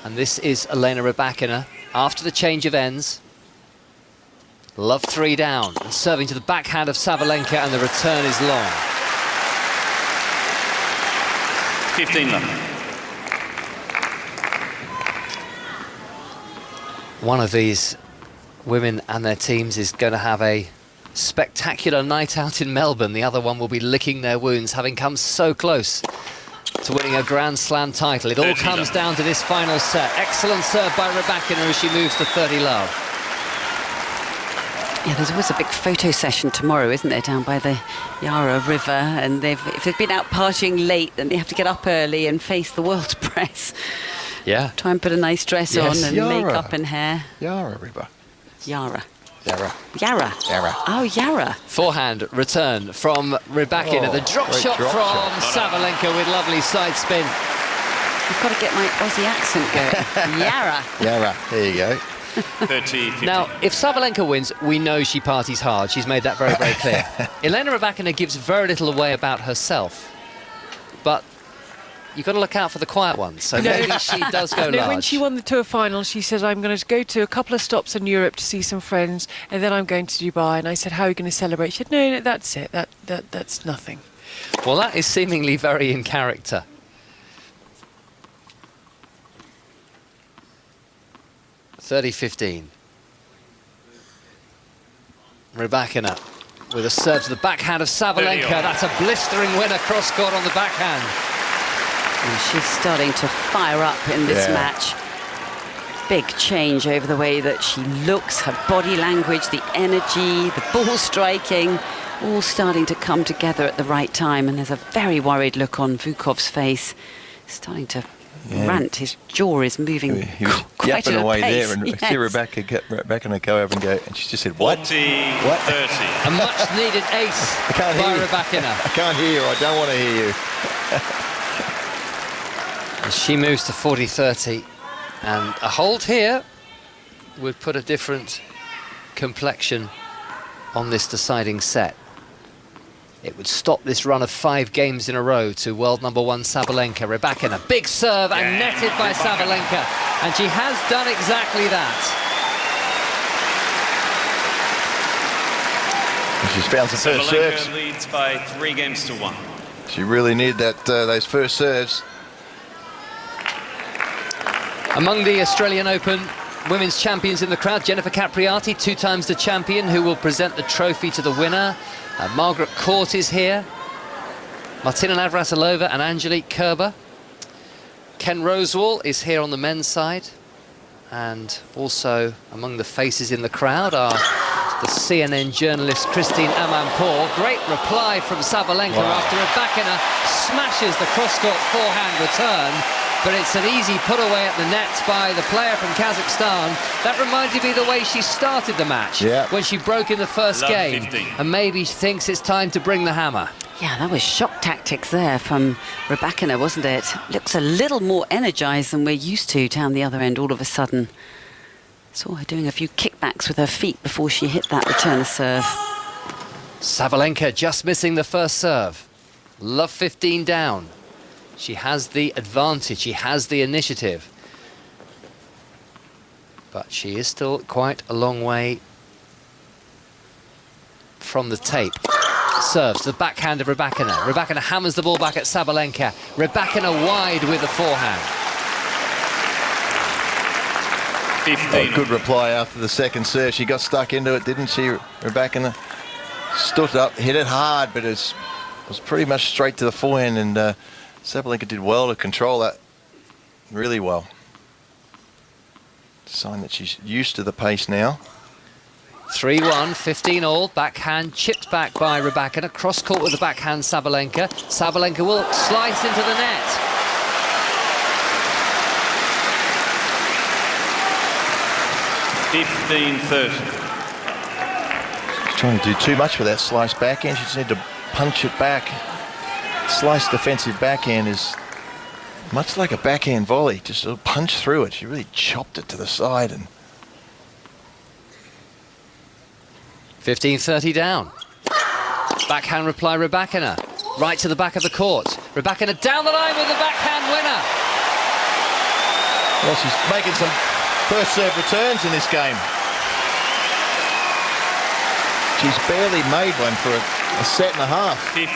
and this is Elena Rybakina after the change of ends. Love 3 down, and serving to the backhand of Sabalenka, and the return is long. 15-love. One of these women and their teams is going to have a spectacular night out in Melbourne, the other one will be licking their wounds, having come so close to winning a Grand Slam title. It all comes down to this final set. Excellent serve by Rybakina as she moves to 30 love. Yeah, there's always a big photo session tomorrow, isn't there, down by the Yarra River, and if they've been out partying late, then they have to get up early and face the world press. Yeah. Try and put a nice dress on and makeup and hair. Yarra River. Yarra. Yarra. Yarra. Yarra. Oh, Yarra. Forehand return from Rybakina. The drop shot from Sabalenka with lovely side spin. You've got to get my Aussie accent going. Yarra. Yarra. There you go. 30-50. Now, if Sabalenka wins, we know she parties hard. She's made that very, very clear. Elena Rybakina gives very little away about herself. But you've got to look out for the quiet ones. So maybe she does go large. When she won the tour final, she said, I'm going to go to a couple of stops in Europe to see some friends, and then I'm going to Dubai. And I said, how are you going to celebrate? She said, no, that's it. That's nothing. Well, that is seemingly very in character. (30-15). Rybakina with a serve to the backhand of Sabalenka. That's a blistering winner cross-court on the backhand. And she's starting to fire up in this match. Big change over the way that she looks, her body language, the energy, the ball striking, all starting to come together at the right time. And there's a very worried look on Vukov's face, starting to rant. His jaw is moving quite yapping at a away pace. there, and Yes. see Rebecca go over and go, and she just said, "What? 40-30. A much-needed ace by Rybakina. I can't hear you. I don't want to hear you." As she moves to 40-30, and a hold here would put a different complexion on this deciding set. It would stop this run of 5 games in a row to world number 1 Sabalenka. Rybakina, big serve and netted by Sabalenka. And she has done exactly that. She's found some first serves. Sabalenka leads by 3-1. She really needed that those first serves. Among the Australian Open women's champions in the crowd, Jennifer Capriati, 2 times the champion, who will present the trophy to the winner. Margaret Court is here. Martina Navratilova and Angelique Kerber. Ken Rosewall is here on the men's side. And also among the faces in the crowd are the CNN journalist Christine Amanpour. Great reply from Sabalenka after Rybakina smashes the cross-court forehand return. But it's an easy put away at the net by the player from Kazakhstan. That reminded me of the way she started the match when she broke in the first game. 15. And maybe she thinks it's time to bring the hammer. Yeah, that was shock tactics there from Rybakina, wasn't it? Looks a little more energised than we're used to down the other end all of a sudden. Saw her doing a few kickbacks with her feet before she hit that return serve. Sabalenka just missing the first serve. Love 15 down. She has the advantage, she has the initiative. But she is still quite a long way from the tape. Serves the backhand of Rybakina. Rybakina hammers the ball back at Sabalenka. Rybakina wide with the forehand. 15. Good reply after the second serve. She got stuck into it, didn't she, Rybakina? Stood up, hit it hard, but it was pretty much straight to the forehand, and Sabalenka did well to control that really well. Sign that she's used to the pace now. 3-1, 15 all, backhand chipped back by Rybakina, cross court with the backhand Sabalenka. Sabalenka will slice into the net. She's trying to do too much with that slice backhand. She just need to punch it back. Slice defensive backhand is much like a backhand volley, just sort of punch through it. She really chopped it to the side. And 15-30 down. Backhand reply Rybakina. Right to the back of the court. Rybakina down the line with the backhand winner. Well, she's making some first serve returns in this game. She's barely made one for a set and a half. 15.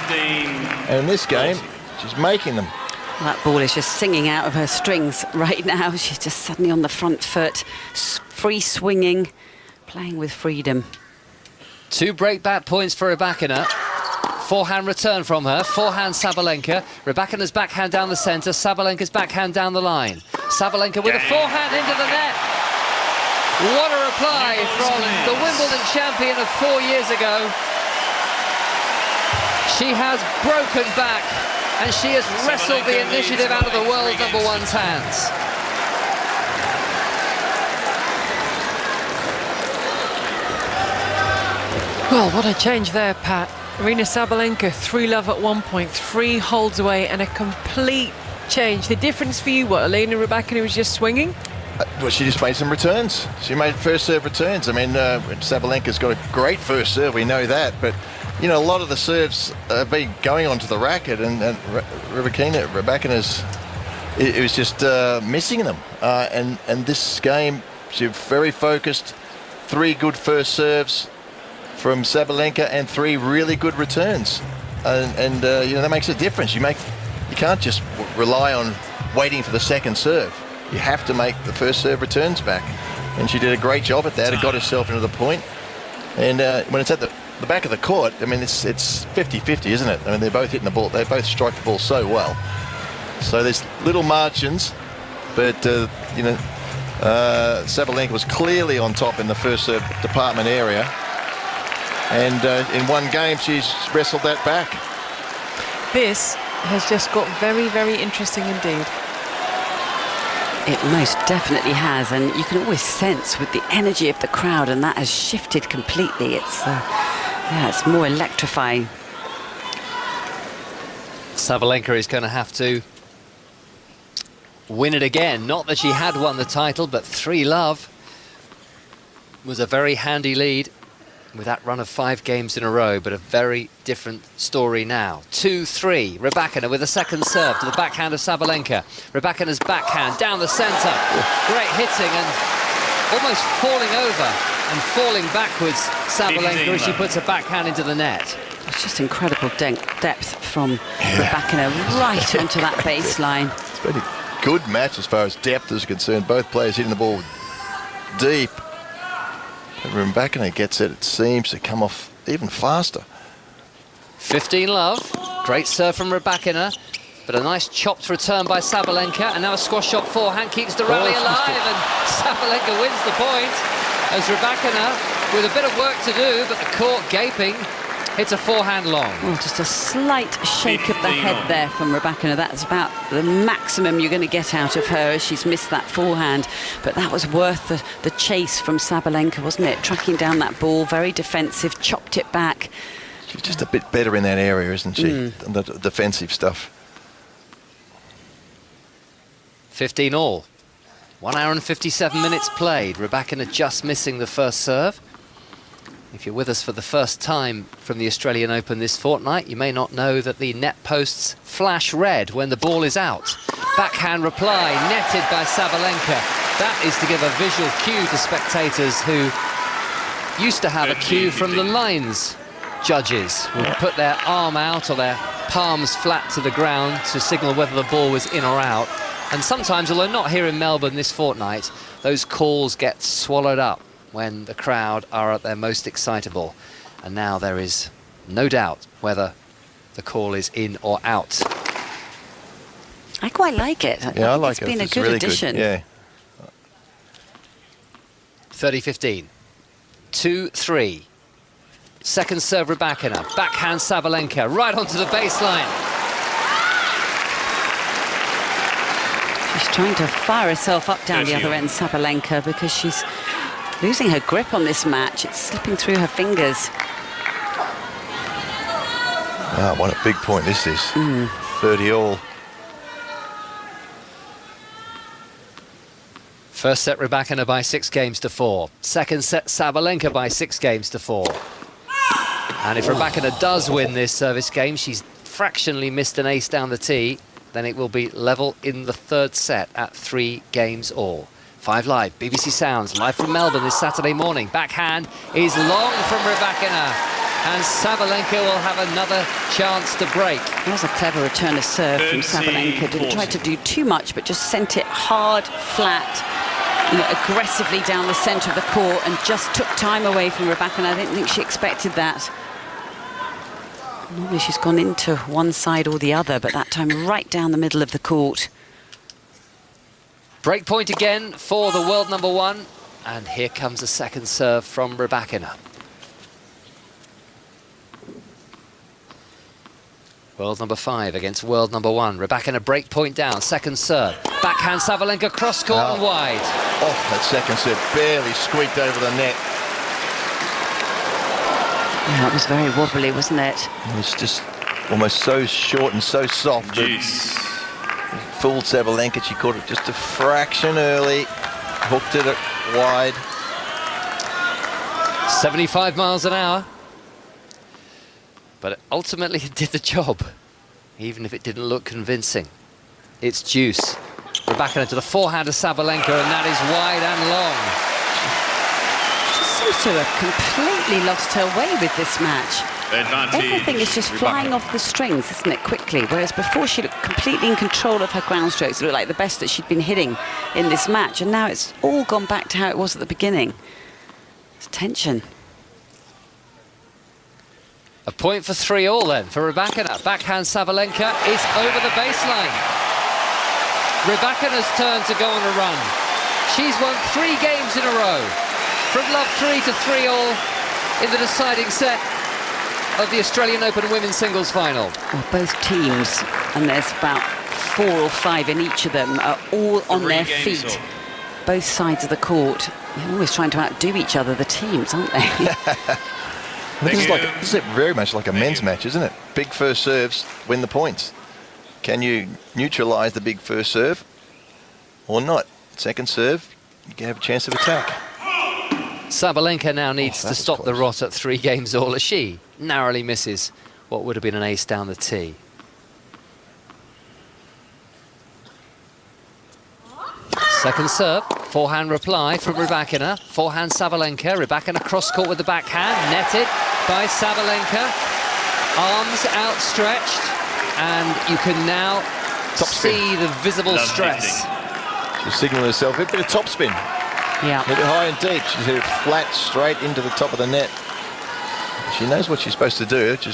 And in this game, she's making them. That ball is just singing out of her strings right now. She's just suddenly on the front foot, free swinging, playing with freedom. 2 break-back points for Rybakina. Forehand return from her. Forehand Sabalenka. Rybakina's backhand down the centre. Sabalenka's backhand down the line. Sabalenka with a forehand into the net. What a reply from the Wimbledon champion of 4 years ago. She has broken back and she has wrestled the initiative out of the world number one's hands. Well, what a change there, Pat. Aryna Sabalenka, 3-love at one point, 3 holds away, and a complete change. The difference for you, what, Elena Rybakina was just swinging? Well, she just made some returns. She made first serve returns. I mean, Sabalenka's got a great first serve, we know that, but you know, a lot of the serves have been going onto the racket, and Rybakina's, it was just missing them. And this game, she's very focused. 3 good first serves from Sabalenka and 3 really good returns, and you know, that makes a difference. You can't just rely on waiting for the second serve. You have to make the first serve returns back, and she did a great job at that. It got herself into the point, and when it's at the back of the court, I mean, it's 50-50, isn't it? I mean, they're both hitting the ball. They both strike the ball so well. So there's little margins, but you know, Sabalenka was clearly on top in the first serve department area. And in one game, she's wrestled that back. This has just got very, very interesting indeed. It most definitely has, and you can always sense with the energy of the crowd, and that has shifted completely. It's, yeah, it's more electrifying. Sabalenka is going to have to win it again. Not that she had won the title, but 3-love was a very handy lead with that run of 5 games in a row, but a very different story now. 2-3, Rybakina with a second serve to the backhand of Sabalenka. Rybakina's backhand down the centre. Great hitting and almost falling over and falling backwards, Sabalenka, as she puts a backhand into the net. It's just incredible depth from Rybakina right onto that baseline. It's been a good match as far as depth is concerned. Both players hitting the ball deep. Rybakina gets it seems to come off even faster. 15-love, great serve from Rybakina, but a nice chopped return by Sabalenka, and now a squash shot forehand keeps the rally alive, and Sabalenka wins the point as Rybakina, with a bit of work to do, but the court gaping, hits a forehand long. Well, just a slight shake of the head there from Rybakina. That's about the maximum you're going to get out of her as she's missed that forehand. But that was worth the chase from Sabalenka, wasn't it? Tracking down that ball, very defensive, chopped it back. She's just a bit better in that area, isn't she? The defensive stuff. 15 all. 1 hour and 57 minutes played. Rybakina just missing the first serve. If you're with us for the first time from the Australian Open this fortnight, you may not know that the net posts flash red when the ball is out. Backhand reply, netted by Sabalenka. That is to give a visual cue to spectators who used to have a cue from the lines judges, who would put their arm out or their palms flat to the ground to signal whether the ball was in or out. And sometimes, although not here in Melbourne this fortnight, those calls get swallowed up when the crowd are at their most excitable. And now there is no doubt whether the call is in or out. I quite like it. Yeah, I like it's it. Been it's a good really addition. Good. Yeah. 30-15. 2-3. Second serve Rybakina. Backhand Sabalenka right onto the baseline. She's trying to fire herself up down the other end, Sabalenka, because she's losing her grip on this match. It's slipping through her fingers. Ah, what a big point this is. 30 all. First set Rybakina by 6-4. Second set Sabalenka by 6-4. And if Rybakina does win this service game, she's fractionally missed an ace down the tee, then it will be level in the third set at 3 games all. 5 Live, BBC Sounds, live from Melbourne this Saturday morning. Backhand is long from Rybakina, and Sabalenka will have another chance to break. That was a clever return of serve from Sabalenka. Didn't try to do too much, but just sent it hard, flat, aggressively down the centre of the court and just took time away from Rybakina. I didn't think she expected that. Normally she's gone into one side or the other, but that time right down the middle of the court. Break point again for the world number 1. And here comes a second serve from Rybakina. World number 5 against world number 1. Rybakina break point down, second serve. Backhand Sabalenka cross court and wide. Oh, that second serve barely squeaked over the net. Yeah, it was very wobbly, wasn't it? It was just almost so short and so soft. Juice. Fooled Sabalenka. She caught it just a fraction early. Hooked it wide. 75 miles an hour. But ultimately it did the job, even if it didn't look convincing. It's juice. Rybakina to the forehand of Sabalenka, and that is wide and long. She seems to have completely lost her way with this match. Advantage. Everything is just flying off the strings, isn't it, quickly? Whereas before she looked completely in control of her ground strokes. It looked like the best that she'd been hitting in this match. And now it's all gone back to how it was at the beginning. It's tension. A point for 3-all then for Rybakina. Backhand Sabalenka is over the baseline. Rybakina's turn to go on a run. She's won 3 games in a row. From love 3 to 3-all in the deciding set of the Australian Open women's singles final. Well, both teams, and there's about 4 or 5 in each of them, are all on their feet. Both sides of the court. They're always trying to outdo each other, the teams, aren't they? This is very much like a men's match, isn't it? Big first serves win the points. Can you neutralise the big first serve or not? Second serve, you can have a chance of attack. Sabalenka now needs to stop the rot at 3 games all as she narrowly misses what would have been an ace down the tee. Second serve, forehand reply from Rybakina. Forehand Sabalenka. Rybakina cross court with the backhand, netted by Sabalenka. Arms outstretched, and you can now see the visible stress. She's signalling herself a bit of topspin. Yeah. Hit it high and deep. She's hit it flat, straight into the top of the net. She knows what she's supposed to do, which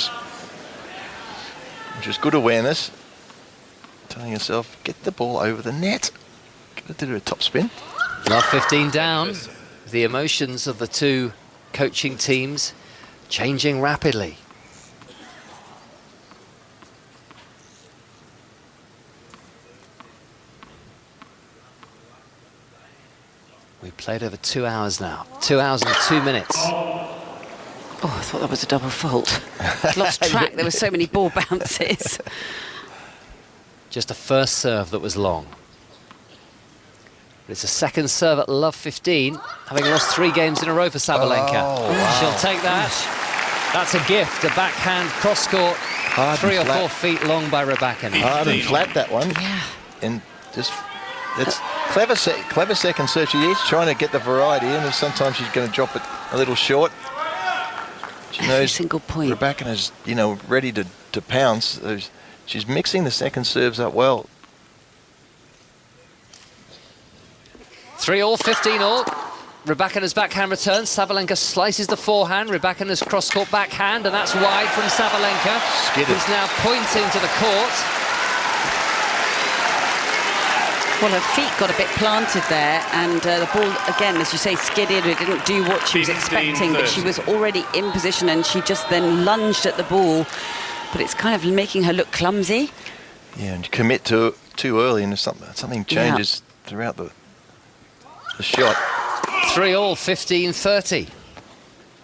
is good awareness. Telling herself, get the ball over the net. Get to do a topspin. Love 15 down. The emotions of the two coaching teams changing rapidly. We played over 2 hours now. 2 hours and 2 minutes. Oh, I thought that was a double fault. Lost track. There were so many ball bounces. Just a first serve that was long. But it's a second serve at love 15, having lost 3 games in a row for Sabalenka. Oh, wow. She'll take that. That's a gift, a backhand cross-court, 3 or 4 feet long by Rybakina. Hard and flat, that one. Yeah. And just, it's clever second serve. She is trying to get the variety in, and sometimes she's going to drop it a little short. She knows single point. Rybakina's, ready to pounce. She's mixing the second serves up well. 3-all, 15-all. Rybakina's backhand return. Sabalenka slices the forehand. Rybakina's cross-court backhand, and that's wide from Sabalenka. Who's now pointing to the court. Well, her feet got a bit planted there, and the ball, again, as you say, skidded. It didn't do what she was expecting, but she was already in position, and she just then lunged at the ball. But it's kind of making her look clumsy. Yeah, and you commit to too early, and if something changes throughout the shot. 3-all, 15-30.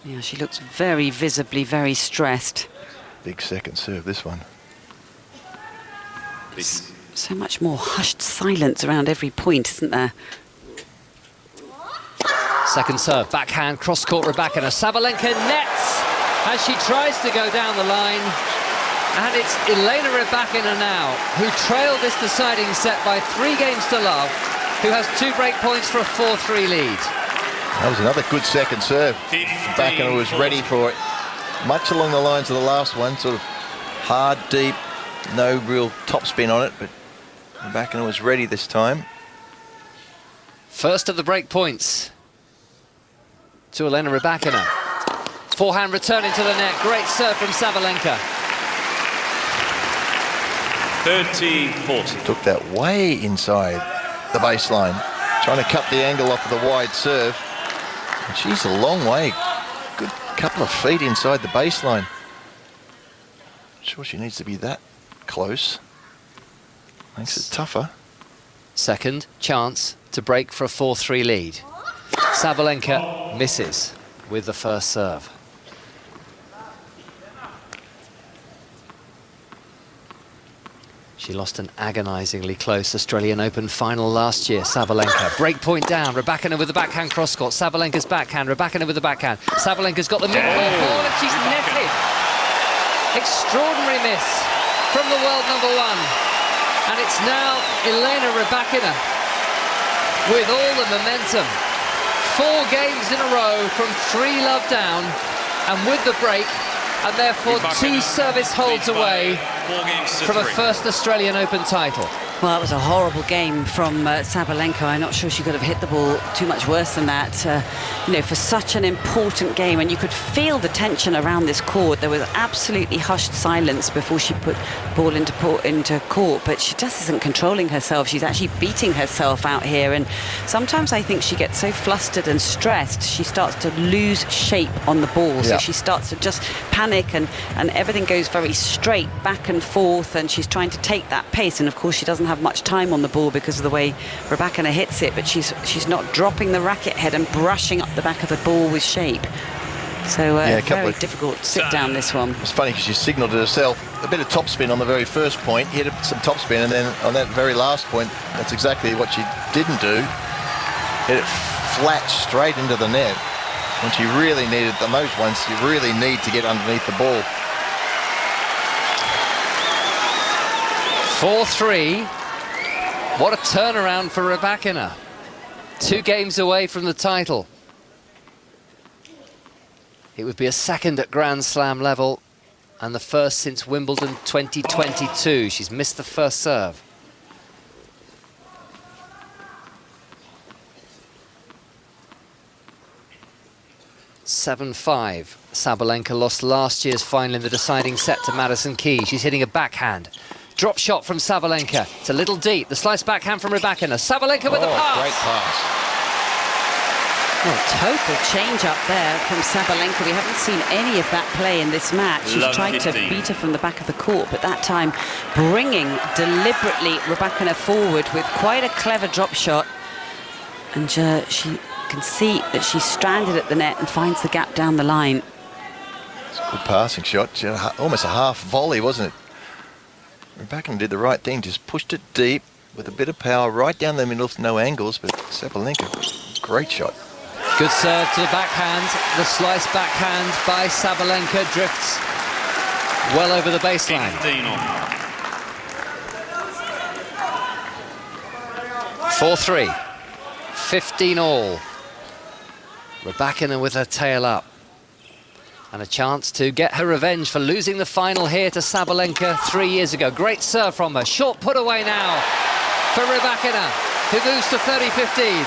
Yeah, she looks very visibly very stressed. Big second serve, this one. So much more hushed silence around every point, isn't there? Second serve, backhand, cross-court Rybakina. Sabalenka nets as she tries to go down the line. And it's Elena Rybakina now, who trailed this deciding set by 3 games to love, who has 2 break points for a 4-3 lead. That was another good second serve. Rybakina was ready for it. Much along the lines of the last one, sort of hard, deep, no real topspin on it, but Rybakina was ready this time. First of the break points to Elena Rybakina. Forehand returning to the net. Great serve from Sabalenka. 30-40. Took that way inside the baseline, trying to cut the angle off of the wide serve. And she's a long way, good couple of feet inside the baseline. Not sure she needs to be that close. Makes it tougher. Second chance to break for a 4-3 lead. Sabalenka misses with the first serve. She lost an agonisingly close Australian Open final last year, Sabalenka. Break point down, Rybakina with the backhand cross-court. Sabalenka's backhand, Rybakina with the backhand. Sabalenka's got the mid-court ball and she's netted. Extraordinary miss from the world number one. And it's now Elena Rybakina with all the momentum. 4 games in a row from 3-love down, and with the break, and therefore 2 service holds away from a first Australian Open title. Well, it was a horrible game from Sabalenka. I'm not sure she could have hit the ball too much worse than that. You know, for such an important game, and you could feel the tension around this court. There was absolutely hushed silence before she put the ball into court, but she just isn't controlling herself. She's actually beating herself out here, and sometimes I think she gets so flustered and stressed, she starts to lose shape on the ball. So she starts to just panic, and everything goes very straight back and forth, and she's trying to take that pace, and of course she doesn't have much time on the ball because of the way Rybakina hits it, but she's not dropping the racket head and brushing up the back of the ball with shape. So very difficult to sit down this one. It's funny because she signalled to herself a bit of topspin on the very first point, hit some topspin, and then on that very last point, that's exactly what she didn't do. Hit it flat straight into the net when she really needed the most ones. You really need to get underneath the ball. 4-3. What a turnaround for Rybakina. 2 games away from the title. It would be a second at Grand Slam level and the first since Wimbledon 2022. She's missed the first serve. (7-5). Sabalenka lost last year's final in the deciding set to Madison Keys. She's hitting a backhand. Drop shot from Sabalenka. It's a little deep. The slice backhand from Rybakina. Sabalenka with the pass. Great pass. Oh, total change up there from Sabalenka. We haven't seen any of that play in this match. She's tried to beat her from the back of the court, but that time bringing deliberately Rybakina forward with quite a clever drop shot. And she can see that she's stranded at the net and finds the gap down the line. It's a good passing shot. Almost a half volley, wasn't it? Rybakina did the right thing, just pushed it deep with a bit of power right down the middle, no angles, but Sabalenka, great shot. Good serve to the backhand. The slice backhand by Sabalenka drifts well over the baseline. 4-3. 15 all. Rybakina with her tail up. And a chance to get her revenge for losing the final here to Sabalenka 3 years ago. Great serve from her. Short put away now for Rybakina, who moves to 30-15.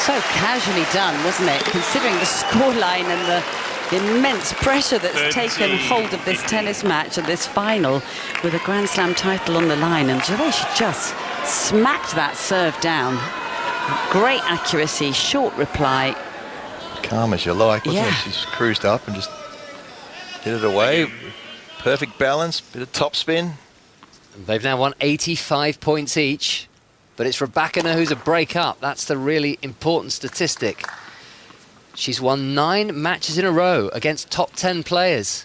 So casually done, wasn't it? Considering the scoreline and the immense pressure that's taken hold of this tennis match and this final with a Grand Slam title on the line. And the way she just smacked that serve down. Great accuracy, short reply. Calm as you like, wasn't it? She's cruised up and just hit it away. Perfect balance, bit of topspin. They've now won 85 points each, but it's Rybakina who's a break up. That's the really important statistic. She's won 9 matches in a row against top 10 players.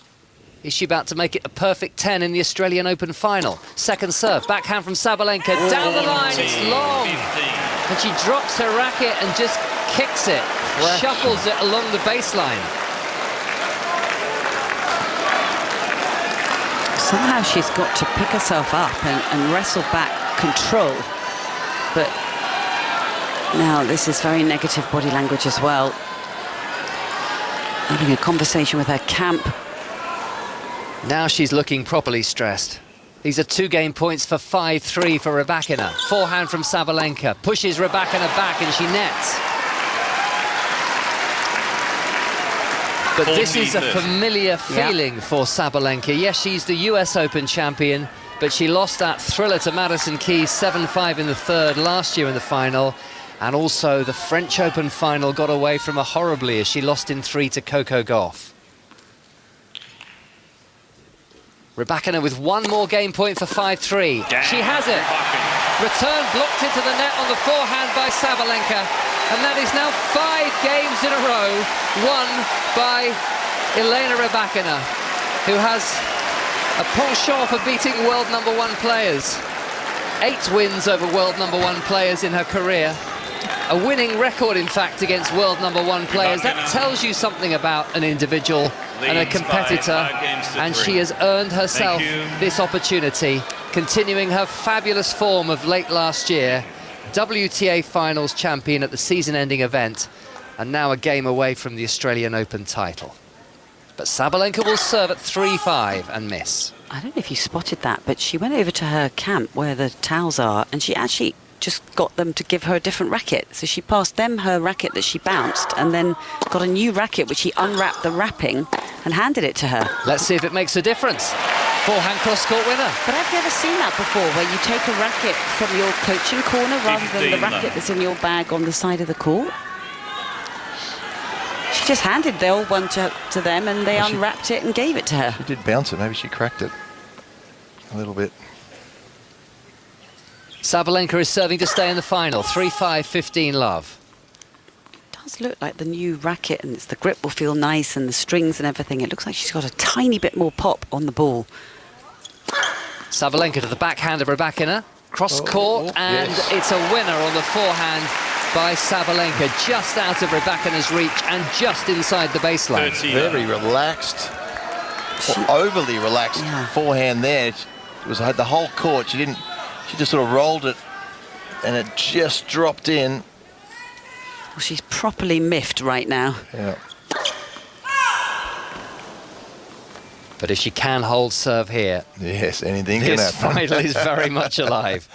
Is she about to make it a perfect 10 in the Australian Open final? Second serve, backhand from Sabalenka, down the line, it's long. And she drops her racket and just kicks it, shuffles it along the baseline. Somehow she's got to pick herself up and wrestle back control. But now this is very negative body language as well. Having a conversation with her camp. Now she's looking properly stressed. These are 2 game points for 5-3 for Rybakina. Forehand from Sabalenka. Pushes Rybakina back and she nets. But this is a familiar feeling for Sabalenka. Yes, she's the US Open champion, but she lost that thriller to Madison Keys 7-5 in the third last year in the final. And also the French Open final got away from her horribly as she lost in 3 to Coco Gauff. Rybakina with 1 more game point for 5-3. She has it. Return blocked into the net on the forehand by Sabalenka. And that is now 5 games in a row won by Elena Rybakina, who has a penchant for beating world #1 players. 8 wins over world #1 players in her career. A winning record, in fact, against world #1 players. That tells you something about an individual and a competitor, and she has earned herself this opportunity, continuing her fabulous form of late last year. WTA Finals champion at the season-ending event, and now a game away from the Australian Open title. But Sabalenka will serve at 3-5 and miss. I don't know if you spotted that, but she went over to her camp where the towels are, and she actually just got them to give her a different racket. So she passed them her racket that she bounced, and then got a new racket which she unwrapped the wrapping and handed it to her. Let's see if it makes a difference. Forehand cross-court winner. But I've never seen that before, where you take a racket from your coaching corner rather than the racket that's in your bag on the side of the court. She just handed the old one to them, and they unwrapped it and gave it to her. She did bounce it. Maybe she cracked it a little bit. Sabalenka is serving to stay in the final. 3-5, 15 love. It does look like the new racket, and the grip will feel nice, and the strings and everything. It looks like she's got a tiny bit more pop on the ball. Sabalenka to the backhand of Rybakina. Cross-court, and it's a winner on the forehand by Sabalenka, just out of Rybakina's reach and just inside the baseline. Very relaxed, overly relaxed forehand there. It had the whole court. She just sort of rolled it, and it just dropped in. Well, she's properly miffed right now. Yeah. But if she can hold serve here, yes, anything can this happen. final is very much alive.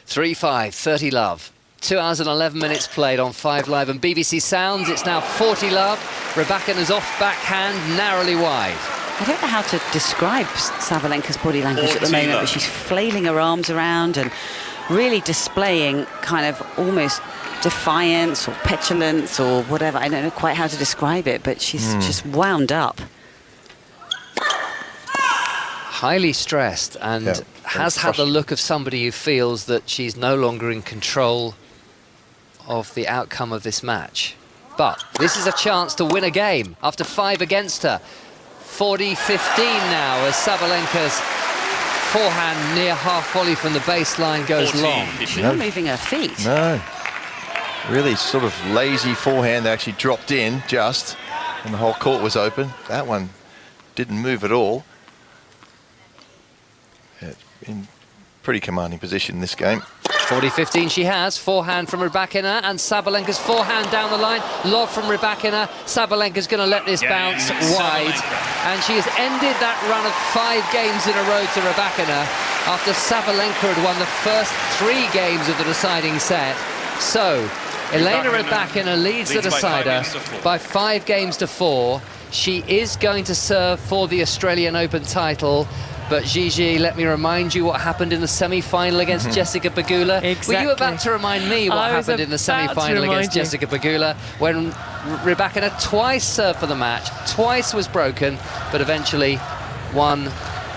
3-5, 30 love. 2 hours and 11 minutes played on 5 Live and BBC Sounds. It's now 40 love. Rybakina's off backhand, narrowly wide. I don't know how to describe Sabalenka's body language at the moment, but she's flailing her arms around and really displaying kind of almost defiance or petulance or whatever. I don't know quite how to describe it, but she's just wound up. Highly stressed and has had the look of somebody who feels that she's no longer in control of the outcome of this match. But this is a chance to win a game after 5 against her. 40-15 now as Sabalenka's forehand near half volley from the baseline goes long. She's not moving her feet. No. Really sort of lazy forehand that actually dropped in just, and the whole court was open. That one didn't move at all. In pretty commanding position in this game. 40-15 she has. Forehand from Rybakina, and Sabalenka's forehand down the line. Lob from Rybakina. Sabalenka's going to let this bounce wide. And she has ended that run of 5 games in a row to Rybakina after Sabalenka had won the first 3 games of the deciding set. So, Elena Rybakina leads the decider by 5 games to 4. She is going to serve for the Australian Open title. But Gigi, let me remind you what happened in the semi-final against Jessica Pegula. Exactly. Were you about to remind me what happened in the semi-final against Jessica Pegula when Rybakina twice served for the match, twice was broken, but eventually won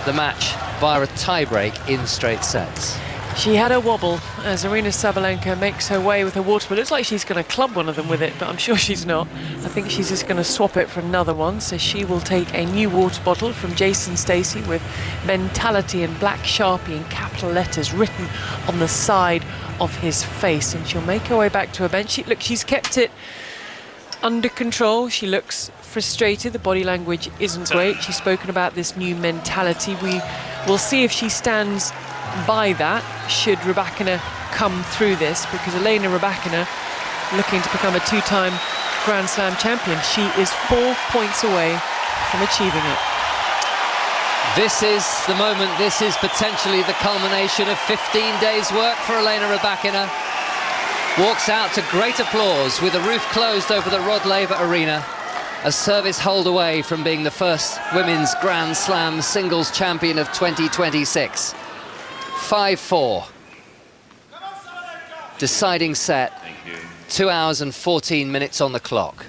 the match via a tie-break in straight sets? She had a wobble as Aryna Sabalenka makes her way with her water bottle. It looks like she's going to club one of them with it, but I'm sure she's not. I think she's just going to swap it for another one. So she will take a new water bottle from Jason Stacey with mentality in black Sharpie in capital letters written on the side of his face. And she'll make her way back to her bench. Look, she's kept it under control. She looks frustrated. The body language isn't great. She's spoken about this new mentality. We will see if she stands by that should Rybakina come through this, because Elena Rybakina looking to become a 2-time Grand Slam champion. She is 4 points away from achieving it. This is the moment, this is potentially the culmination of 15 days' work for Elena Rybakina. Walks out to great applause with the roof closed over the Rod Laver Arena. A service hold away from being the first women's Grand Slam singles champion of 2026. 5-4. Deciding set. 2 hours and 14 minutes on the clock.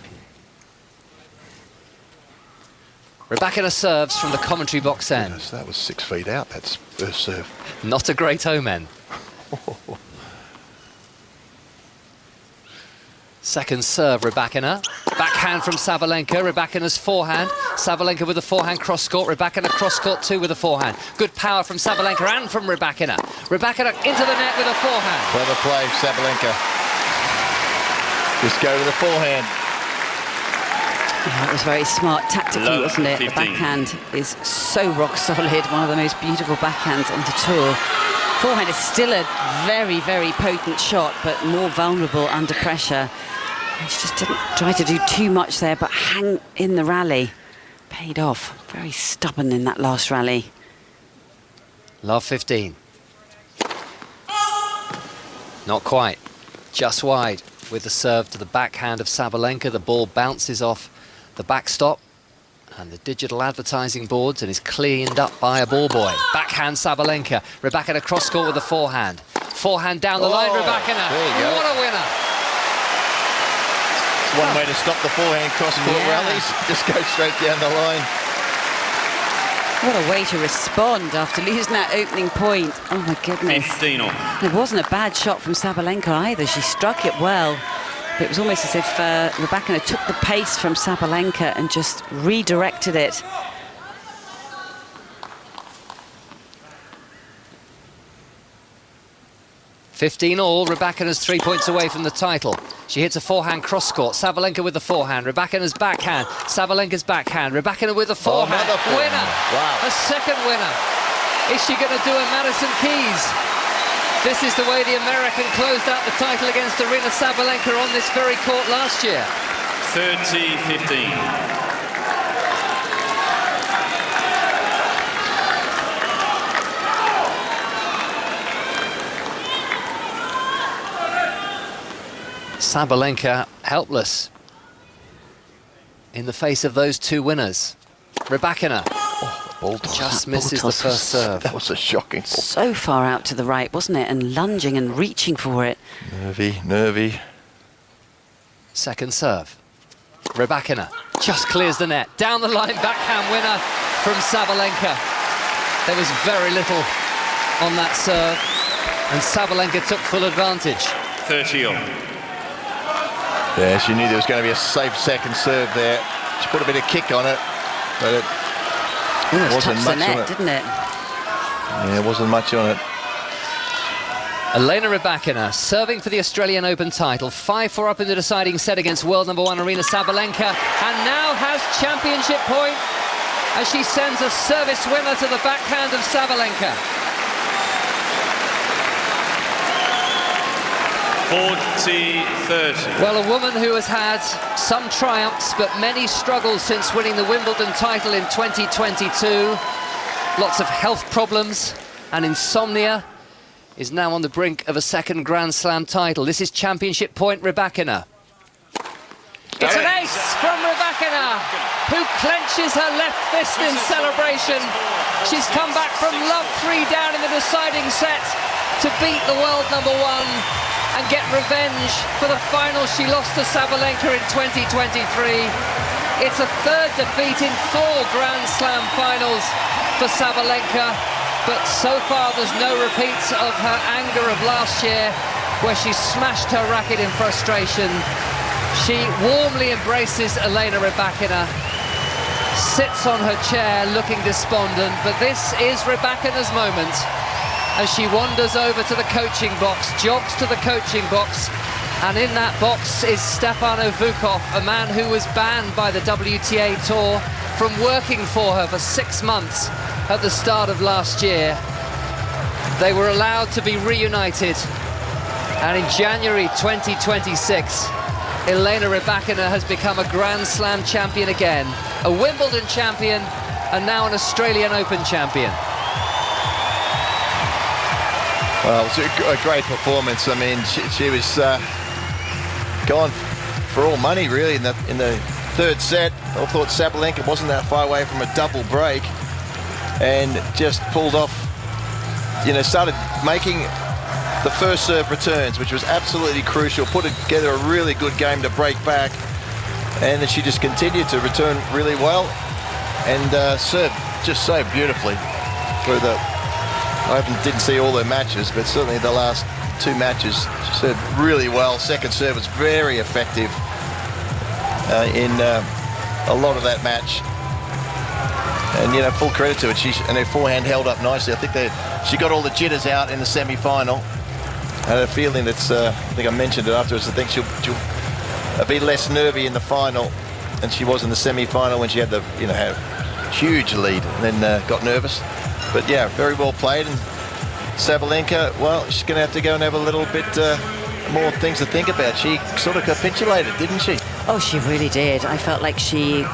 Rybakina serves from the commentary box end. Goodness, that was 6 feet out, that's first serve. Not a great omen. Second serve, Rybakina. Backhand from Sabalenka. Rybakina's forehand. Sabalenka with a forehand cross-court. Rybakina cross-court too with a forehand. Good power from Sabalenka and from Rybakina. Rybakina into the net with a forehand. Clever play, Sabalenka. Just go to the forehand. Yeah, it was very smart tactically, wasn't it? 15. The backhand is so rock solid, one of the most beautiful backhands on the tour. Forehand is still a very, very potent shot, but more vulnerable under pressure. And she just didn't try to do too much there, but hang in the rally. Paid off. Very stubborn in that last rally. Love 15. Not quite. Just wide with the serve to the backhand of Sabalenka. The ball bounces off the backstop and the digital advertising boards and is cleaned up by a ball boy. Backhand Sabalenka. Rybakina cross-court with the forehand. Forehand down the line, Rybakina. There you go. What a winner. It's one way to stop the forehand cross-court rallies. Just go straight down the line. What a way to respond after losing that opening point. Oh my goodness. 15 all. It wasn't a bad shot from Sabalenka either. She struck it well. But it was almost as if Rybakina took the pace from Sabalenka and just redirected it. $15 all. Rybakina's 3 points away from the title. She hits a forehand cross-court. Sabalenka with the forehand. Rybakina's backhand. Sabalenka's backhand. Rybakina with the forehand. Winner. Wow. A second winner. Is she going to do a Madison Keys? This is the way the American closed out the title against Aryna Sabalenka on this very court last year. 30-15. Sabalenka helpless in the face of those two winners. Rybakina just misses the first serve. That was a shocking ball. So far out to the right, wasn't it? And lunging and reaching for it. Nervy. Second serve. Rybakina just clears the net. Down the line, backhand winner from Sabalenka. There was very little on that serve, and Sabalenka took full advantage. 30 all. Yeah, she knew there was going to be a safe second serve there. She put a bit of kick on it, but it wasn't much net, on it. Didn't it? Yeah, it wasn't much on it. Elena Rybakina serving for the Australian Open title. 5-4 up in the deciding set against world number one Aryna Sabalenka, and now has championship point as she sends a service winner to the backhand of Sabalenka. 40-30. Well, a woman who has had some triumphs but many struggles since winning the Wimbledon title in 2022. Lots of health problems and insomnia, is now on the brink of a second Grand Slam title. This is championship point, Rybakina. It's an ace from Rybakina, who clenches her left fist in celebration. She's come back from love 3 down in the deciding set to beat the world number one and get revenge for the final she lost to Sabalenka in 2023. It's a third defeat in 4 Grand Slam finals for Sabalenka, but so far there's no repeats of her anger of last year, where she smashed her racket in frustration. She warmly embraces Elena Rybakina, sits on her chair looking despondent, but this is Rybakina's moment as she wanders over to the coaching box, jogs to the coaching box, and in that box is Stefano Vukov, a man who was banned by the WTA Tour from working for her for 6 months at the start of last year. They were allowed to be reunited, and in January 2026, Elena Rybakina has become a Grand Slam champion again, a Wimbledon champion, and now an Australian Open champion. Well, it was a great performance. I mean, she was gone for all money, really, in the third set. I thought Sabalenka wasn't that far away from a double break and just pulled off, started making the first serve returns, which was absolutely crucial, put together a really good game to break back, and then she just continued to return really well and serve just so beautifully through I didn't see all their matches, but certainly the last two matches she served really well. Second serve was very effective in a lot of that match. And, full credit to it. And her forehand held up nicely. I think she got all the jitters out in the semi-final. I had a feeling that's, I think I mentioned it afterwards, I think she'll be less nervy in the final than she was in the semi-final when she had had a huge lead and then got nervous. But yeah, very well played. And Sabalenka, well, she's going to have to go and have a little bit more things to think about. She sort of capitulated, didn't she? Oh, she really did. I felt like she,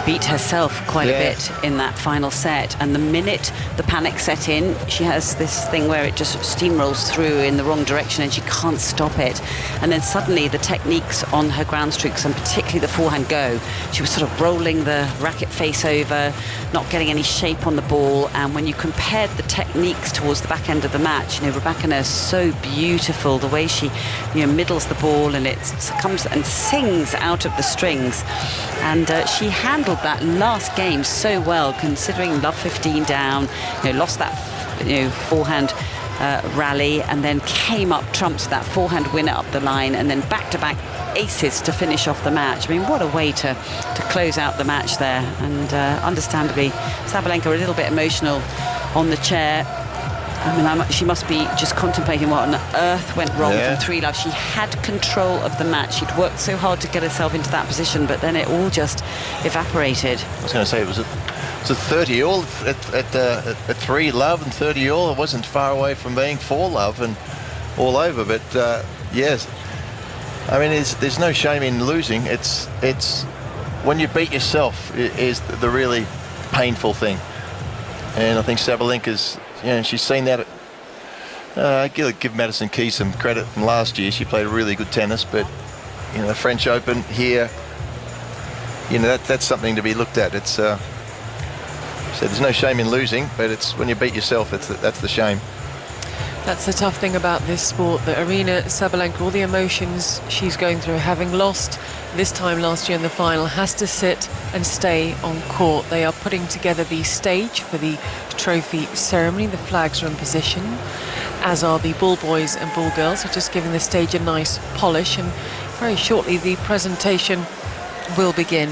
beat herself quite a bit in that final set. And the minute the panic set in, she has this thing where it just steamrolls through in the wrong direction and she can't stop it. And then suddenly the techniques on her ground strokes, and particularly the forehand go, she was sort of rolling the racket face over, not getting any shape on the ball. And when you compared the techniques towards the back end of the match, Rybakina is so beautiful, the way she, middles the ball and it comes and sings out of the strings, and she handled that last game so well, considering love 15 down, lost that forehand rally, and then came up trumps that forehand winner up the line, and then back-to-back aces to finish off the match. I mean, what a way to close out the match there. And understandably, Sabalenka a little bit emotional on the chair. I mean, she must be just contemplating what on earth went wrong from 3-love. She had control of the match. She'd worked so hard to get herself into that position, but then it all just evaporated. I was going to say it was a 30-all at 3-love and 30-all. It wasn't far away from being 4-love and all over. But yes, I mean, there's no shame in losing. It's when you beat yourself is the really painful thing. And I think Sabalenka's. She's seen that. I give Madison Keys some credit from last year. She played really good tennis, but the French Open here, that's something to be looked at. It's so there's no shame in losing, but it's when you beat yourself that's the shame. That's the tough thing about this sport, that Aryna Sabalenka, all the emotions she's going through, having lost this time last year in the final, has to sit and stay on court. They are putting together the stage for the trophy ceremony. The flags are in position, as are the ball boys and ball girls. So just giving the stage a nice polish, and very shortly the presentation will begin.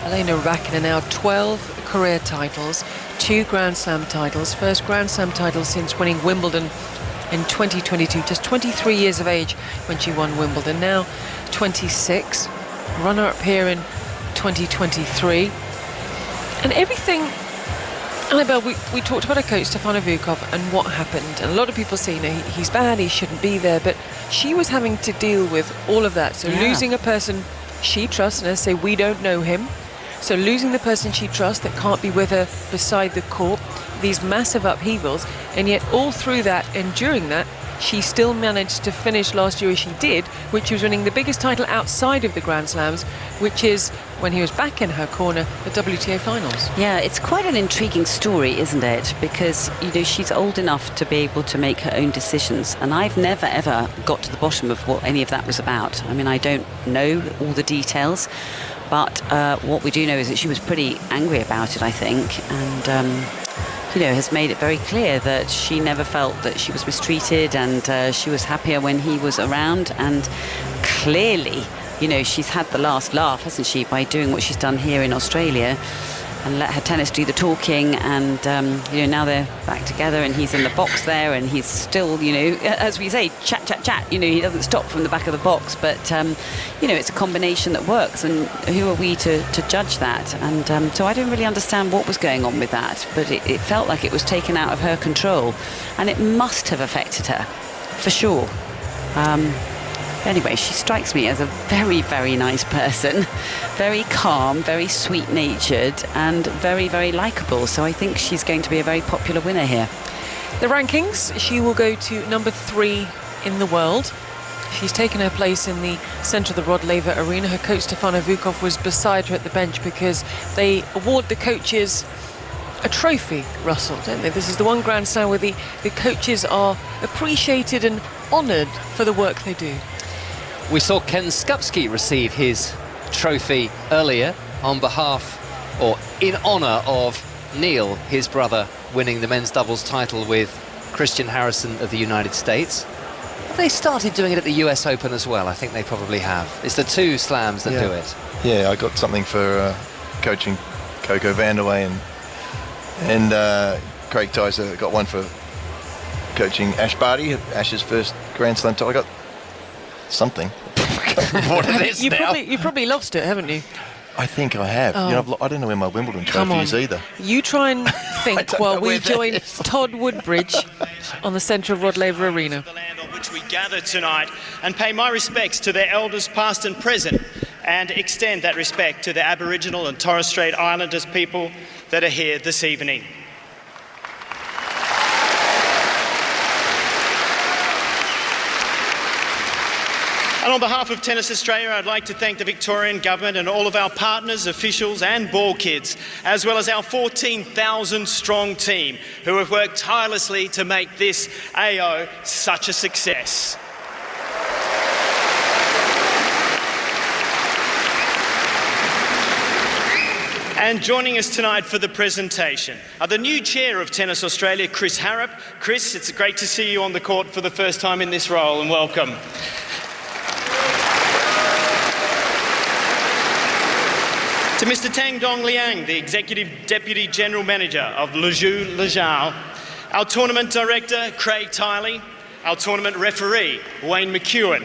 Elena Rybakina now 12 career titles, 2 Grand Slam titles, first Grand Slam title since winning Wimbledon in 2022, just 23 years of age when she won Wimbledon, now 26, runner-up here in 2023. And everything, Annabelle, we talked about her coach Stefano Vukov and what happened, and a lot of people say, he's bad, he shouldn't be there, but she was having to deal with all of that. So losing a person she trusts, and as I say, we don't know him, so losing the person she trusts that can't be with her beside the court, these massive upheavals, and yet all through that and during that, she still managed to finish last year as she did, which was winning the biggest title outside of the Grand Slams, which is, when he was back in her corner, the WTA finals. Yeah, it's quite an intriguing story, isn't it? Because, she's old enough to be able to make her own decisions, and I've never ever got to the bottom of what any of that was about. I mean, I don't know all the details, but what we do know is that she was pretty angry about it, I think, and has made it very clear that she never felt that she was mistreated, and she was happier when he was around. And clearly, she's had the last laugh, hasn't she, by doing what she's done here in Australia and let her tennis do the talking. And now they're back together, and he's in the box there, and he's still, as we say, chat. He doesn't stop from the back of the box, but it's a combination that works, and who are we to judge that? And so I don't really understand what was going on with that, but it felt like it was taken out of her control, and it must have affected her for sure. Anyway, she strikes me as a very, very nice person, very calm, very sweet-natured, and very, very likeable. So I think she's going to be a very popular winner here. The rankings, she will go to number 3 in the world. She's taken her place in the centre of the Rod Laver Arena. Her coach Stefano Vukov was beside her at the bench because they award the coaches a trophy, Russell, don't they? This is the one Grand Slam where the coaches are appreciated and honoured for the work they do. We saw Ken Skupski receive his trophy earlier on behalf, or in honour of Neil, his brother, winning the men's doubles title with Christian Harrison of the United States. Have they started doing it at the US Open as well? I think they probably have. It's the 2 slams that do it. Yeah, I got something for coaching Coco Vandeweghe and Craig Tyser got one for coaching Ash Barty, Ash's first Grand Slam title. I got something. What it is now. You probably lost it, haven't you? I think I have. Oh. You know, I don't know where my Wimbledon trophy is either. You try and think while we join Todd Woodbridge on the centre of Rod Laver Arena. The land on which we gather tonight, and pay my respects to their elders past and present, and extend that respect to the Aboriginal and Torres Strait Islanders people that are here this evening. And on behalf of Tennis Australia, I'd like to thank the Victorian Government and all of our partners, officials and ball kids, as well as our 14,000 strong team who have worked tirelessly to make this AO such a success. And joining us tonight for the presentation are the new chair of Tennis Australia, Chris Harrop. Chris, it's great to see you on the court for the first time in this role, and welcome. To Mr. Tang Dong Liang, the Executive Deputy General Manager of Le Jeu Le Jao, our Tournament Director, Craig Tiley, our Tournament Referee, Wayne McEwen,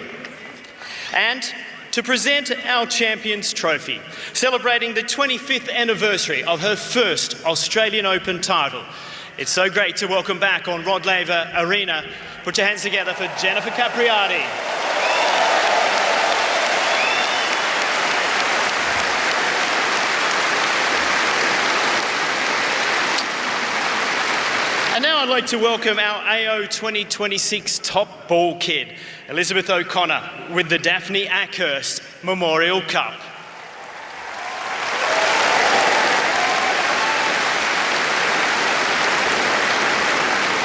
and to present our Champions Trophy, celebrating the 25th anniversary of her first Australian Open title. It's so great to welcome back on Rod Laver Arena. Put your hands together for Jennifer Capriati. And now I'd like to welcome our AO 2026 top ball kid, Elizabeth O'Connor, with the Daphne Ackhurst Memorial Cup.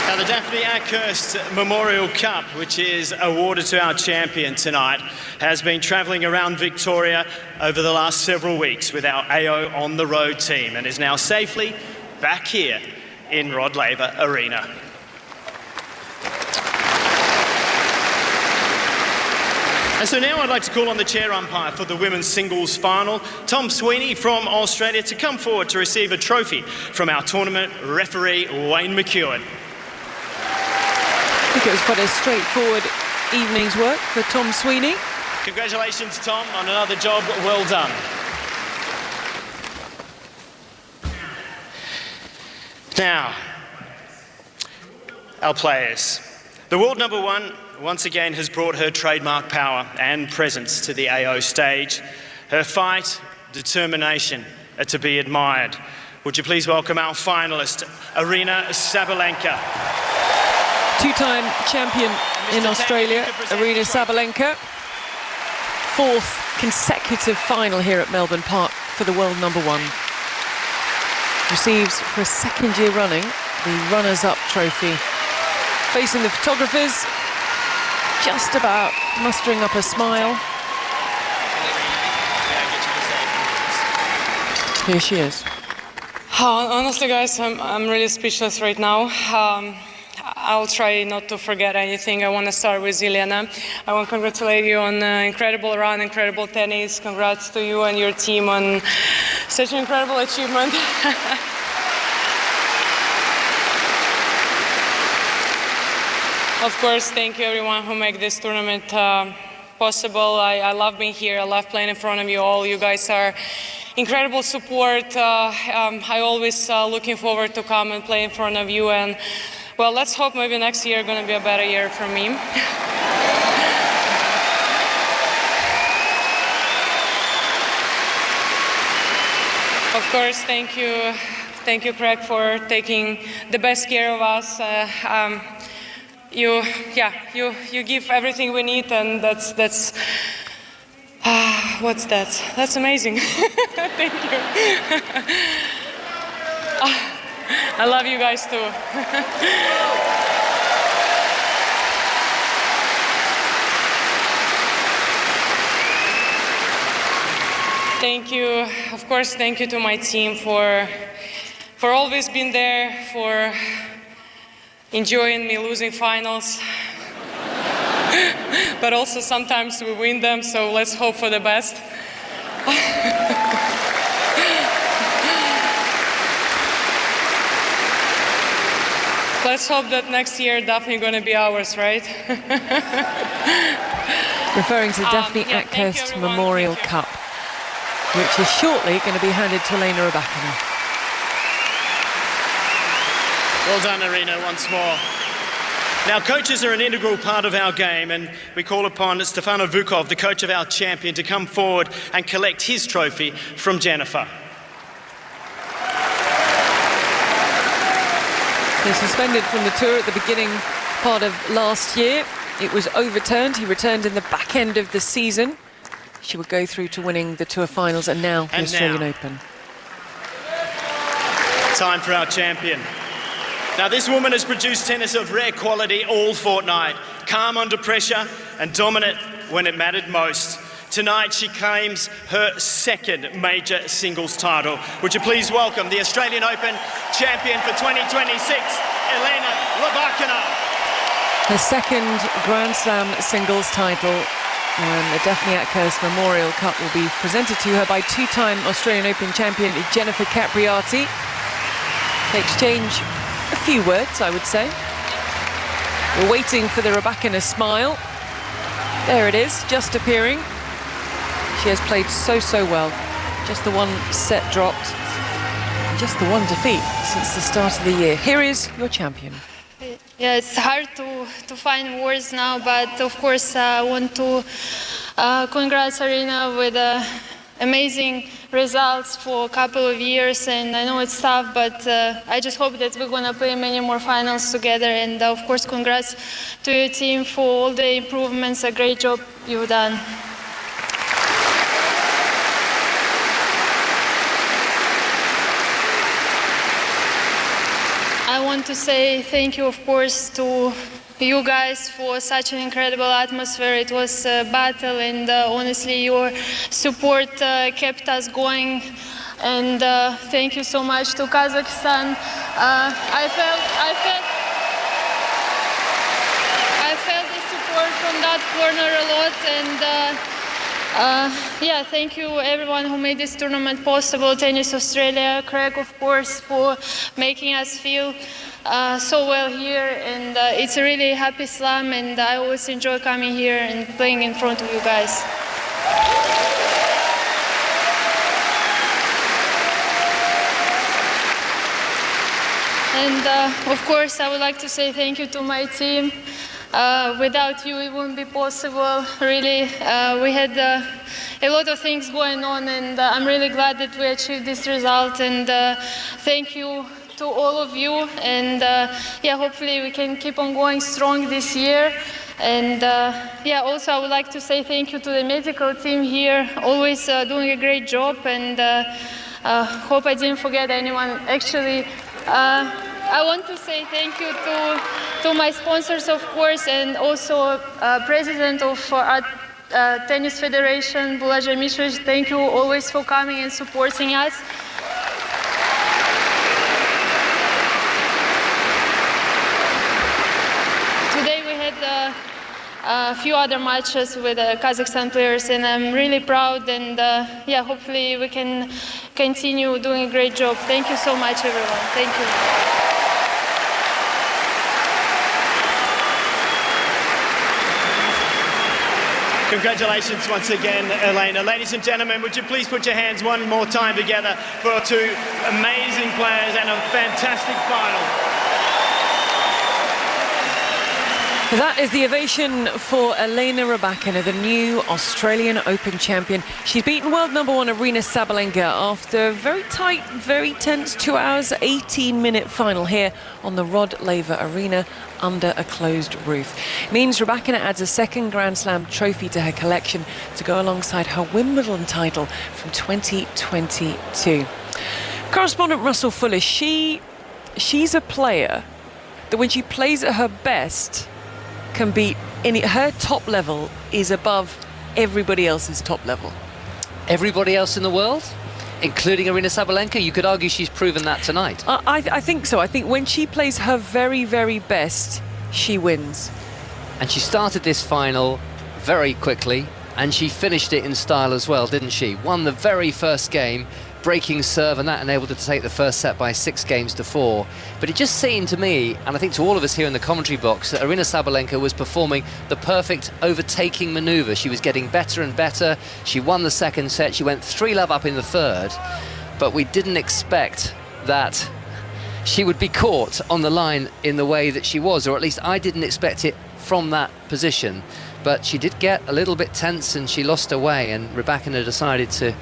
Now, the Daphne Ackhurst Memorial Cup, which is awarded to our champion tonight, has been travelling around Victoria over the last several weeks with our AO on the road team and is now safely back here in Rod Laver Arena. And so now I'd like to call on the chair umpire for the women's singles final, Tom Sweeney from Australia, to come forward to receive a trophy from our tournament referee, Wayne McEwen. I think it was quite a straightforward evening's work for Tom Sweeney. Congratulations, Tom, on another job well done. Now, our players. The world number one once again has brought her trademark power and presence to the AO stage. Her fight, determination are to be admired. Would you please welcome our finalist, Aryna Sabalenka. Two-time champion in Australia, Aryna Sabalenka. 4th consecutive final here at Melbourne Park for the world number one. Receives for a 2nd year running the runners-up trophy. Facing the photographers, just about mustering up a smile. Here she is. Honestly, guys, I'm really speechless right now. I'll try not to forget anything. I want to start with Elena. I want to congratulate you on an incredible run, incredible tennis. Congrats to you and your team on such an incredible achievement. Of course, thank you everyone who make this tournament possible. I love being here. I love playing in front of you all. You guys are incredible support. I always looking forward to come and play in front of you. And well, let's hope maybe next year going to be a better year for me. Of course, thank you, Craig, for taking the best care of us. You give everything we need, and that's what's that? That's amazing. Thank you. I love you guys too. Thank you, of course, thank you to my team for always being there, for enjoying me losing finals. But also sometimes we win them, so let's hope for the best. Let's hope that next year definitely going to be ours, right? Referring to the Daphne Akhurst Memorial Cup, which is shortly going to be handed to Elena Rybakina. Well done, Aryna, once more. Now, coaches are an integral part of our game, and we call upon Stefano Vukov, the coach of our champion, to come forward and collect his trophy from Jennifer. He was suspended from the tour at the beginning part of last year. It was overturned. He returned in the back end of the season. She would go through to winning the tour finals and now the Australian Open. Time for our champion. Now, this woman has produced tennis of rare quality all fortnight, calm under pressure and dominant when it mattered most. Tonight, she claims her second major singles title. Would you please welcome the Australian Open champion for 2026, Elena Rybakina. Her second Grand Slam singles title, and the Daphne Akhurst Memorial Cup will be presented to her by two-time Australian Open champion Jennifer Capriati. They exchange a few words, I would say. We're waiting for the Rybakina smile. There it is, just appearing. She has played so well. Just the one set dropped, just the one defeat since the start of the year. Here is your champion. Yeah, it's hard to find words now, but of course I want to congrats Aryna with amazing results for a couple of years, and I know it's tough, but I just hope that we're gonna play many more finals together, and of course congrats to your team for all the improvements. A great job you've done. I want to say thank you, of course, to you guys for such an incredible atmosphere. It was a battle, and honestly, your support kept us going. And thank you so much to Kazakhstan. I felt the support from that corner a lot, and yeah, thank you everyone who made this tournament possible. Tennis Australia, Craig, of course, for making us feel so well here, and it's a really happy slam, and I always enjoy coming here and playing in front of you guys. And of course, I would like to say thank you to my team. Without you, it wouldn't be possible. Really, we had a lot of things going on, and I'm really glad that we achieved this result. And thank you to all of you. And yeah, hopefully we can keep on going strong this year. And yeah, also I would like to say thank you to the medical team here, always doing a great job. And hope I didn't forget anyone. Actually, I want to say thank you to my sponsors, of course, and also President of our Tennis Federation, Bulaja Mišić. Thank you always for coming and supporting us. Today we had a few other matches with Kazakhstan players, and I'm really proud, and yeah, hopefully we can continue doing a great job. Thank you so much, everyone. Thank you. Congratulations once again, Elena. Ladies and gentlemen, would you please put your hands one more time together for our two amazing players and a fantastic final. That is the ovation for Elena Rybakina, the new Australian Open champion. She's beaten world number one Aryna Sabalenka after a very tight, very tense 2 hours, 18-minute final here on the Rod Laver Arena under a closed roof. It means Rybakina adds a second Grand Slam trophy to her collection to go alongside her Wimbledon title from 2022. Correspondent Russell Fuller, she's a player that when she plays at her best can beat her top level is above everybody else's top level. Everybody else in the world, including Aryna Sabalenka? You could argue she's proven that tonight. I think so. I think when she plays her very, very best, she wins. And she started this final very quickly, and she finished it in style as well, didn't she? Won the very first game, breaking serve, and that enabled her to take the first set by 6-4. But it just seemed to me, and I think to all of us here in the commentary box, that Aryna Sabalenka was performing the perfect overtaking manoeuvre. She was getting better and better. She won the second set. She went 3-love up in the third. But we didn't expect that she would be caught on the line in the way that she was, or at least I didn't expect it from that position. But she did get a little bit tense and she lost her way, and Rybakina decided to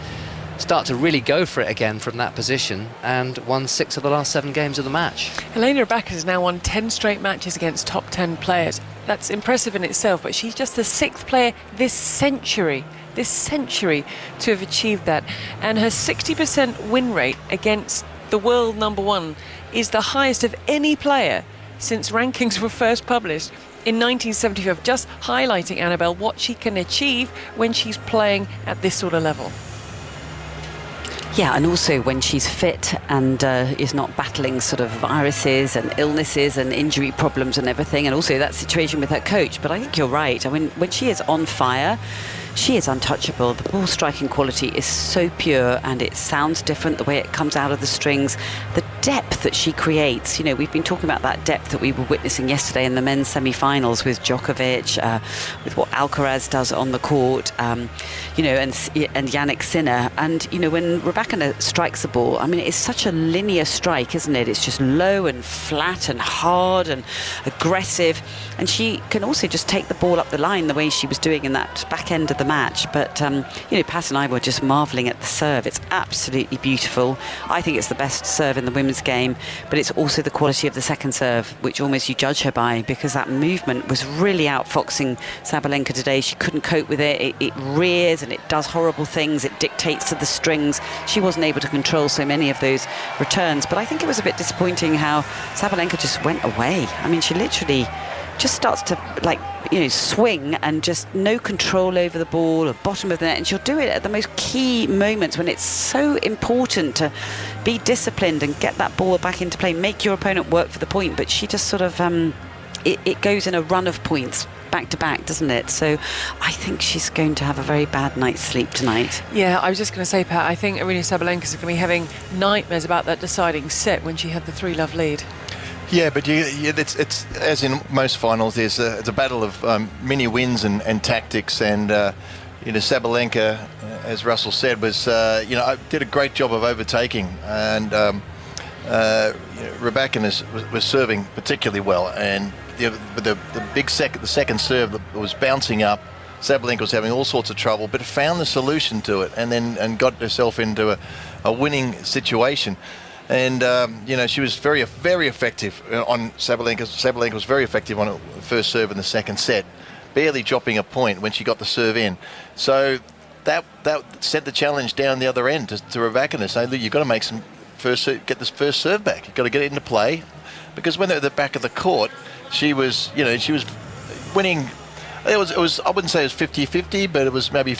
start to really go for it again from that position and won 6 of the last 7 games of the match. Elena Rybakina has now won 10 straight matches against top 10 players. That's impressive in itself, but she's just the 6th player this century to have achieved that. And her 60% win rate against the world number one is the highest of any player since rankings were first published in 1975, just highlighting, Annabelle, what she can achieve when she's playing at this sort of level. Yeah, and also when she's fit and is not battling sort of viruses and illnesses and injury problems and everything, and also that situation with her coach. But I think you're right. I mean, when she is on fire, she is untouchable. The ball striking quality is so pure, and it sounds different the way it comes out of the strings. The depth that she creates, you know, we've been talking about that depth that we were witnessing yesterday in the men's semi-finals with Djokovic, with what Alcaraz does on the court, you know, and Jannik Sinner. And, you know, when Rybakina strikes the ball, I mean, it's such a linear strike, isn't it? It's just low and flat and hard and aggressive. And she can also just take the ball up the line the way she was doing in that back end of the match. But, you know, Pat and I were just marvelling at the serve. It's absolutely beautiful. I think it's the best serve in the women's game, but it's also the quality of the second serve, which almost you judge her by, because that movement was really outfoxing Sabalenka today. She couldn't cope with it. It rears and it does horrible things. It dictates to the strings. She wasn't able to control so many of those returns. But I think it was a bit disappointing how Sabalenka just went away. I mean, she literally just starts to, like, you know, swing and just no control over the ball or bottom of the net, and she'll do it at the most key moments when it's so important to be disciplined and get that ball back into play, make your opponent work for the point. But she just sort of it goes in a run of points back to back, doesn't it? So I think she's going to have a very bad night's sleep tonight. Yeah, I was just going to say, Pat, I think Aryna Sabalenka is going to be having nightmares about that deciding set when she had the 3-love lead. Yeah, but it's as in most finals, it's a battle of mini wins and tactics. And you know, Sabalenka, as Russell said, was you know, did a great job of overtaking, and Rybakina was serving particularly well. And the second serve that was bouncing up, Sabalenka was having all sorts of trouble, but found the solution to it, and got herself into a winning situation. And you know, she was very, very effective on Sabalenka. Sabalenka was very effective on her first serve in the second set, barely dropping a point when she got the serve in. So that set the challenge down the other end to Rybakina. So you've got to make some get this first serve back. You've got to get it into play, because when they're at the back of the court, she was winning. It was I wouldn't say it was 50-50, but it was maybe,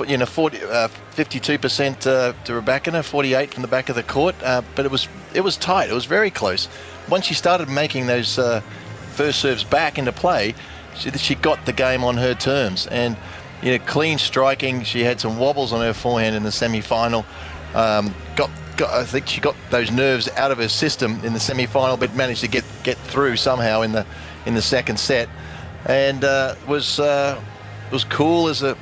you know, 52% to Rybakina, 48% from the back of the court. But it was tight. It was very close. Once she started making those first serves back into play, she got the game on her terms. And, you know, clean striking. She had some wobbles on her forehand in the semi-final. I think she got those nerves out of her system in the semi-final, but managed to get through somehow in the second set. And was cool as a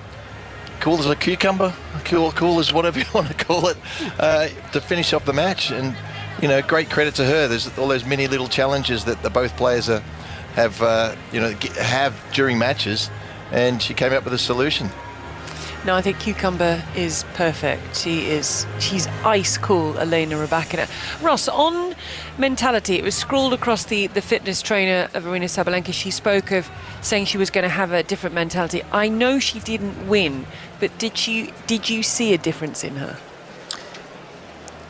cucumber, cool as whatever you want to call it, to finish off the match. And, you know, great credit to her. There's all those mini little challenges that both players are have during matches, and she came up with a solution. No, I think Cucumber is perfect. She's ice cool, Elena Rybakina. Ross, on mentality, it was scrawled across the fitness trainer of Aryna Sabalenka. She spoke of saying she was going to have a different mentality. I know she didn't win, but did you see a difference in her?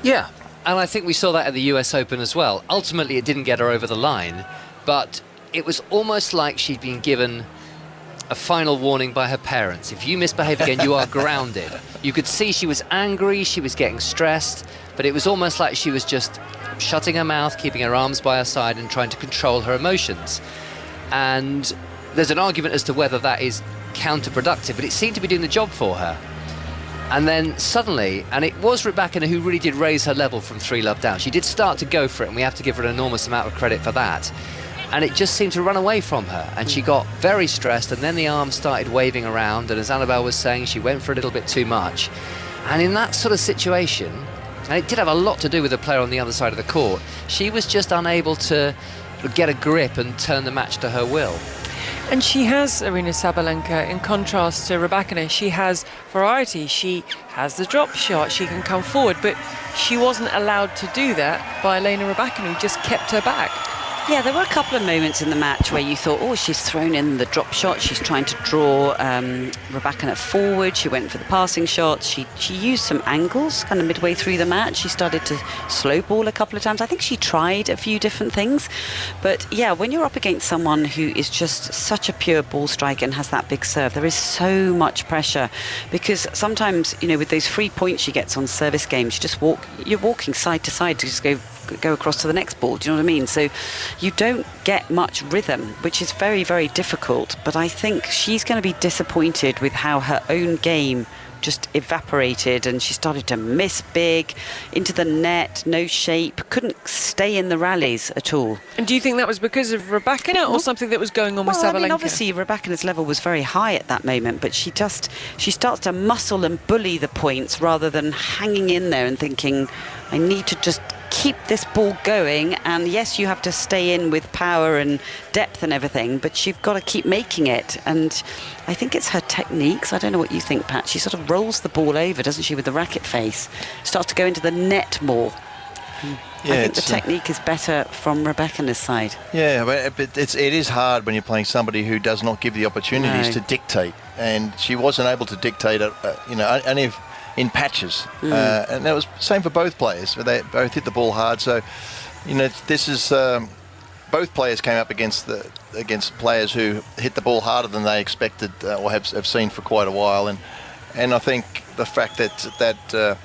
Yeah, and I think we saw that at the US Open as well. Ultimately, it didn't get her over the line, but it was almost like she'd been given a final warning by her parents. If you misbehave again, you are grounded. You could see she was angry, she was getting stressed, but it was almost like she was just shutting her mouth, keeping her arms by her side and trying to control her emotions. And there's an argument as to whether that is counterproductive, but it seemed to be doing the job for her. And then suddenly, and it was Rybakina who really did raise her level from 3-love down. She did start to go for it, and we have to give her an enormous amount of credit for that. And it just seemed to run away from her, and she got very stressed, and then the arms started waving around, and as Annabelle was saying, she went for a little bit too much. And in that sort of situation, and it did have a lot to do with the player on the other side of the court, she was just unable to get a grip and turn the match to her will. And she has, Aryna Sabalenka, in contrast to Rybakina, she has variety. She has the drop shot, she can come forward, but she wasn't allowed to do that by Elena Rybakina, who just kept her back. Yeah, there were a couple of moments in the match where you thought, oh, she's thrown in the drop shot, she's trying to draw Rybakina forward, she went for the passing shots, she used some angles kind of midway through the match, she started to slow ball a couple of times. I think she tried a few different things, but yeah, when you're up against someone who is just such a pure ball striker and has that big serve, there is so much pressure, because sometimes, with those 3 points she gets on service games, you're walking side to side to just go across to the next ball, do you know what I mean? So you don't get much rhythm, which is very, very difficult, but I think she's going to be disappointed with how her own game just evaporated, and she started to miss big, into the net, no shape, couldn't stay in the rallies at all. And do you think that was because of Rybakina or something that was going on with Sabalenka? I mean, obviously Rybakina's level was very high at that moment, but she starts to muscle and bully the points rather than hanging in there and thinking, I need to just keep this ball going, and yes, you have to stay in with power and depth and everything, but you've got to keep making it. And I think it's her techniques. I don't know what you think, Pat. She sort of rolls the ball over, doesn't she, with the racket face, starts to go into the net more. Yeah, I think the technique is better from Rybakina's side. Yeah, but it is hard when you're playing somebody who does not give the opportunities to dictate, and she wasn't able to dictate it, only in patches, and that was the same for both players. They both hit the ball hard, so this is both players came up against players who hit the ball harder than they expected or have seen for quite a while, and I think the fact that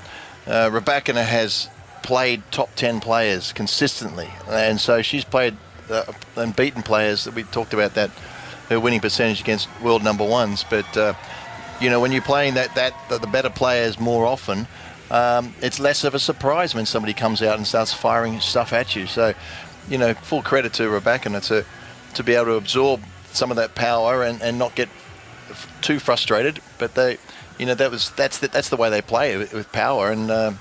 Rybakina has played top 10 players consistently, and so she's played and beaten players that we talked about, that her winning percentage against world number ones, but when you're playing the better players more often, it's less of a surprise when somebody comes out and starts firing stuff at you. So, full credit to Rybakina to be able to absorb some of that power and not get too frustrated. But that's the way they play with power. And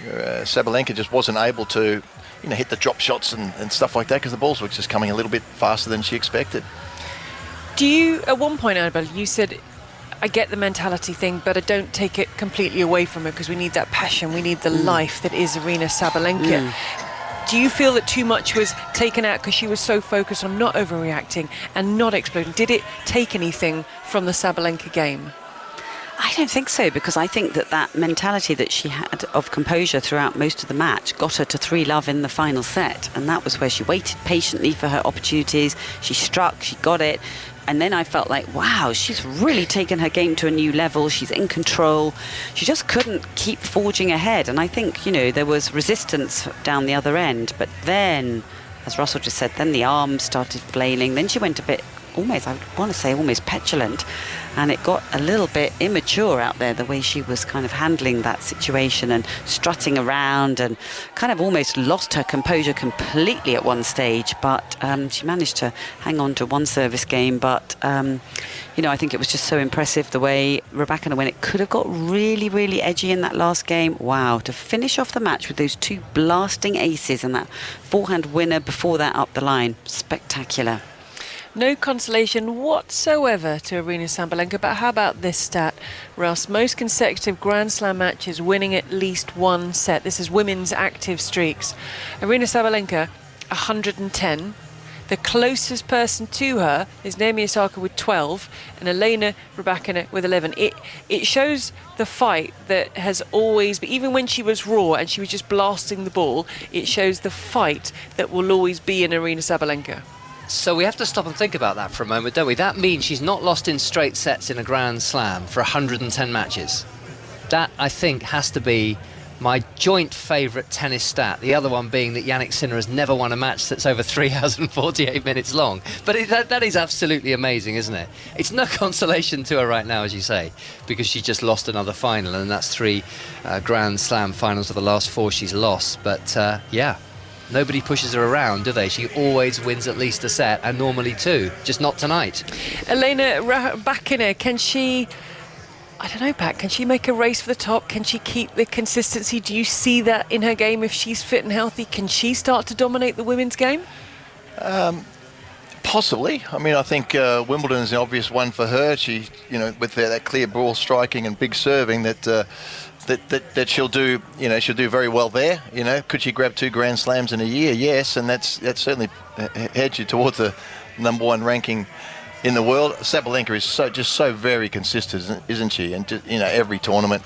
Sabalenka just wasn't able to, hit the drop shots and stuff like that, because the balls were just coming a little bit faster than she expected. Do you, at one point, Annabelle, you said, I get the mentality thing, but I don't take it completely away from her, because we need that passion, we need the life that is Aryna Sabalenka. Do you feel that too much was taken out because she was so focused on not overreacting and not exploding? Did it take anything from the Sabalenka game? I don't think so, because I think that mentality that she had of composure throughout most of the match got her to 3-love in the final set, and that was where she waited patiently for her opportunities. She struck, she got it, and then I felt like, wow, she's really taken her game to a new level. She's in control. She just couldn't keep forging ahead, and I think, there was resistance down the other end, but then, as Russell just said, then the arms started flailing, then she went a bit almost petulant, and it got a little bit immature out there, the way she was kind of handling that situation and strutting around, and kind of almost lost her composure completely at one stage, but she managed to hang on to one service game. But I think it was just so impressive the way Rybakina, when it could have got really, really edgy in that last game, wow, to finish off the match with those two blasting aces and that forehand winner before that up the line, spectacular. No consolation whatsoever to Aryna Sabalenka. But how about this stat, Russ? Most consecutive Grand Slam matches winning at least one set. This is women's active streaks. Aryna Sabalenka, 110. The closest person to her is Naomi Osaka with 12 and Elena Rybakina with 11. It shows the fight that has always been, even when she was raw and she was just blasting the ball, it shows the fight that will always be in Aryna Sabalenka. So we have to stop and think about that for a moment, don't we? That means she's not lost in straight sets in a Grand Slam for 110 matches. That, I think, has to be my joint favourite tennis stat. The other one being that Jannik Sinner has never won a match that's over 3 hours and 48 minutes long. But that is absolutely amazing, isn't it? It's no consolation to her right now, as you say, because she just lost another final, and that's 3 Grand Slam finals of the last 4 she's lost. But yeah, nobody pushes her around, do they? She always wins at least a set, and normally 2, just not tonight. Elena Rybakina, can she... I don't know, Pat, can she make a race for the top? Can she keep the consistency? Do you see that in her game if she's fit and healthy? Can she start to dominate the women's game? Possibly. I mean, I think Wimbledon is the obvious one for her. She, with that clear ball striking and big serving that she'll do, she'll do very well there. Could she grab 2 Grand Slams in a year? Yes, and that's certainly heads you towards the number 1 ranking in the world. Sabalenka is so very consistent, isn't she? And every tournament,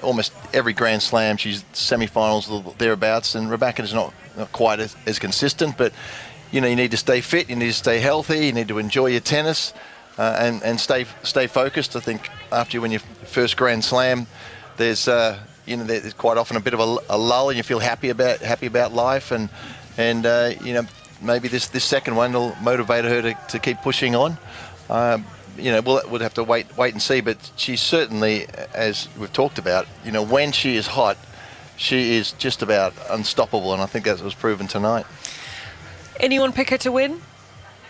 almost every Grand Slam, she's semi-finals thereabouts. And Rybakina's not quite as consistent, but you need to stay fit, you need to stay healthy, you need to enjoy your tennis, and stay focused. I think after you win your first Grand Slam, there's quite often a bit of a lull, and you feel happy about life, and maybe this second one will motivate her to keep pushing on. We'll have to wait and see, but she's certainly, as we've talked about, when she is hot, she is just about unstoppable, and I think that was proven tonight. Anyone pick her to win?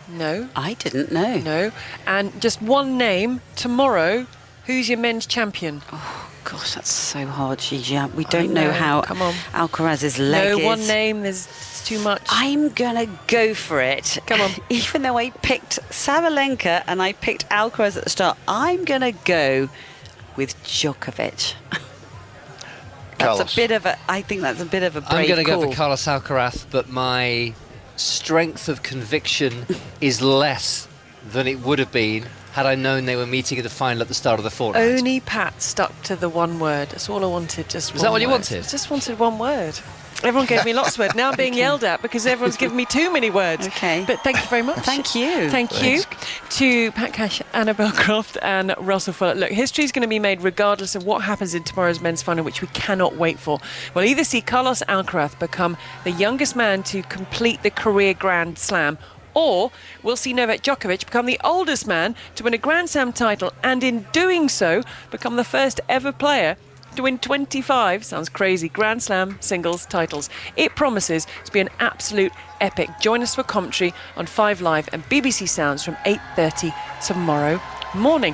No. I didn't know. No. And just one name, tomorrow, who's your men's champion? Oh, gosh, that's so hard, Gigi. We don't know how Alcaraz's leg is. No, one name, there's too much. I'm going to go for it. Come on. Even though I picked Sabalenka and I picked Alcaraz at the start, I'm going to go with Djokovic. I think that's a bit of a brave I'm going to call. go for Carlos Alcaraz, but my strength of conviction is less than it would have been had I known they were meeting at the final at the start of the fortnight. Only Pat stuck to the one word. That's all I wanted. Was that what you wanted? I just wanted one word. Everyone gave me lots of words. Now I'm being yelled at because everyone's given me too many words. Okay. But thank you very much. Thank you. Thanks. You to Pat Cash, Annabelle Croft and Russell Fuller. Look, history is going to be made regardless of what happens in tomorrow's men's final, which we cannot wait for. We'll either see Carlos Alcaraz become the youngest man to complete the career Grand Slam, or we'll see Novak Djokovic become the oldest man to win a Grand Slam title, and in doing so, become the first ever player to win 25, sounds crazy, Grand Slam singles titles. It promises to be an absolute epic. Join us for commentary on 5 Live and BBC Sounds from 8:30 tomorrow morning.